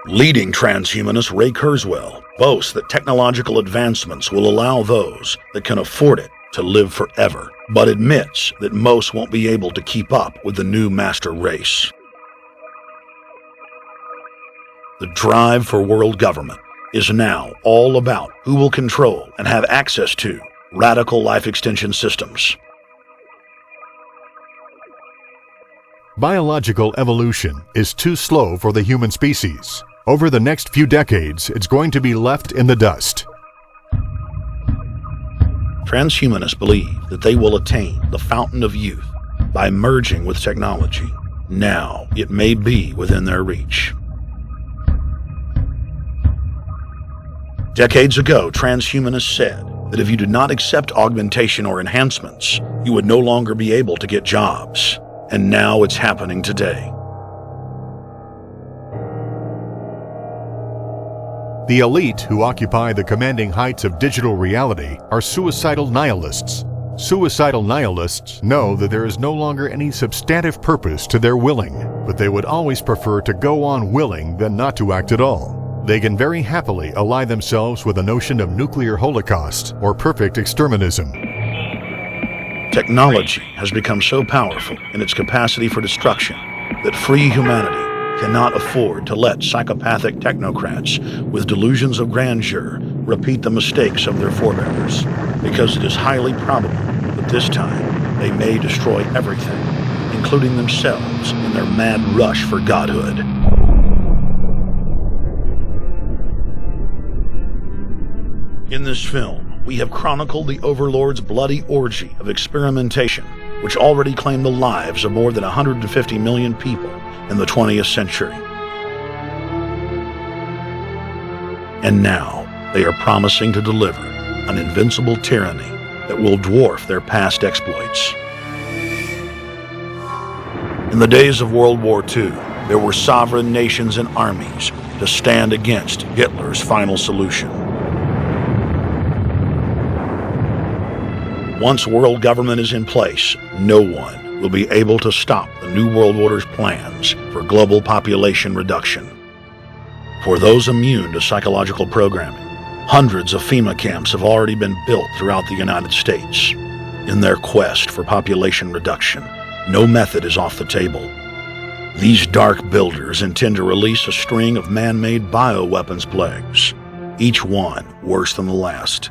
Leading transhumanist Ray Kurzweil boasts that technological advancements will allow those that can afford it to live forever, but admits that most won't be able to keep up with the new master race. The drive for world government is now all about who will control and have access to radical life extension systems. Biological evolution is too slow for the human species. Over the next few decades, it's going to be left in the dust. Transhumanists believe that they will attain the fountain of youth by merging with technology. Now, it may be within their reach. Decades ago, transhumanists said that if you did not accept augmentation or enhancements, you would no longer be able to get jobs. And now it's happening today. The elite who occupy the commanding heights of digital reality are suicidal nihilists. Suicidal nihilists know that there is no longer any substantive purpose to their willing, but they would always prefer to go on willing than not to act at all. They can very happily ally themselves with the notion of nuclear holocaust or perfect exterminism. Technology has become so powerful in its capacity for destruction that free humanity cannot afford to let psychopathic technocrats with delusions of grandeur repeat the mistakes of their forebears, because it is highly probable that this time they may destroy everything, including themselves in their mad rush for godhood. In this film, we have chronicled the Overlord's bloody orgy of experimentation, which already claimed the lives of more than 150 million people in the 20th century. And now, they are promising to deliver an invincible tyranny that will dwarf their past exploits. In the days of World War II, there were sovereign nations and armies to stand against Hitler's final solution. Once world government is in place, no one will be able to stop the New World Order's plans for global population reduction. For those immune to psychological programming, hundreds of FEMA camps have already been built throughout the United States. In their quest for population reduction, no method is off the table. These dark builders intend to release a string of man-made bioweapons plagues, each one worse than the last,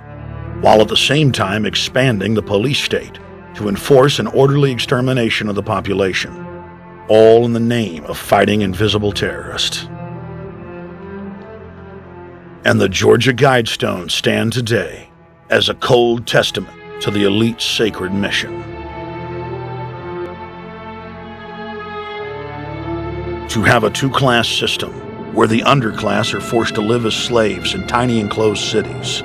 while at the same time expanding the police state to enforce an orderly extermination of the population, all in the name of fighting invisible terrorists. And the Georgia Guidestones stand today as a cold testament to the elite's sacred mission. To have a two-class system where the underclass are forced to live as slaves in tiny enclosed cities,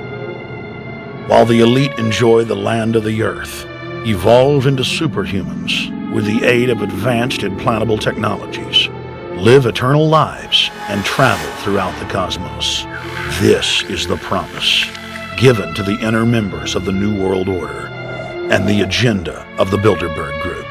while the elite enjoy the land of the earth, evolve into superhumans with the aid of advanced implantable technologies, live eternal lives, and travel throughout the cosmos. This is the promise given to the inner members of the New World Order and the agenda of the Bilderberg Group.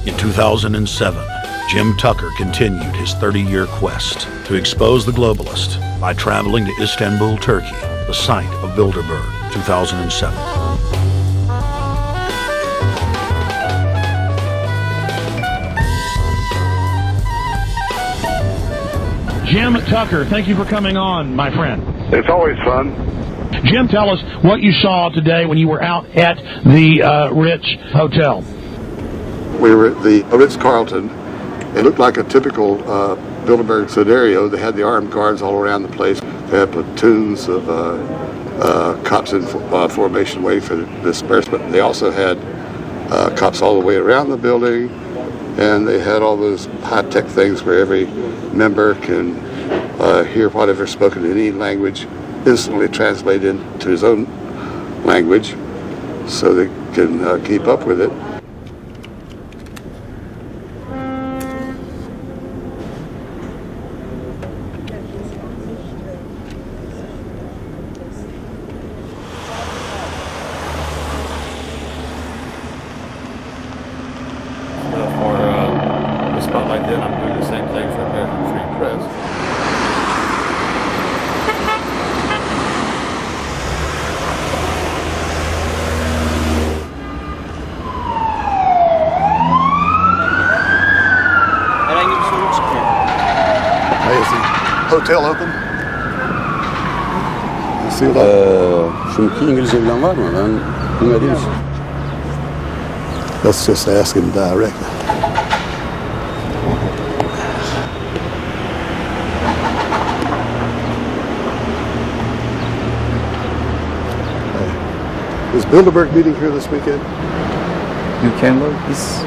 In 2007, Jim Tucker continued his 30-year quest to expose the globalist by traveling to Istanbul, Turkey, the site of Bilderberg, 2007. Jim Tucker, thank you for coming on, my friend. It's always fun. Jim, tell us what you saw today when you were out at the Ritz Hotel. We were at the Ritz-Carlton. It looked like a typical Bilderberg scenario. They had the armed guards all around the place. They had platoons of cops in formation waiting for the disbursement. They also had cops all the way around the building, and they had all those high-tech things where every member can hear whatever's spoken in any language, instantly translate into his own language so they can keep up with it. Hotel open? Şimdiki İngilizce bilen var mı? Ben bilmediğim için. Let's just ask him directly. Is Bilderberg meeting here this weekend? You can look this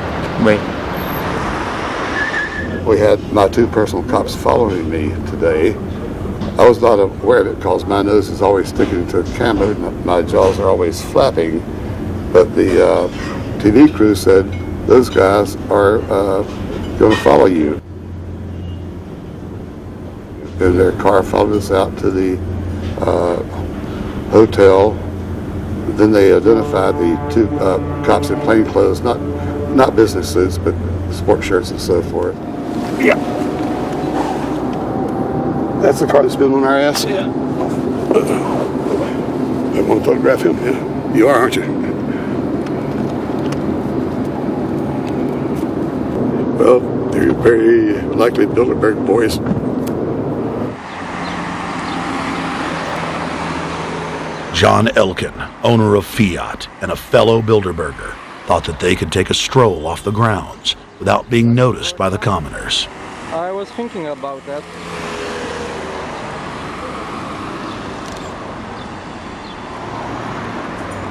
way. We had my two personal cops following me today. I was not aware of it because my nose is always sticking to the camera and my jaws are always flapping. But the TV crew said those guys are going to follow you. And their car followed us out to the hotel. Then they identified the two cops in plain clothes, not business suits, but sport shirts and so forth. Yeah. That's the car that's been on our ass? Yeah. I want to photograph him? Yeah. You are, aren't you? Well, they're very likely Bilderberg boys. John Elkin, owner of Fiat and a fellow Bilderberger, thought that they could take a stroll off the grounds without being noticed by the commoners. I was thinking about that.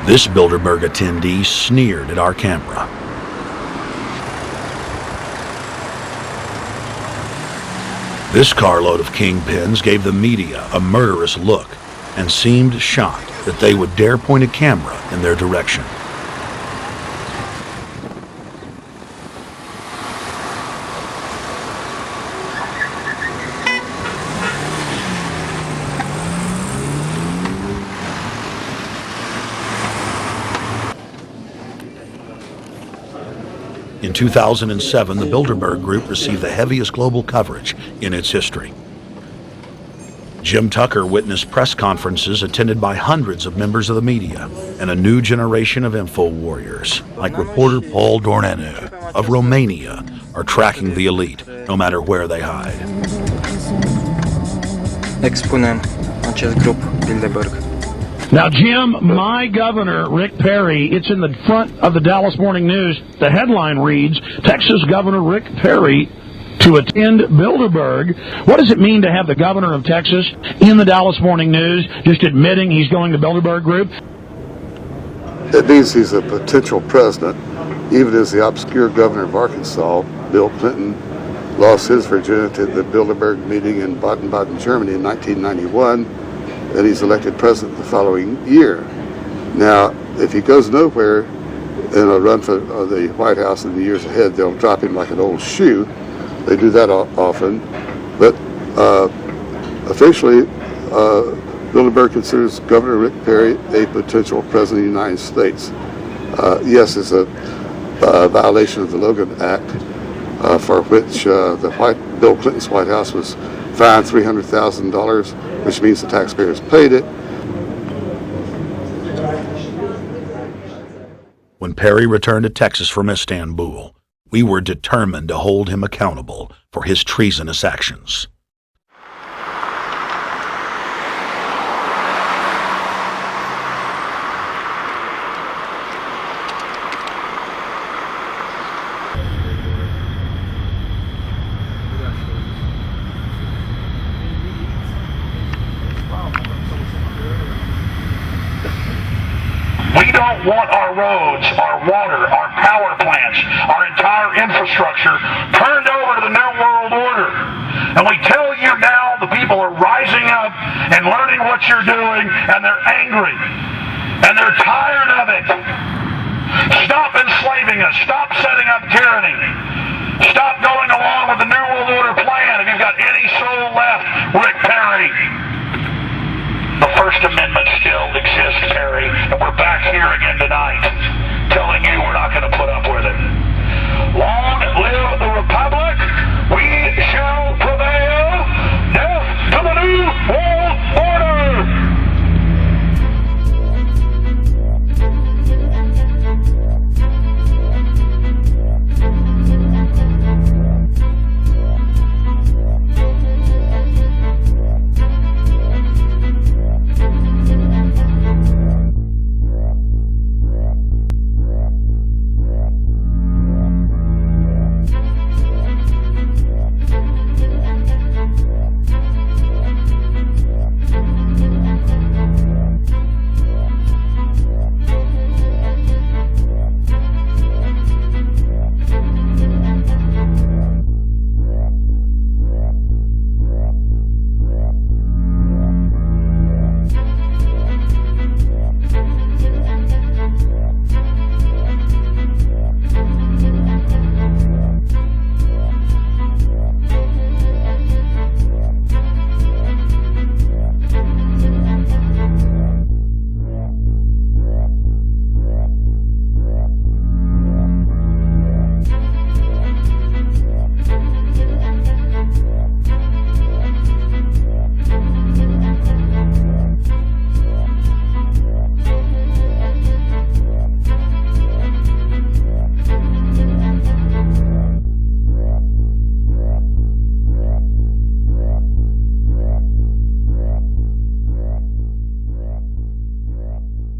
This Bilderberg attendee sneered at our camera. This carload of kingpins gave the media a murderous look and seemed shocked that they would dare point a camera in their direction. In 2007, the Bilderberg Group received the heaviest global coverage in its history. Jim Tucker witnessed press conferences attended by hundreds of members of the media and a new generation of info warriors, like reporter Paul Dornanu of Romania, are tracking the elite, no matter where they hide. Expunem acest grup Bilderberg. Now, Jim, my governor, Rick Perry, it's in the front of the Dallas Morning News. The headline reads, Texas Governor Rick Perry to attend Bilderberg. What does it mean to have the governor of Texas in the Dallas Morning News just admitting he's going to Bilderberg Group? It means he's a potential president, even as the obscure governor of Arkansas, Bill Clinton, lost his virginity at the Bilderberg meeting in Baden-Baden, Germany in 1991, and he's elected president the following year. Now, if he goes nowhere in a run for the White House in the years ahead, they'll drop him like an old shoe. They do that often, but officially, Bilderberg considers Governor Rick Perry a potential president of the United States. Yes, it's a violation of the Logan Act, for which Bill Clinton's White House was fined $300,000, which means the taxpayers paid it. When Perry returned to Texas from Istanbul, we were determined to hold him accountable for his treasonous actions. We don't want our roads, our water, our power plants, our entire infrastructure turned over to the New World Order. And we tell you now the people are rising up and learning what you're doing, and they're angry. And they're tired